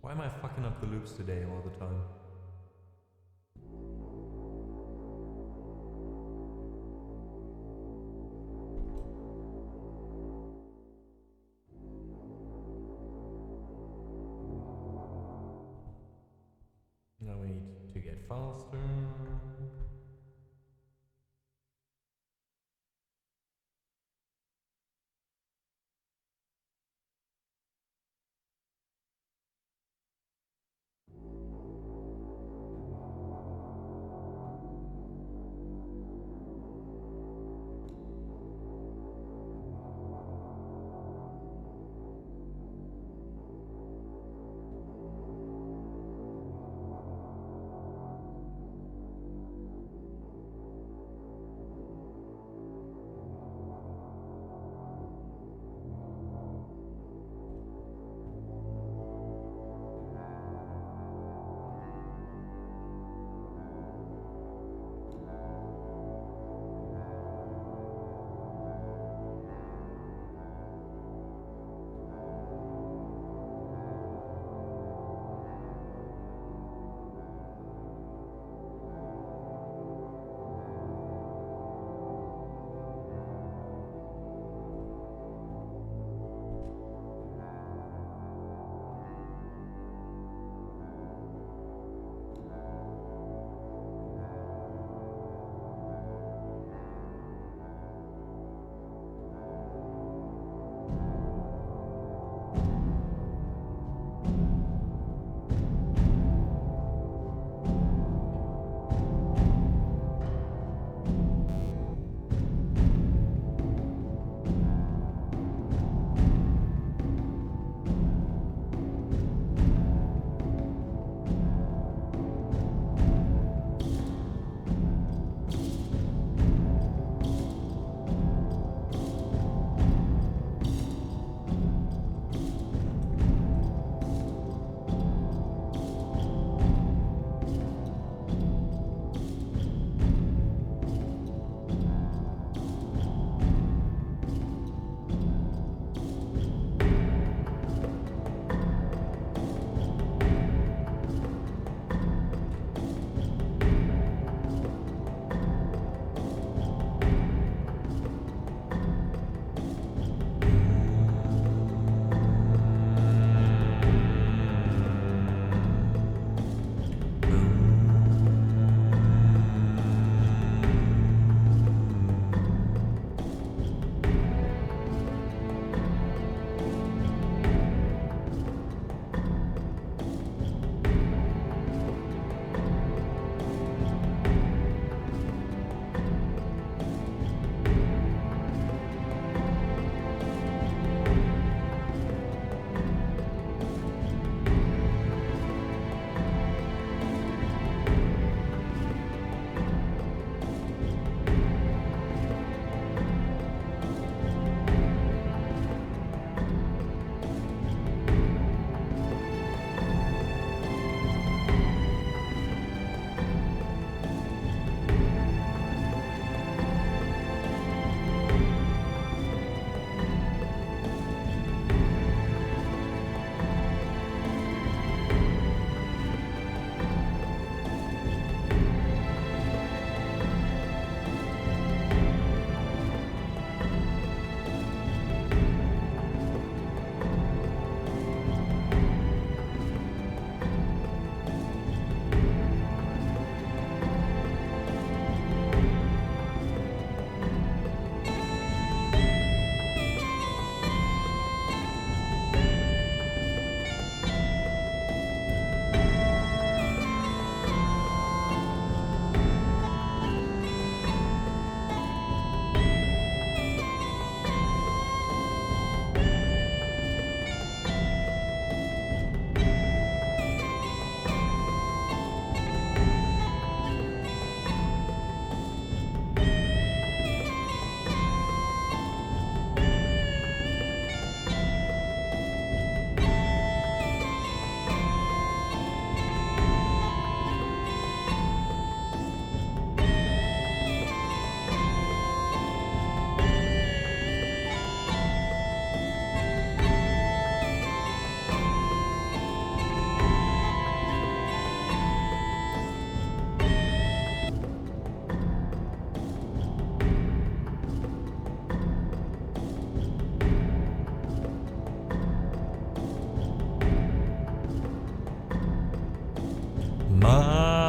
Why am I fucking up the loops today all the time? faster.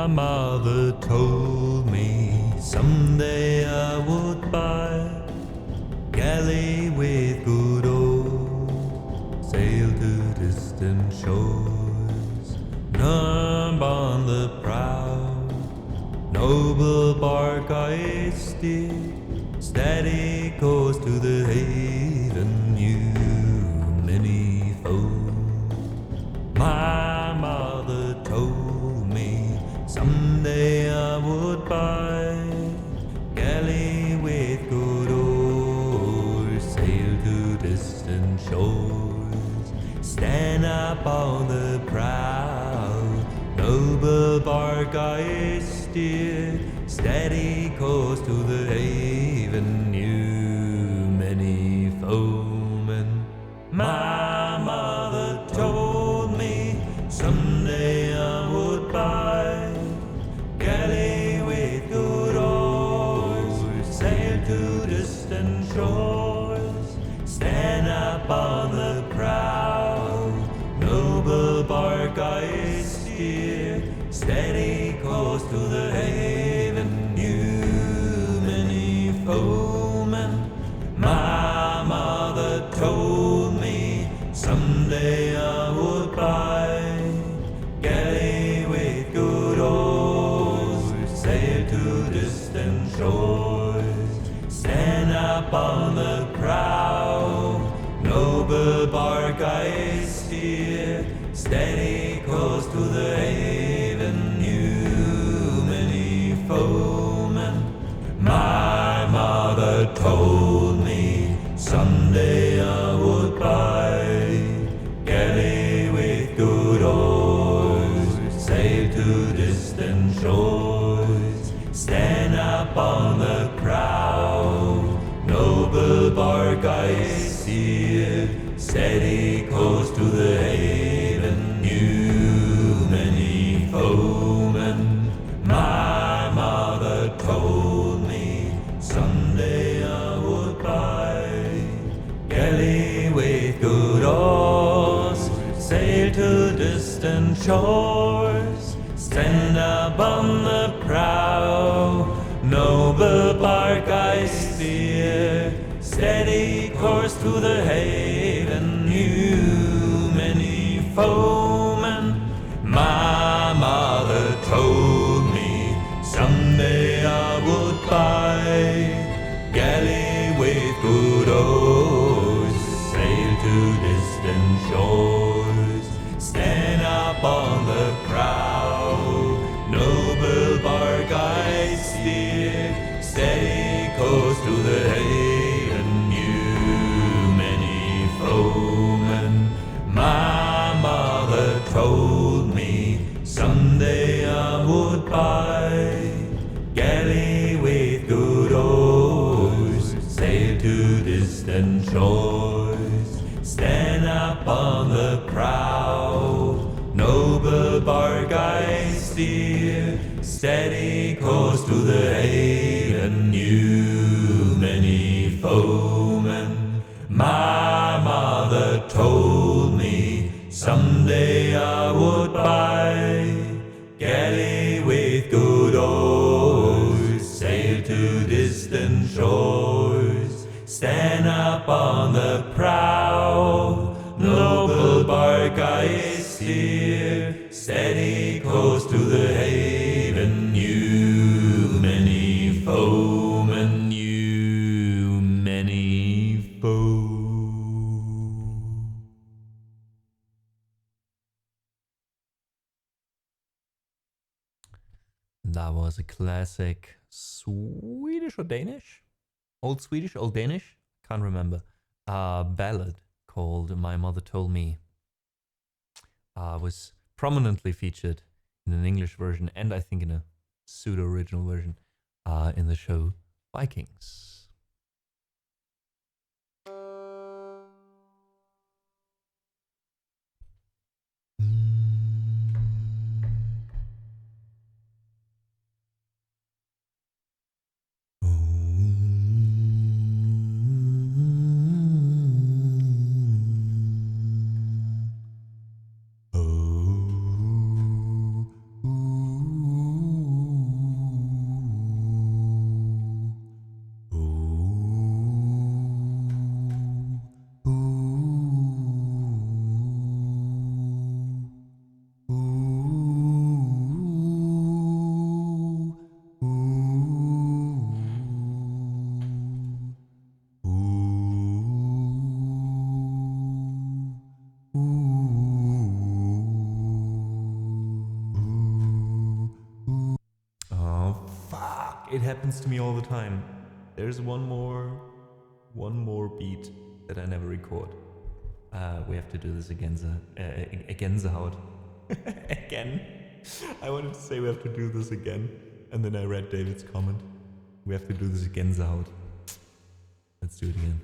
My mother told me someday I would buy galley with good old, sail to distant shores, numb on the prow, noble bark I steer, steady course to the haven new many fold. My mother told me someday I would buy galley with good oars, sail to distant shores, stand up on the prow, noble bark I steer, steady course to the haven new many foemen. My mother told me someday I would buy galley with good oars, sail to distant shores, stand up on the prow, noble bark I steer, steady course to the haven new many foemen. My mother told me someday I would buy galley with good oars, sail to distant shores, stand up on the prow, noble bark I steer, steady course to the haven new many foemen. My mother told me someday I would buy galley with good oars, sail to distant shores, stand up on the prow, noble bark I steer, steady course to the haven new many foemen. My mother told me someday I would buy galley with good oars, sail to distant shores, stand up on the prow, noble bark I steer, steady course to the haven new many foemen. My mother told me someday I would buy galley with good oars, sail to distant shores, stand up on the prow, noble bark I steer, steady course to the haven new many foemen. My mother told me someday I would buy galley with good oars, sail to distant shores, stand up on the prow, noble bark I steer, steady course to the haven new many foemen. My mother told me someday I would buy galley with good oars, sail to distant shores, stand up on the prow, noble bark I steer, steady course to the haven new many foemen, new many foemen. That was a classic Swedish or Danish? Old Swedish, Old Danish? Can't remember. Ballad called My Mother Told Me. Was prominently featured in an English version and I think in a pseudo-original version in the show Vikings. It happens to me all the time. There's one more beat that I never record. We have to do this again, Gänsehaut. Again. I wanted to say we have to do this again, and then I read David's comment. We have to do this Gänsehaut. Let's do it again.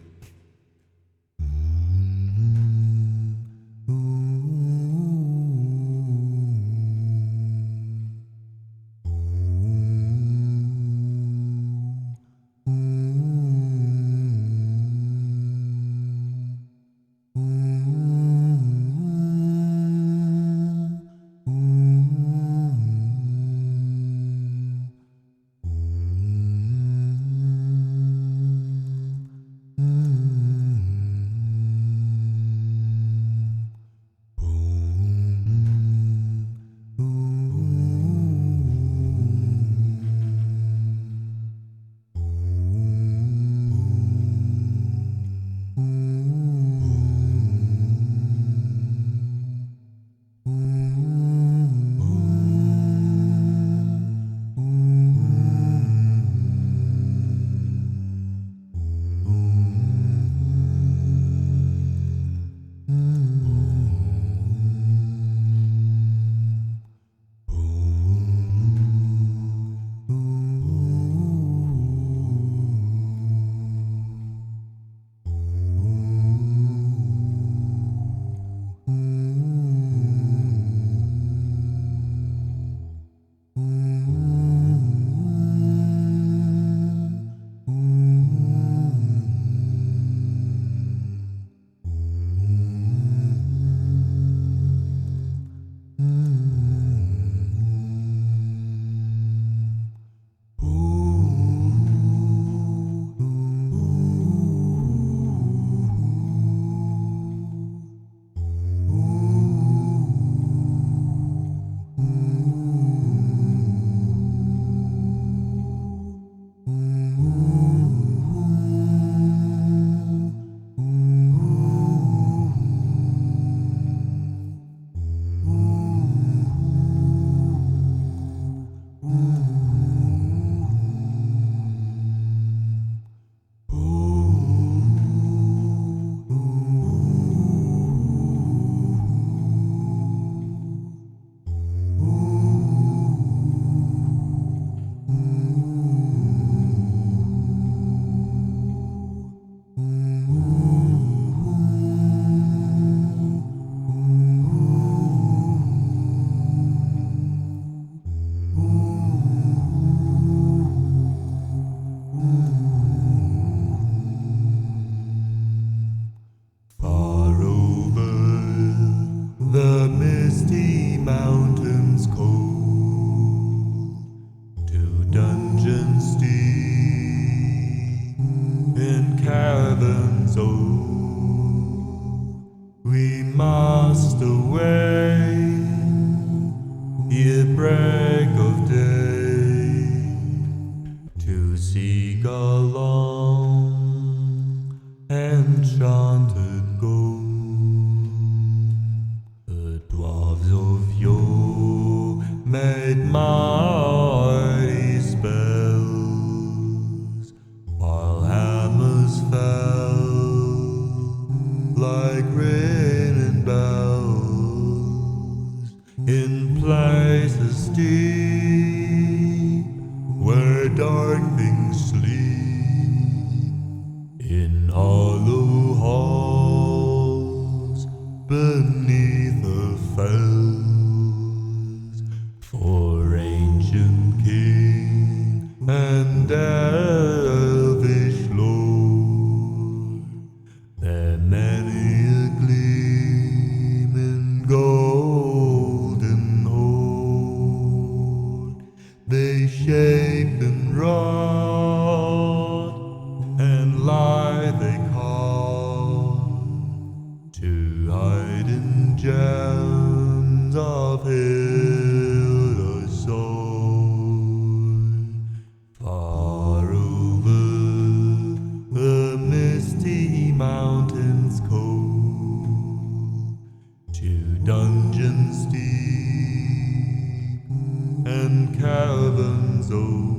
Caverns old.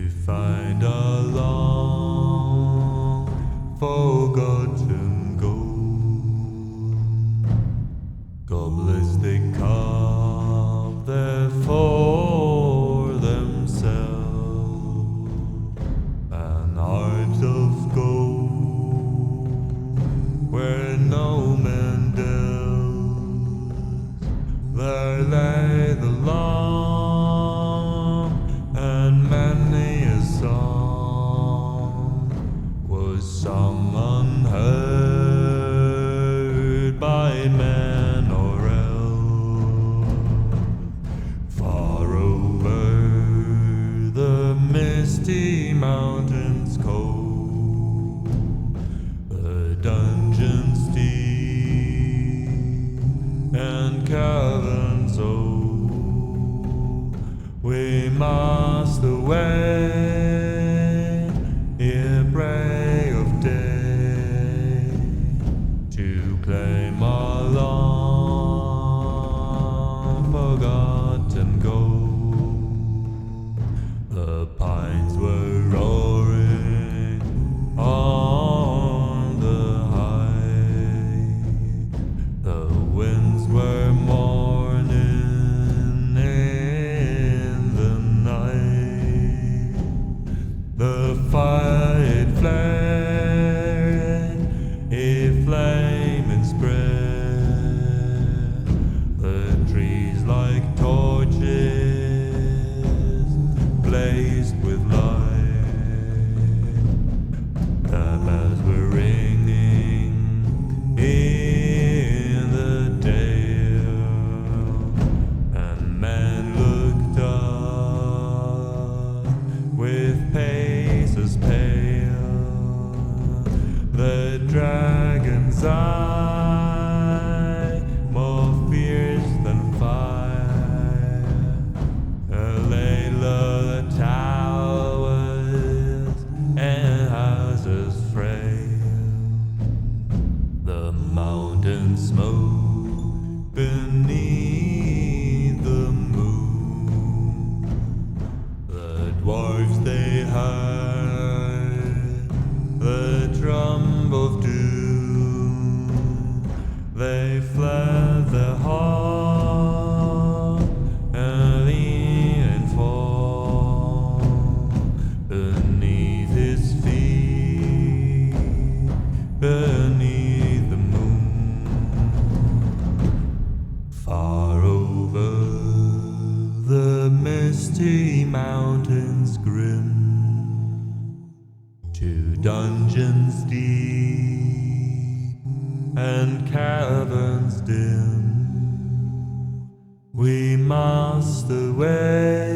to find a long forgotten gold. Goblets they carve there for themselves, an art of gold where no man delves. There lay the long and many a song was sung unheard by man or elf. Far over the misty mountains cold, the dungeons deep and caverns old, we must away ere break of day to claim our long forgotten gold. The pines were roaring on the height, the winds were mourning in the night. The fire it flared, it flame and spread. The trees like torches blazed with light. The bells were ringing in the dale, and men looked up with faces pale. The dragon's eye, more fierce than fire, Layla the towers and houses frail. The mountain smoke beneath the moon. The dwarfs they heard the drum of doom. They fled their hall and lean and fall beneath his feet, beneath the moon. Far over the misty mountains grim, to dungeons deep and caverns dim, we must away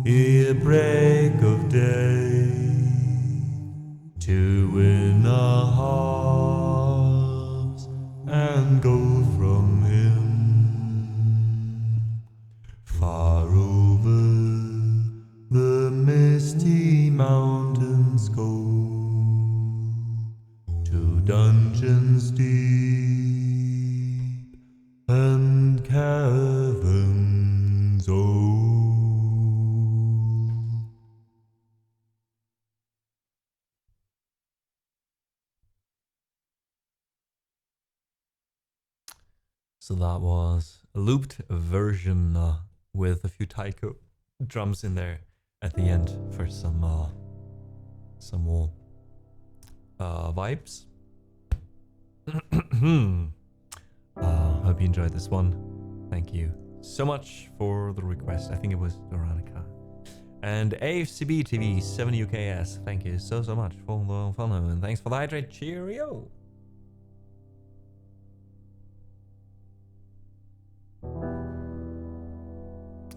ere break of day to win our hearts and go from him. Far over the misty mountains go, to dungeons deep and caverns old. So that was a looped version with a few taiko drums in there at the end for some more vibes. Hope you enjoyed this one. Thank you so much for the request. I think it was Veronica. And AFCB TV 7 UKS, thank you so much for the follow, and thanks for the hydrate. Cheerio.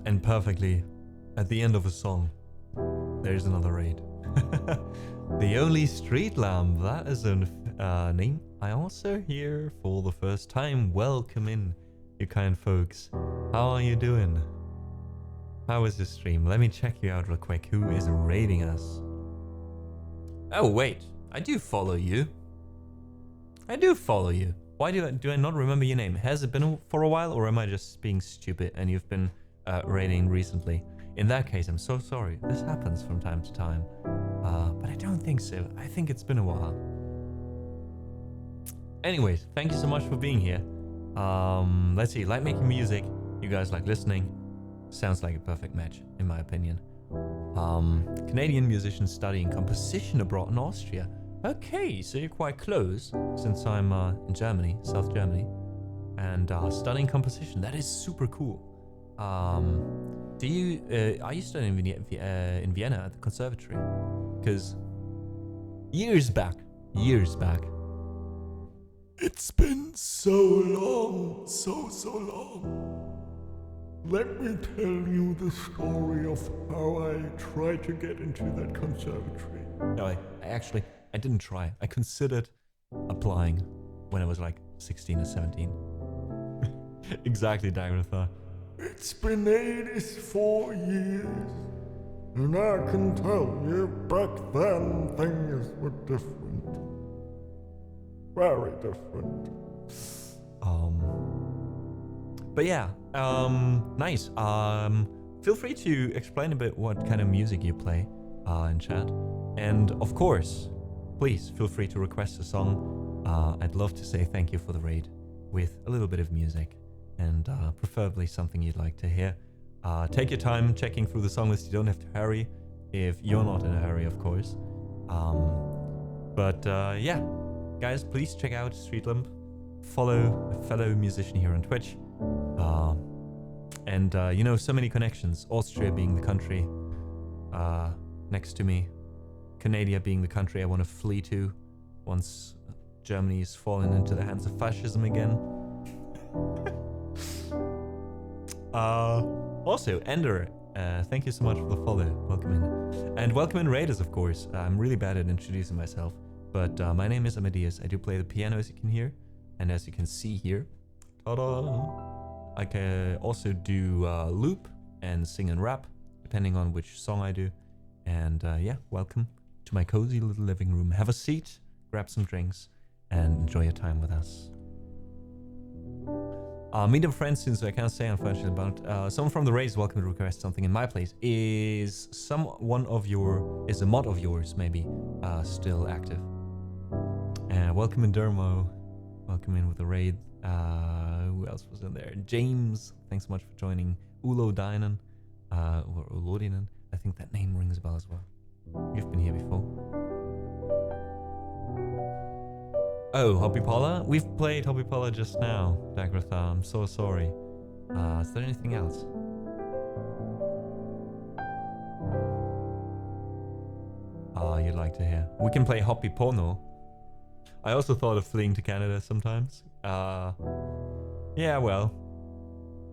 And perfectly, at the end of a song, there's another raid. The Only Street Lamp, that is a name I also hear for the first time. Welcome in, you kind folks. How are you doing? How is the stream? Let me check you out real quick. Who is raiding us? Oh wait, I do follow you. I do follow you. Why do I not remember your name? Has it been for a while, or am I just being stupid and you've been raiding recently? In that case, I'm so sorry. This happens from time to time. But I don't think so. I think it's been a while. Anyways, thank you so much for being here. Let's see, like making music, you guys like listening. Sounds like a perfect match, in my opinion. Canadian musician studying composition abroad in Austria. Okay, so you're quite close, since I'm in Germany, South Germany. And studying composition, that is super cool. Are you studying in Vienna at the conservatory? Because years back, It's been so long, so long. Let me tell you the story of how I tried to get into that conservatory. no, I didn't try. I considered applying when I was like 16 or 17. Exactly, Dagratha. It's been 84 years, and I can tell you back then things were different. Very different. But yeah, nice. Feel free to explain a bit what kind of music you play in chat. And of course, please feel free to request a song. I'd love to say thank you for the raid with a little bit of music, and preferably something you'd like to hear. Take your time checking through the song list. You don't have to hurry if you're not in a hurry, of course. Yeah, guys, please check out Streetlamp. Follow a fellow musician here on Twitch. So many connections. Austria being the country next to me. Canada being the country I want to flee to once Germany's fallen into the hands of fascism again. Also, Ender, thank you so much for the follow. Welcome in. And welcome in raiders, of course. I'm really bad at introducing myself, but my name is Amadeus. I do play the piano, as you can hear. And as you can see here, ta-da! I can also do loop and sing and rap, depending on which song I do. And yeah, welcome to my cozy little living room. Have a seat, grab some drinks, and enjoy your time with us. Meet a friend soon, so I can't say unfortunately, but someone from the race is welcome to request something in my place. Is a mod of yours maybe still active? Welcome in Dermo. Welcome in with the raid. Who else was in there? James, thanks so much for joining. Ulo Dinan, or Ulodinen. I think that name rings a bell as well. You've been here before. Oh, Hobbypolla? We've played Hobbypolla just now, Dagratha. I'm so sorry. Is there anything else? You'd like to hear? We can play Hoppy Porno. I also thought of fleeing to Canada sometimes. Yeah, well.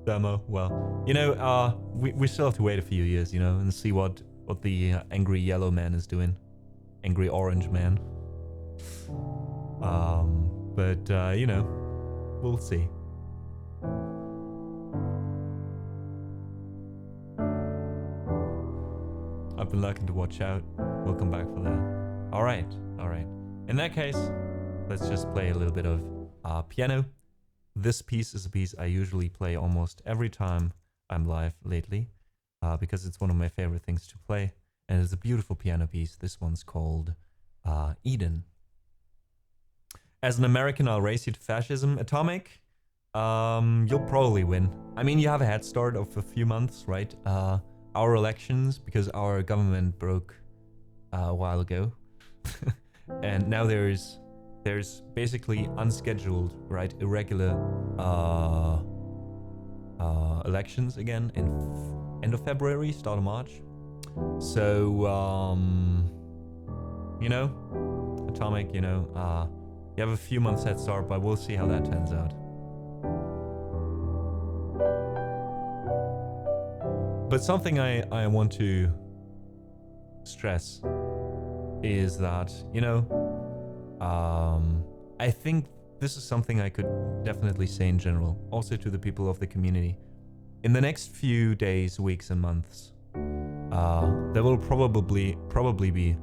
Demo, well. You know, we still have to wait a few years, you know, and see what the angry yellow man is doing. Angry orange man. You know, we'll see. I've been lucky to watch out. Welcome back for that. Alright. In that case, let's just play a little bit of piano. This piece is a piece I usually play almost every time I'm live lately, because it's one of my favorite things to play, and it's a beautiful piano piece. This one's called Eden. As an American, I'll race you to fascism. Atomic, you'll probably win. I mean, you have a head start of a few months, right? Our elections, because our government broke a while ago, and now there's basically unscheduled, right, irregular elections again in end of February, start of March. So you know, Atomic, you know, you have a few months head start, but we'll see how that turns out. But something I want to stress is that, you know, I think this is something I could definitely say in general, also to the people of the community. In the next few days, weeks, and months, there will probably be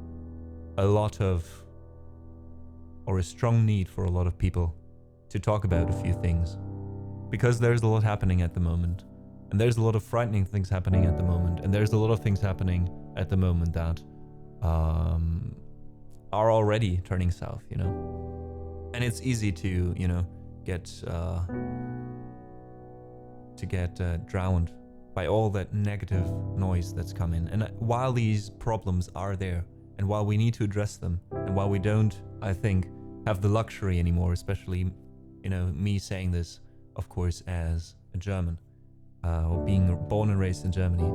a lot of, or a strong need for a lot of people to talk about a few things, because there's a lot happening at the moment. And there's a lot of frightening things happening at the moment. And there's a lot of things happening at the moment that are already turning south, you know. And it's easy to, you know, get drowned by all that negative noise that's coming. And while these problems are there, and while we need to address them, and while we don't, I think, have the luxury anymore, especially, you know, me saying this, of course, as a German, or being born and raised in Germany,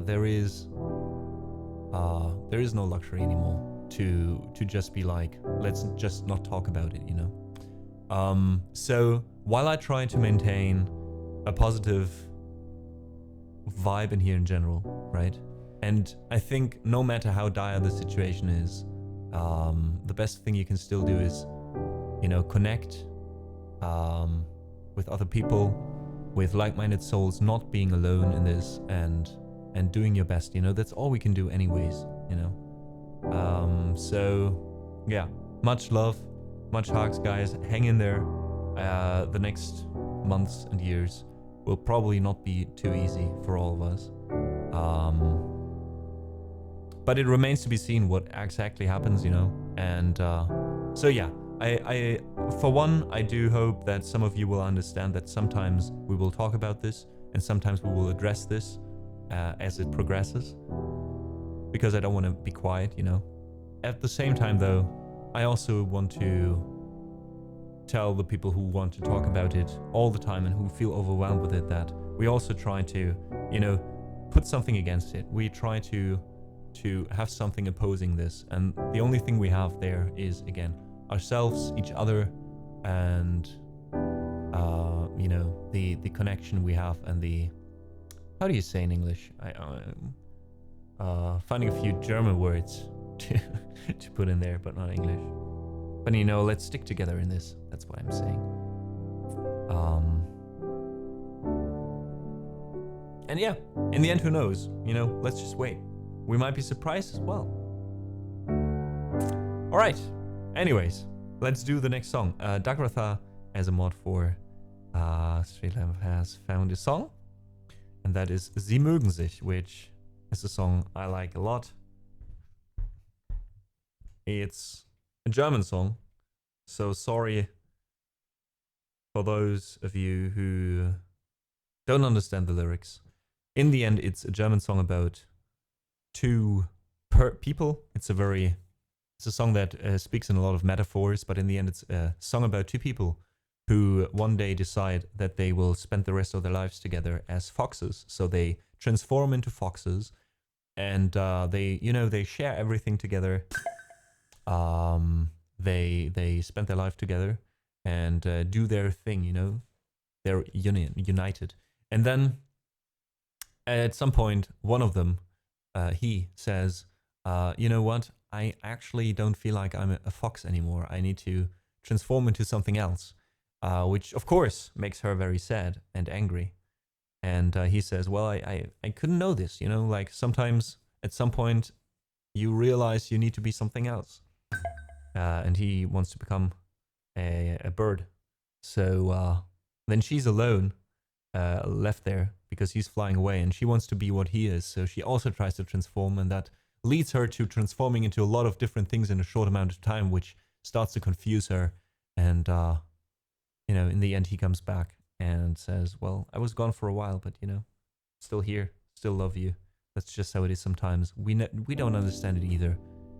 there is no luxury anymore to just be like, let's just not talk about it, you know. So while I try to maintain a positive vibe in here in general, right? And I think no matter how dire the situation is, the best thing you can still do is, you know, connect with other people, with like-minded souls, not being alone in this, and doing your best, you know. That's all we can do anyways, you know. So yeah, much love, much hugs, guys. Hang in there. The next months and years will probably not be too easy for all of us. But it remains to be seen what exactly happens, you know. And so yeah, I for one, I do hope that some of you will understand that sometimes we will talk about this and sometimes we will address this as it progresses, because I don't want to be quiet, you know. At the same time though, I also want to tell the people who want to talk about it all the time and who feel overwhelmed with it that we also try to, you know, put something against it. We try to have something opposing this, and the only thing we have there is, again, ourselves, each other, and you know, the connection we have, and the, how do you say in English? Finding a few German words to put in there, but not English. But you know, let's stick together in this. That's what I'm saying. And yeah, in the end, who knows? You know, let's just wait. We might be surprised as well. All right. Anyways, let's do the next song. Dagratha, as a mod for Streetlamp, has found a song, and that is Sie mögen sich, which is a song I like a lot. It's a German song, so sorry for those of you who don't understand the lyrics. In the end, it's a German song about two people. It's a song that speaks in a lot of metaphors, but in the end, it's a song about two people who one day decide that they will spend the rest of their lives together as foxes. So they transform into foxes, and they share everything together. They spend their life together and do their thing, you know. They're united. And then at some point, one of them, he says, you know what? I actually don't feel like I'm a fox anymore. I need to transform into something else, which of course makes her very sad and angry. And he says, well, I couldn't know this, you know, like sometimes at some point you realize you need to be something else. And he wants to become a bird. So then she's alone, left there because he's flying away, and she wants to be what he is. So she also tries to transform, and that leads her to transforming into a lot of different things in a short amount of time, which starts to confuse her. And, you know, in the end, he comes back and says, well, I was gone for a while, but, you know, still here, still love you. That's just how it is sometimes. We don't understand it either.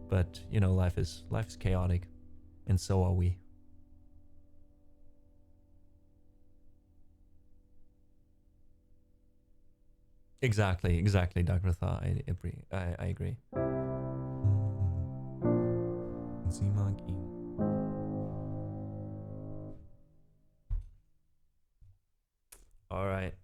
But, you know, life is chaotic, and so are we. Exactly, Dagratha. I agree. Sie mag ihn. All right.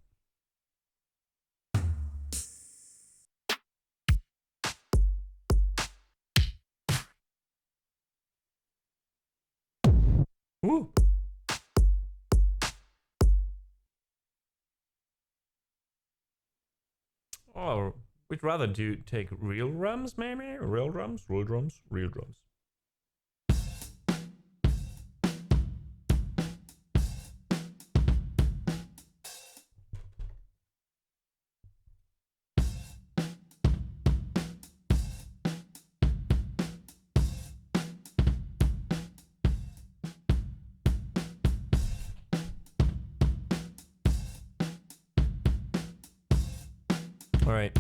Woo. Oh, we'd rather take real drums, maybe? Real drums? Real drums? Real drums. Alright.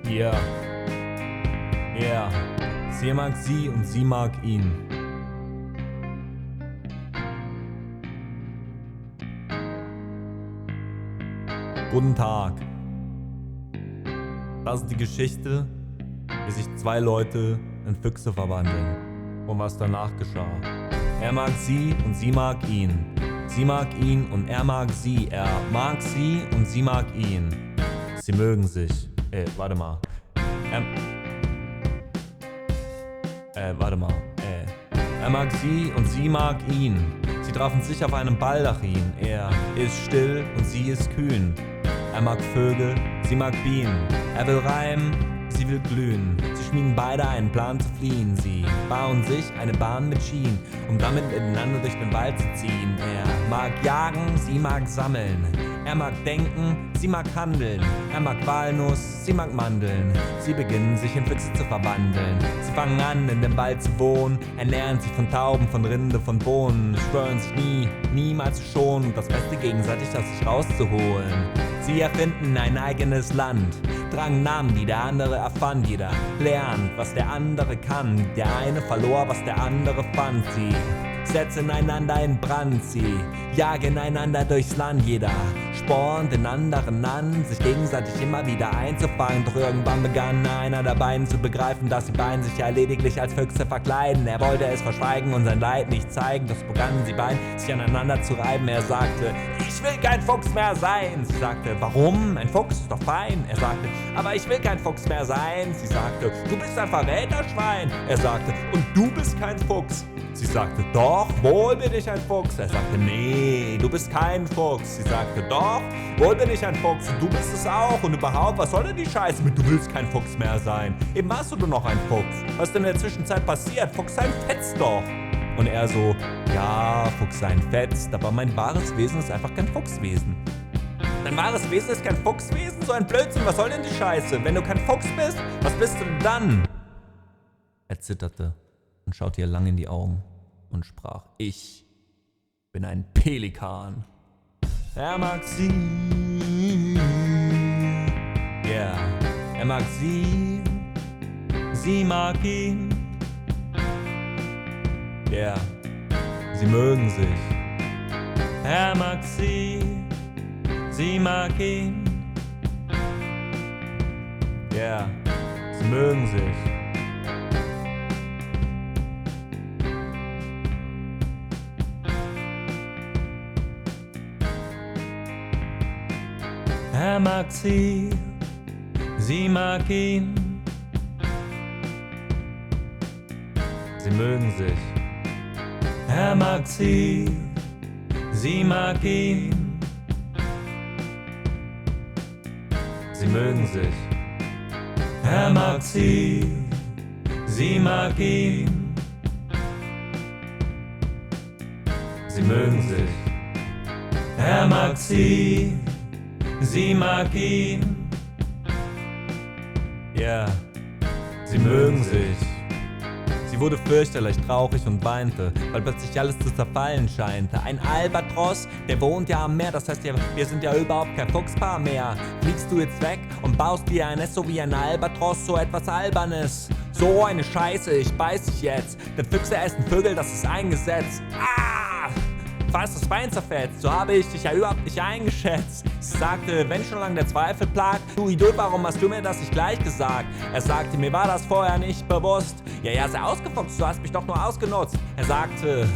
Ja. Ja. Sie mag sie und sie mag ihn. Guten Tag. Das ist die Geschichte, wie sich zwei Leute in Füchse verwandeln und was danach geschah. Er mag sie und sie mag ihn. Sie mag ihn und er mag sie. Er mag sie und sie mag ihn. Sie mögen sich. Warte mal. Er mag sie und sie mag ihn. Sie trafen sich auf einem Baldachin. Er ist still und sie ist kühn. Er mag Vögel, sie mag Bienen. Er will reimen, sie will glühen. Sie schmieden beide einen Plan zu fliehen. Sie bauen sich eine Bahn mit Schienen, um damit miteinander durch den Wald zu ziehen. Er mag jagen, sie mag sammeln. Er mag denken, sie mag handeln. Er mag Walnuss, sie mag Mandeln. Sie beginnen sich in Füchse zu verwandeln. Sie fangen an, in dem Wald zu wohnen. Ernähren sich von Tauben, von Rinde, von Bohnen. Schwören sich niemals zu schonen und das Beste gegenseitig aus sich rauszuholen. Sie erfinden ein eigenes Land, tragen Namen, die der andere erfand. Jeder lernt, was der andere kann. Der eine verlor, was der andere fand. Sie setzen einander in Brand, sie jagen einander durchs Land. Jeder spornt den anderen an, sich gegenseitig immer wieder einzufangen. Doch irgendwann begann einer der beiden zu begreifen, dass die beiden sich ja lediglich als Füchse verkleiden. Er wollte es verschweigen und sein Leid nicht zeigen, doch begannen sie beiden sich aneinander zu reiben. Er sagte, ich will kein Fuchs mehr sein. Sie sagte, warum? Ein Fuchs ist doch fein. Er sagte, aber ich will kein Fuchs mehr sein. Sie sagte, du bist ein Verräterschwein. Er sagte, und du bist kein Fuchs. Sie sagte, doch, wohl bin ich ein Fuchs. Er sagte, nee, du bist kein Fuchs. Sie sagte, doch, wohl bin ich ein Fuchs und du bist es auch. Und überhaupt, was soll denn die Scheiße mit, du willst kein Fuchs mehr sein? Eben warst du noch ein Fuchs. Was ist denn in der Zwischenzeit passiert? Fuchs sein fetzt doch. Und er so, ja, Fuchs sein fetzt, aber mein wahres Wesen ist einfach kein Fuchswesen. Dein wahres Wesen ist kein Fuchswesen? So ein Blödsinn, was soll denn die Scheiße? Wenn du kein Fuchs bist, was bist du denn dann? Er zitterte und schaute ihr lang in die Augen und sprach, ich bin ein Pelikan. Er mag sie Yeah, er mag sie, sie mag ihn. Yeah, sie mögen sich. Er mag sie, sie mag ihn. Yeah, sie mögen sich. Er mag sie, sie mag ihn. Sie mögen sich. Er mag sie, sie mag ihn. Sie mögen sich. Er mag sie, sie mag ihn. Sie mögen sich. Er mag sie, sie mag ihn. Ja, sie mögen sich. Sie wurde fürchterlich traurig und weinte, weil plötzlich alles zu zerfallen scheinte. Ein Albatros, der wohnt ja am Meer, das heißt ja, wir sind ja überhaupt kein Fuchspaar mehr. Fliegst du jetzt weg und baust dir ein Nest, so wie ein Albatros, so etwas Albernes. So eine Scheiße, ich beiß dich jetzt, denn Füchse essen Vögel, das ist ein Gesetz. Fast das Bein zerfetzt, so habe ich dich ja überhaupt nicht eingeschätzt. Sie sagte, wenn schon lang der Zweifel plagt, du Idiot, warum hast du mir das nicht gleich gesagt? Er sagte, mir war das vorher nicht bewusst. Ja, sehr ausgefuchst, du hast mich doch nur ausgenutzt. Er sagte,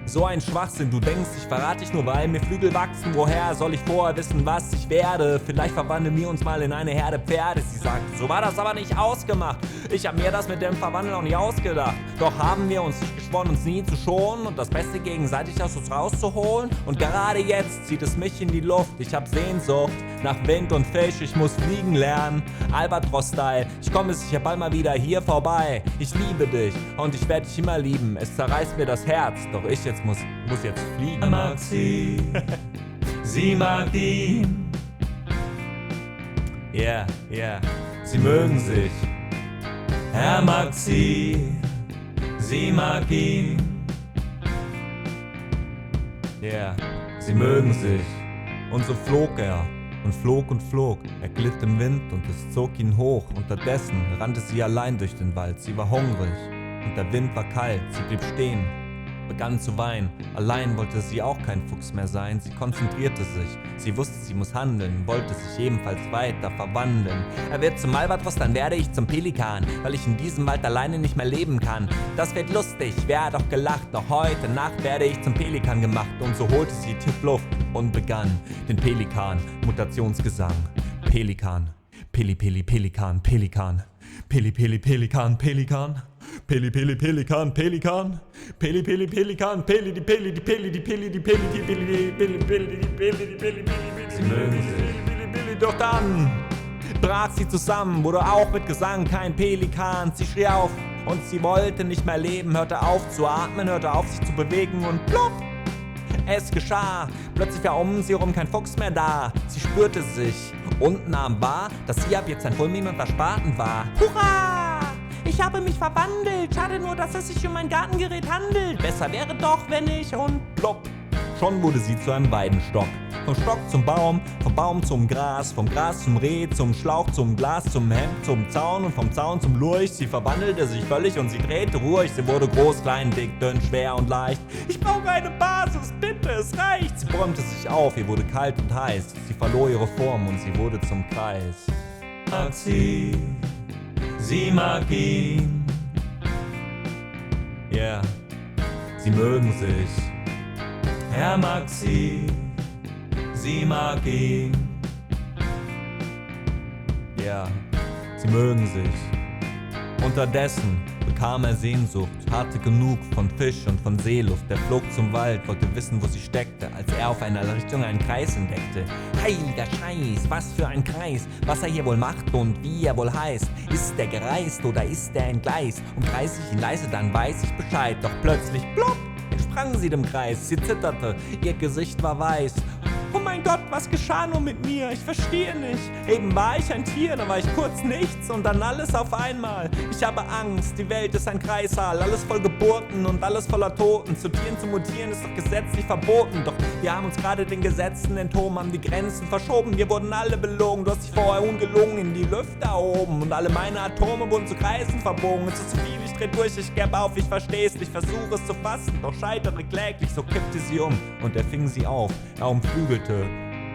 so ein Schwachsinn, du denkst, ich verrate dich nur, weil mir Flügel wachsen. Woher soll ich vorher wissen, was ich werde? Vielleicht verwandeln wir uns mal in eine Herde Pferde. Sie sagte, so war das aber nicht ausgemacht. Ich hab mir das mit dem Verwandeln auch nicht ausgedacht. Doch haben wir uns nicht geschworen, uns nie zu schonen und das Beste gegenseitig aus uns rauszuholen. Und gerade jetzt zieht es mich in die Luft. Ich hab Sehnsucht nach Wind und Fisch. Ich muss fliegen lernen, Albatros-Style. Ich komme sicher bald mal wieder hier vorbei. Ich liebe dich und ich werde dich immer lieben. Es zerreißt mir das Herz, doch ich jetzt muss jetzt fliegen. Er mag sie, sie mag ihn. Yeah, sie mögen sich. Er mag sie, sie mag ihn. Yeah, sie mögen sich. Und so flog er und flog und flog. Er glitt im Wind und es zog ihn hoch. Unterdessen rannte sie allein durch den Wald. Sie war hungrig und der Wind war kalt. Sie blieb stehen, begann zu weinen. Allein wollte sie auch kein Fuchs mehr sein. Sie konzentrierte sich. Sie wusste, sie muss handeln, wollte sich ebenfalls weiter verwandeln. Er wird zum Albatros, dann werde ich zum Pelikan, weil ich in diesem Wald alleine nicht mehr leben kann. Das wird lustig, wer hat doch gelacht. Noch heute Nacht werde ich zum Pelikan gemacht. Und so holte sie tief Luft und begann den Pelikan. Mutationsgesang. Pelikan. Pelikan. Pelikan. Pelikan. Pelikan. Pelikan, Pelikan, Pelikan, Sie mögen sich. Doch dann brach sie zusammen, wurde auch mit Gesang kein Pelikan. Sie schrie auf und sie wollte nicht mehr leben, hörte auf zu atmen, hörte auf sich zu bewegen und plopp! Es geschah, plötzlich war um sie herum kein Fuchs mehr da. Sie spürte sich und nahm wahr, dass sie ab jetzt ein fulminanter Spaten war. Hurra! Ich habe mich verwandelt, schade nur, dass es sich um ein Gartengerät handelt. Besser wäre doch, wenn ich und plopp. Schon wurde sie zu einem Weidenstock. Vom Stock zum Baum, vom Baum zum Gras, vom Gras zum Reh, zum Schlauch, zum Glas, zum Hemd, zum Zaun und vom Zaun zum Lurch. Sie verwandelte sich völlig und sie drehte ruhig. Sie wurde groß, klein, dick, dünn, schwer und leicht. Ich brauche eine Basis, bitte, es reicht. Sie bäumte sich auf, ihr wurde kalt und heiß. Sie verlor ihre Form und sie wurde zum Kreis. Mag sie mag ihn. Yeah, sie mögen sich. Er mag sie mag ihn. Yeah, sie mögen sich. Unterdessen bekam er Sehnsucht, hatte genug von Fisch und von Seeluft. Er flog zum Wald, wollte wissen, wo sie steckte, als er auf einer Richtung einen Kreis entdeckte. Heiliger Scheiß, was für ein Kreis, was er hier wohl macht und wie er wohl heißt. Ist er gereist oder ist er entgleist? Umkreis ich ihn leise, dann weiß ich Bescheid. Doch plötzlich, plopp, entsprang sie dem Kreis. Sie zitterte, ihr Gesicht war weiß. Oh mein mein Gott, was geschah nur mit mir? Ich verstehe nicht. Eben war ich ein Tier, dann war ich kurz nichts und dann alles auf einmal. Ich habe Angst, die Welt ist ein Kreissaal, alles voll Geburten und alles voller Toten. Zu Tieren zu mutieren ist doch gesetzlich verboten. Doch wir haben uns gerade den Gesetzen enthoben, haben die Grenzen verschoben. Wir wurden alle belogen, du hast dich vorher ungelogen in die Lüfte erhoben. Und alle meine Atome wurden zu Kreisen verbogen. Es ist zu viel, ich dreh durch, ich gäb auf, ich versteh's nicht. Versuche es zu fassen, doch scheitere kläglich. So kippte sie um und er fing sie auf. Er umflügelte,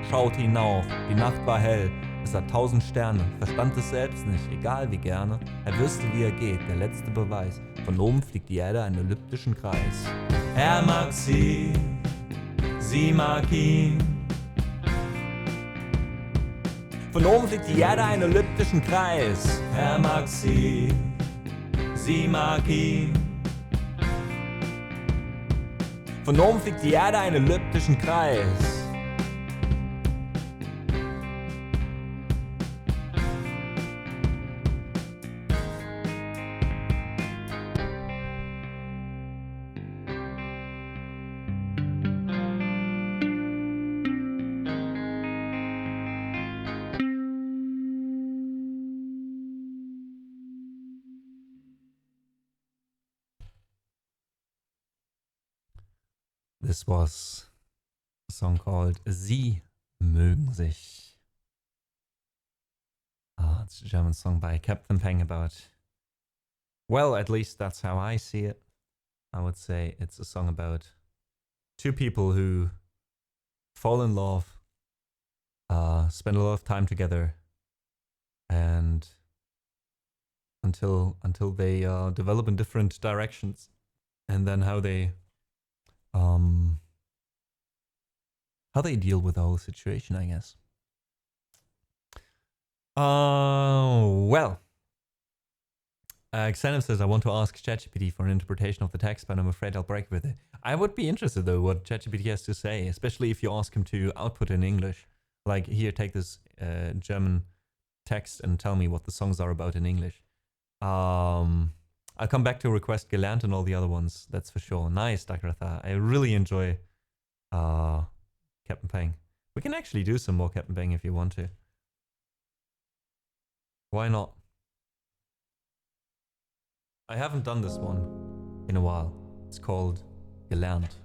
schaute hinauf. Die Nacht war hell, es sah 1000 Sterne. Verstand es selbst nicht, egal wie gerne. Er wüsste, wie er geht, der letzte Beweis. Von oben fliegt die Erde einen elliptischen Kreis. Er mag sie mag ihn. Von oben fliegt die Erde einen elliptischen Kreis. Er mag sie mag ihn. Von oben fliegt die Erde einen elliptischen Kreis. This was a song called Sie mögen sich. It's a German song by Captain Peng about, well, at least that's how I see it. I would say it's a song about two people who fall in love, spend a lot of time together, and until they develop in different directions, and then how they deal with the whole situation, I guess. Well. Xenem says, I want to ask ChatGPT for an interpretation of the text, but I'm afraid I'll break with it. I would be interested, though, what ChatGPT has to say, especially if you ask him to output in English. Like, here, take this German text and tell me what the songs are about in English. I'll come back to Request Gelernt and all the other ones, that's for sure. Nice, Dakratha. I really enjoy Captain Peng. We can actually do some more Captain Peng if you want to. Why not? I haven't done this one in a while. It's called Gelernt.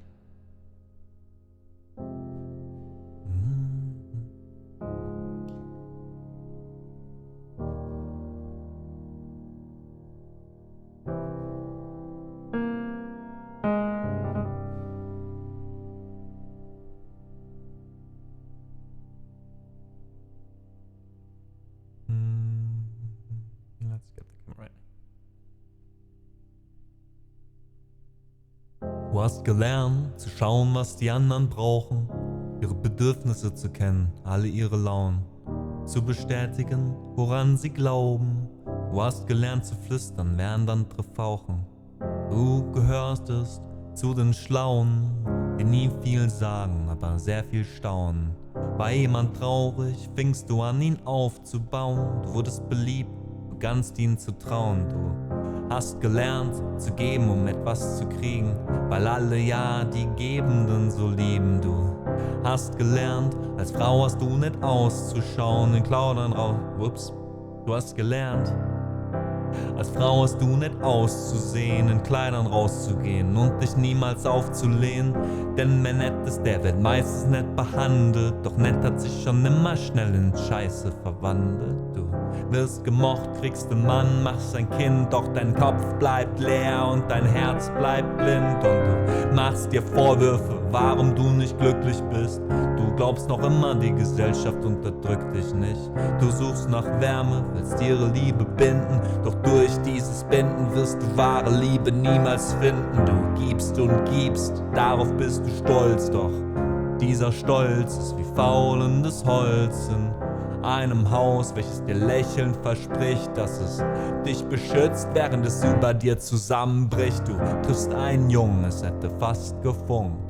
Let's get the camera right. Du hast gelernt, zu schauen, was die anderen brauchen, ihre Bedürfnisse zu kennen, alle ihre Launen, zu bestätigen, woran sie glauben. Du hast gelernt zu flüstern, während andere fauchen. Du gehörstest zu den Schlauen, die nie viel sagen, aber sehr viel staunen. War jemand traurig, fingst du an, ihn aufzubauen. Du wurdest beliebt, begannst ihn zu trauen. Du hast gelernt zu geben, um etwas zu kriegen, weil alle ja die Gebenden so lieben. Du hast gelernt, als Frau hast du nicht auszuschauen, in Klaudern raus. Ups, du hast gelernt, als Frau hast du nicht auszusehen, in Kleidern rauszugehen und dich niemals aufzulehnen. Denn wer nett ist, der wird meistens nett behandelt. Doch nett hat sich schon immer schnell in Scheiße verwandelt. Du wirst gemocht, kriegst einen Mann, machst ein Kind. Doch dein Kopf bleibt leer und dein Herz bleibt blind. Und du machst dir Vorwürfe, warum du nicht glücklich bist. Du glaubst noch immer, die Gesellschaft unterdrückt dich nicht. Du suchst nach Wärme, willst ihre Liebe binden. Doch durch dieses Binden wirst du wahre Liebe niemals finden. Du gibst und gibst, darauf bist du stolz. Doch dieser Stolz ist wie faulendes Holz in einem Haus, welches dir lächelnd verspricht, dass es dich beschützt, während es über dir zusammenbricht. Du triffst einen Jungen, es hätte fast gefunkt.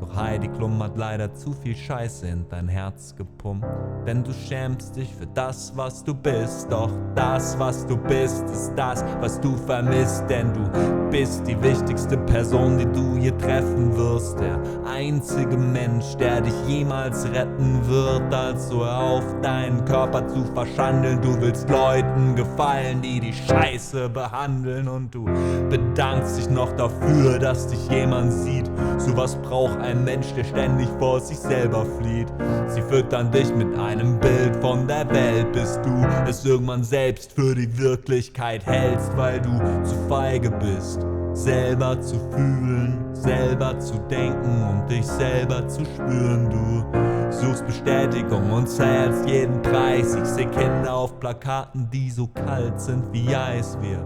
Doch Heidi Klum hat leider zu viel Scheiße in dein Herz gepumpt. Denn du schämst dich für das, was du bist. Doch das, was du bist, ist das, was du vermisst. Denn du bist die wichtigste Person, die du je treffen wirst. Der einzige Mensch, der dich jemals retten wird. Also hör auf, deinen Körper zu verschandeln. Du willst Leuten gefallen, die dich scheiße behandeln. Und du bedankst dich noch dafür, dass dich jemand sieht. Sowas braucht ein Mensch, der ständig vor sich selber flieht. Sie füttern dich mit einem Bild von der Welt, bis du es irgendwann selbst für die Wirklichkeit hältst, weil du zu feige bist, selber zu fühlen, selber zu denken und dich selber zu spüren. Du suchst Bestätigung und zählst jeden Preis. Ich seh Kinder auf Plakaten, die so kalt sind wie Eis. Wir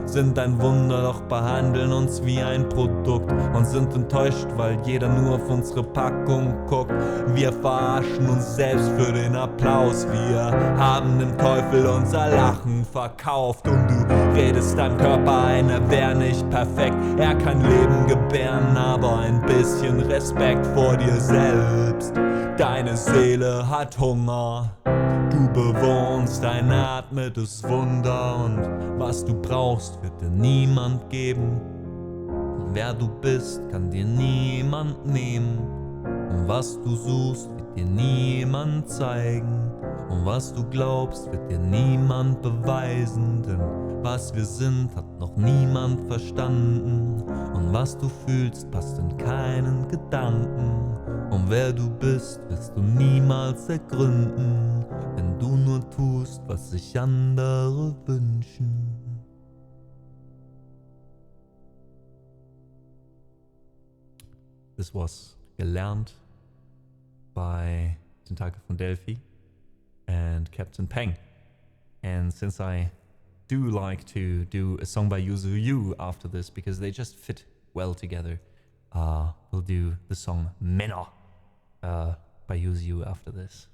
sind ein Wunder, doch behandeln uns wie ein Produkt und sind enttäuscht, weil jeder nur auf unsere Packung guckt. Wir verarschen uns selbst für den Applaus. Wir haben dem Teufel unser Lachen verkauft. Und du redest deinem Körper ein, er wär nicht perfekt. Er kann Leben gebären, aber ein bisschen Respekt vor dir selbst. Deine Seele hat Hunger. Du bewohnst ein atmendes Wunder und was du brauchst, wird dir niemand geben. Wer du bist, kann dir niemand nehmen. Und was du suchst, wird dir niemand zeigen. Und was du glaubst, wird dir niemand beweisen. Denn was wir sind, hat noch niemand verstanden. Und was du fühlst, passt in keinen Gedanken. Und wer du bist, wirst du niemals ergründen, wenn du nur tust, was sich andere wünschen. This was gelernt by Tentakel von Delphi and Captain Peng. And since I do like to do a song by Yuzu Yu after this, because they just fit well together, we'll do the song Männer by Yuzu Yu after this.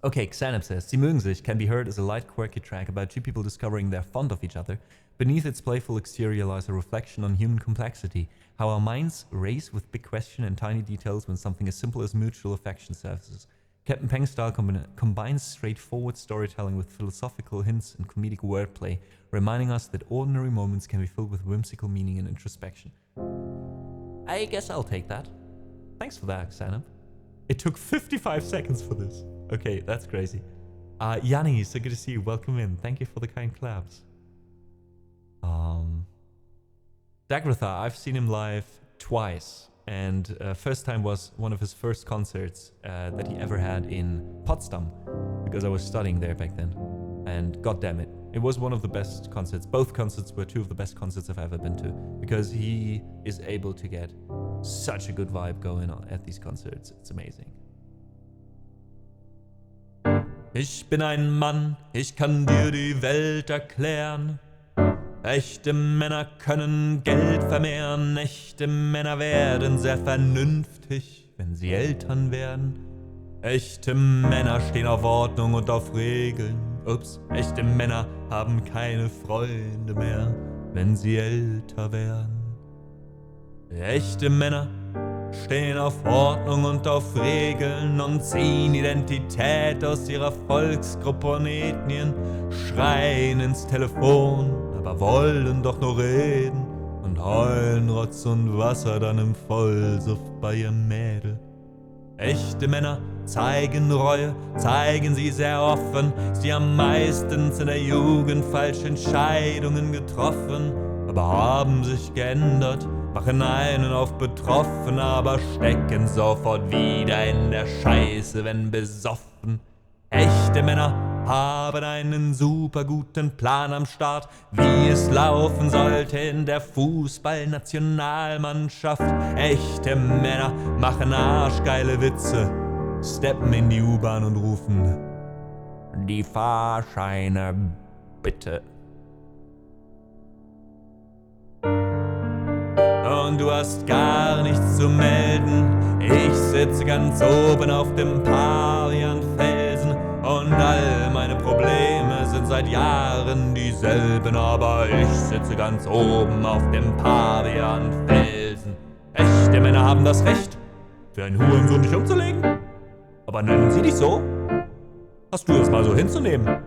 Okay, Xanab says, Sie mögen sich can be heard as a light, quirky track about two people discovering they're fond of each other. Beneath its playful exterior lies a reflection on human complexity, how our minds race with big question and tiny details when something as simple as mutual affection surfaces. Captain Peng's style combines straightforward storytelling with philosophical hints and comedic wordplay, reminding us that ordinary moments can be filled with whimsical meaning and introspection. I guess I'll take that. Thanks for that, Xanab. It took 55 seconds for this. Okay, that's crazy. Yanni, so good to see you. Welcome in. Thank you for the kind claps. Dagratha, I've seen him live twice. And first time was one of his first concerts that he ever had in Potsdam, because I was studying there back then. And god damn it, it was one of the best concerts. Both concerts were two of the best concerts I've ever been to, because he is able to get such a good vibe going on at these concerts. It's amazing. Ich bin ein Mann, ich kann dir die Welt erklären. Echte Männer können Geld vermehren. Echte Männer werden sehr vernünftig, wenn sie Eltern werden. Echte Männer stehen auf Ordnung und auf Regeln. Ups, echte Männer haben keine Freunde mehr, wenn sie älter werden. Echte Männer stehen auf Ordnung und auf Regeln und ziehen Identität aus ihrer Volksgruppe und Ethnien, schreien ins Telefon, aber wollen doch nur reden und heulen Rotz und Wasser dann im Vollsuff bei ihrem Mädel. Echte Männer zeigen Reue, zeigen sie sehr offen. Sie haben meistens in der Jugend falsche Entscheidungen getroffen, aber haben sich geändert, machen einen auf betroffen, aber stecken sofort wieder in der Scheiße, wenn besoffen. Echte Männer haben einen super guten Plan am Start, wie es laufen sollte in der Fußballnationalmannschaft. Echte Männer machen arschgeile Witze, steppen in die U-Bahn und rufen: Die Fahrscheine bitte. Und du hast gar nichts zu melden. Ich sitze ganz oben auf dem Pavianfelsen und all meine Probleme sind seit Jahren dieselben. Aber ich sitze ganz oben auf dem Pavianfelsen. Echte Männer haben das Recht, für einen Hurensohn dich umzulegen? Aber nennen sie dich so? Hast du das mal so hinzunehmen?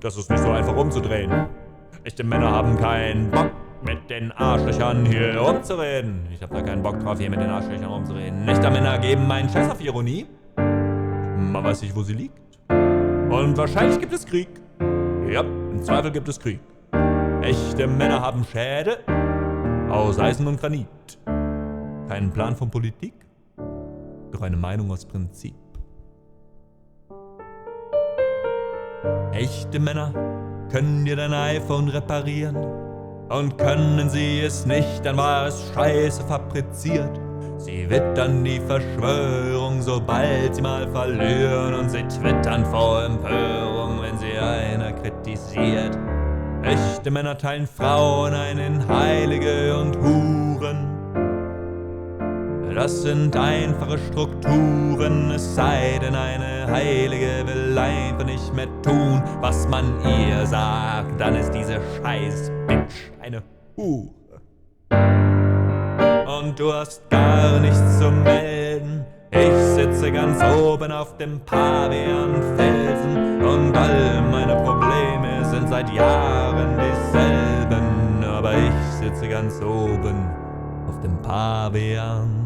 Das ist nicht so einfach umzudrehen. Echte Männer haben keinen Bock, mit den Arschlöchern hier rumzureden. Ich hab da keinen Bock drauf, hier mit den Arschlöchern rumzureden. Echte Männer geben meinen Scheiß auf Ironie. Man weiß nicht, wo sie liegt. Und wahrscheinlich gibt es Krieg. Ja, im Zweifel gibt es Krieg. Echte Männer haben Schädel aus Eisen und Granit. Keinen Plan von Politik, doch eine Meinung aus Prinzip. Echte Männer können dir dein iPhone reparieren. Und können sie es nicht, dann war es scheiße fabriziert. Sie wittern die Verschwörung, sobald sie mal verlieren. Und sie twittern vor Empörung, wenn sie einer kritisiert. Echte Männer teilen Frauen ein in Heilige und Huren. Das sind einfache Strukturen, es sei denn eine Heilige will einfach nicht mehr tun, was man ihr sagt, dann ist diese scheiß Bitch eine Hure. Und du hast gar nichts zu melden, ich sitze ganz oben auf dem Pavianfelsen und all meine Probleme sind seit Jahren dieselben, aber ich sitze ganz oben auf dem Pavianfelsen.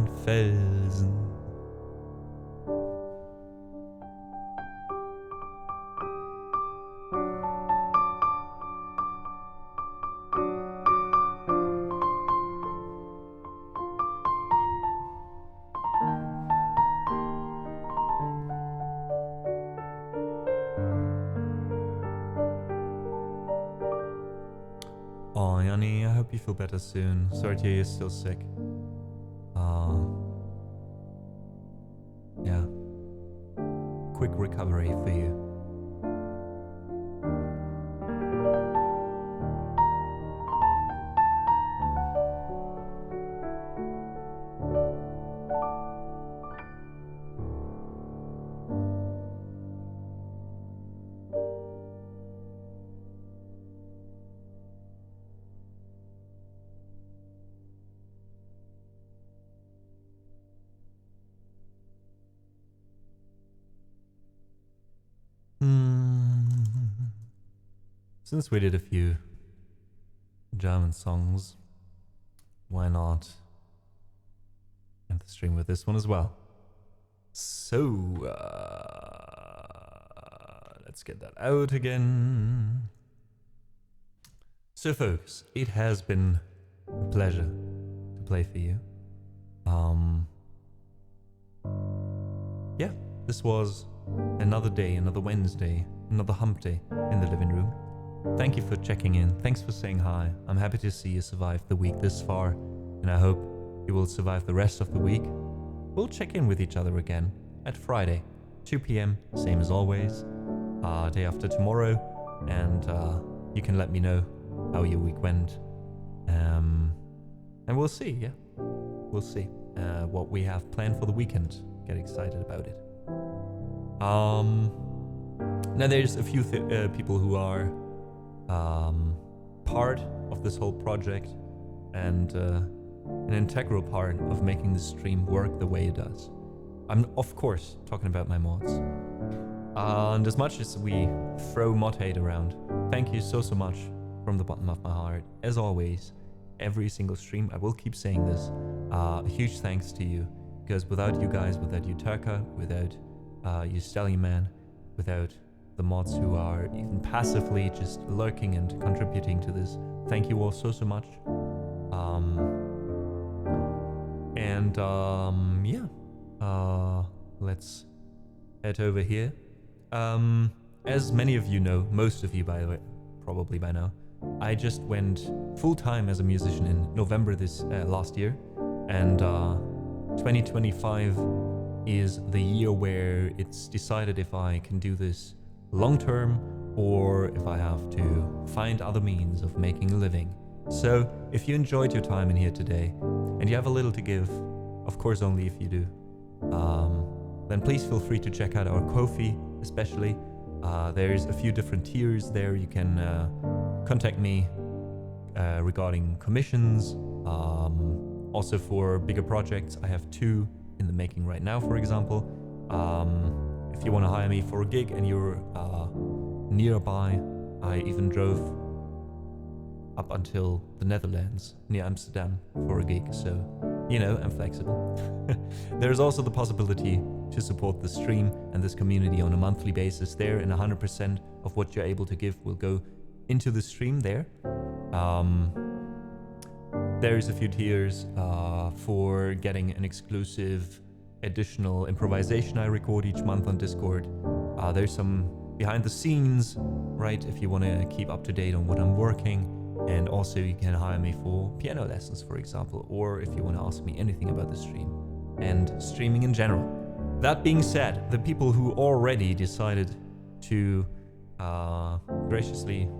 Oh, Yanni, I hope you feel better soon. Sorry to hear you're still sick. Yeah. Quick recovery for you. Since we did a few German songs, why not end the stream with this one as well? So, let's get that out again. So folks, it has been a pleasure to play for you. Yeah, this was another day, another Wednesday, another hump day in the living room. Thank you for checking in. Thanks for saying hi. I'm happy to see you survived the week this far, and I hope you will survive the rest of the week. We'll check in with each other again at Friday, 2 p.m, same as always, day after tomorrow, and you can let me know how your week went. And we'll see, yeah? We'll see what we have planned for the weekend. Get excited about it. Now there's a few people who are part of this whole project and an integral part of making the stream work the way it does. I'm of course talking about my mods. And as much as we throw mod hate around, thank you so much from the bottom of my heart. As always, every single stream, I will keep saying this, a huge thanks to you, because without you guys, without you Turka, without you Stallion Man, without the mods who are even passively just lurking and contributing to this, thank you all so much. Let's head over here. As many of you know, most of you by the way, probably by now, I just went full-time as a musician in November this last year, and 2025 is the year where it's decided if I can do this long-term or if I have to find other means of making a living. So if you enjoyed your time in here today and you have a little to give, of course only if you do, then please feel free to check out our Ko-fi especially. There's a few different tiers there. You can contact me regarding commissions. Also for bigger projects, I have 2 in the making right now, for example. If you want to hire me for a gig and you're nearby, I even drove up until the Netherlands, near Amsterdam, for a gig, so, you know, I'm flexible. There's also the possibility to support the stream and this community on a monthly basis there, and 100% of what you're able to give will go into the stream there. There's a few tiers for getting an exclusive additional improvisation I record each month on Discord. There's some behind the scenes, right, if you want to keep up to date on what I'm working. And also you can hire me for piano lessons, for example, or if you want to ask me anything about the stream and streaming in general. That being said, the people who already decided to graciously,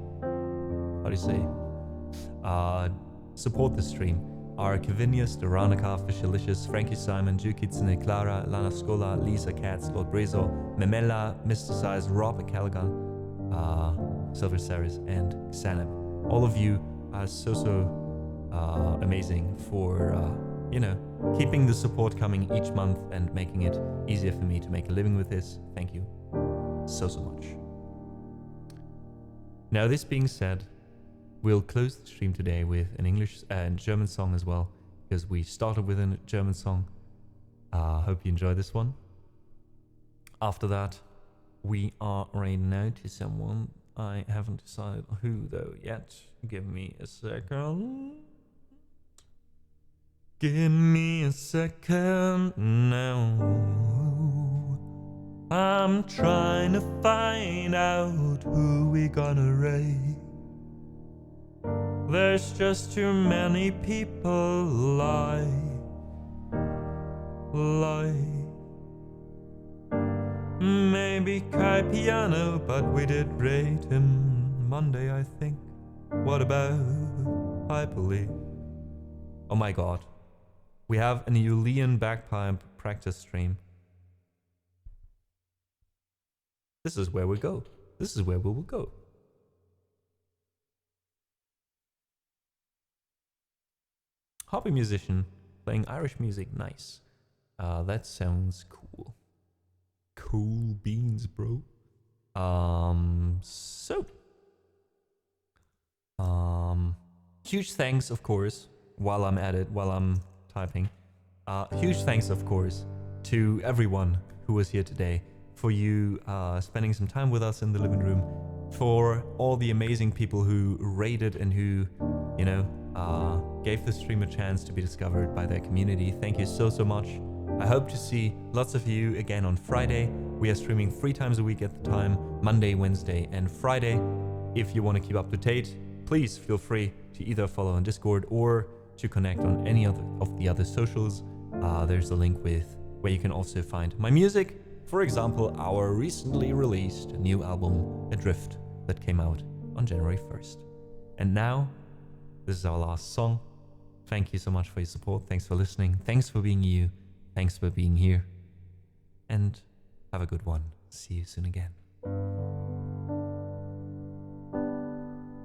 support the stream are Kavinius, Doranica, Fishalicious, Frankie Simon, Jukitsune, Clara, Lana Scola, Lisa Katz, Lord Brezo, Memela, Mr. Size, Rob Callaghan, Silver Saris, and Xanab. All of you are so amazing for, you know, keeping the support coming each month and making it easier for me to make a living with this. Thank you so much. Now, this being said, we'll close the stream today with an English and German song as well, because we started with a German song. Hope you enjoy this one. After that, we are raining out to someone. I haven't decided who though yet. Give me a second. Give me a second now. I'm trying to find out who we gonna raid. There's just too many people Maybe Kai Piano, but we did rate him Monday, I think. What about Hyperly? Oh my god. We have an Julian bagpipe practice stream. This is where we go. This is where we will go. Hobby musician playing Irish music, nice. That sounds cool. Cool beans, bro. Huge thanks, of course, while I'm at it, while I'm typing. Huge thanks, of course, to everyone who was here today, for you spending some time with us in the living room, for all the amazing people who rated and who, you know, gave the stream a chance to be discovered by their community. Thank you so much. I hope to see lots of you again on Friday. We are streaming 3 times a week at the time, Monday, Wednesday, and Friday. If you want to keep up to date, please feel free to either follow on Discord or to connect on any of the other socials. There's a link with where you can also find my music. For example, our recently released new album, Adrift, that came out on January 1st. And now, this is our last song. Thank you so much for your support. Thanks for listening. Thanks for being you. Thanks for being here. And have a good one. See you soon again.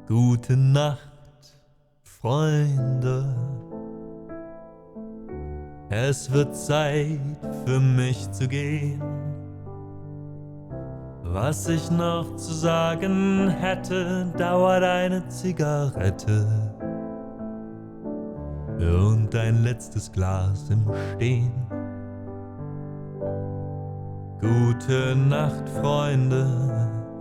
Gute Nacht, Freunde. Es wird Zeit für mich zu gehen. Was ich noch zu sagen hätte, dauert eine Zigarette und ein letztes Glas im Stehen. Gute Nacht, Freunde,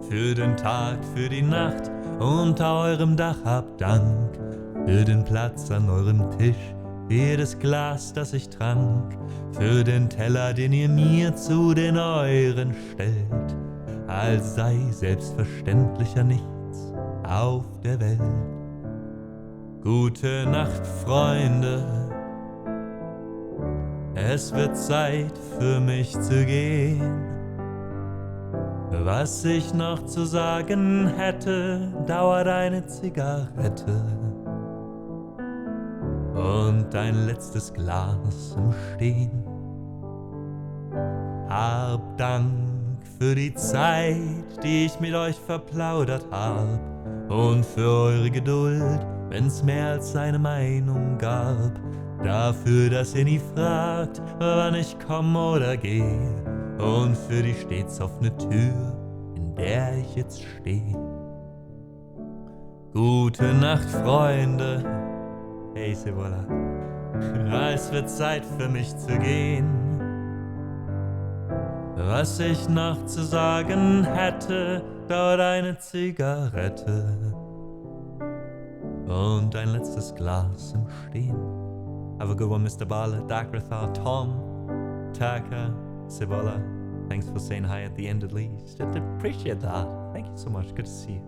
für den Tag, für die Nacht. Unter eurem Dach habt Dank für den Platz an eurem Tisch, für jedes Glas, das ich trank, für den Teller, den ihr mir zu den euren stellt, als sei selbstverständlicher nichts auf der Welt. Gute Nacht, Freunde, es wird Zeit für mich zu gehen. Was ich noch zu sagen hätte, dauert eine Zigarette und ein letztes Glas im Stehen. Hab Dank für die Zeit, die ich mit euch verplaudert hab, und für eure Geduld, wenn's mehr als eine Meinung gab. Dafür, dass ihr nie fragt, wann ich komm oder geh. Und für die stets offene Tür, in der ich jetzt steh. Gute Nacht, Freunde. Hey, Sibola. Es wird Zeit für mich zu gehen. Was ich noch zu sagen hätte, dauert eine Zigarette und ein letztes Glas im Stehen. Have a good one, Mr. Bale, Dakratha, Tom, Taka, Sibola. Thanks for saying hi at the end at least. I appreciate that. Thank you so much. Good to see you.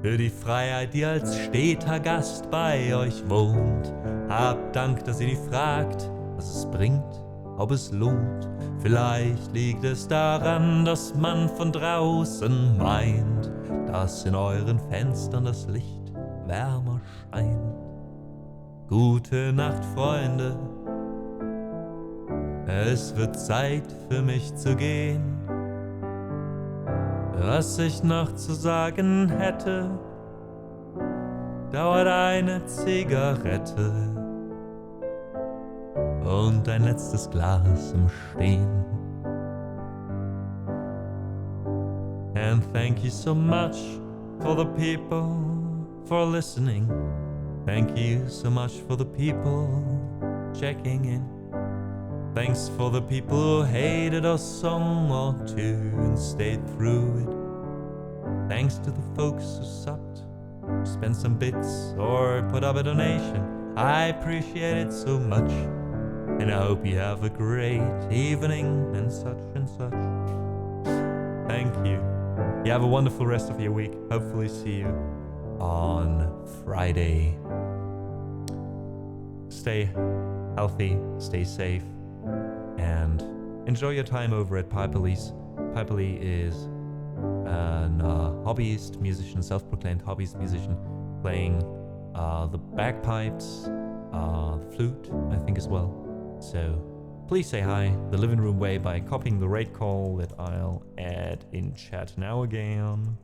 Für die Freiheit, die als steter Gast bei euch wohnt. Habt Dank, dass ihr die fragt, was es bringt, ob es lohnt. Vielleicht liegt es daran, dass man von draußen meint, dass in euren Fenstern das Licht wärmer scheint. Gute Nacht, Freunde. Es wird Zeit für mich zu gehen. Was ich noch zu sagen hätte, dauert eine Zigarette und ein letztes Glas im Stehen. And thank you so much for the people for listening. Thank you so much for the people checking in. Thanks for the people who hated a song or two and stayed through it. Thanks to the folks who subbed, spent some bits, or put up a donation. I appreciate it so much, and I hope you have a great evening and such and such. Thank you. You have a wonderful rest of your week. Hopefully see you on Friday. Stay healthy, stay safe, and enjoy your time over at Piperly's. Piperly is an hobbyist musician, self-proclaimed hobbyist musician, playing the bagpipes, the flute, I think as well. So please say hi the living room way by copying the raid call that I'll add in chat now again.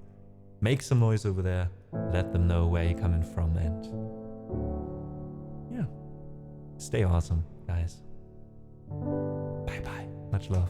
Make some noise over there, let them know where you're coming from, and yeah, stay awesome, guys. Bye bye, much love.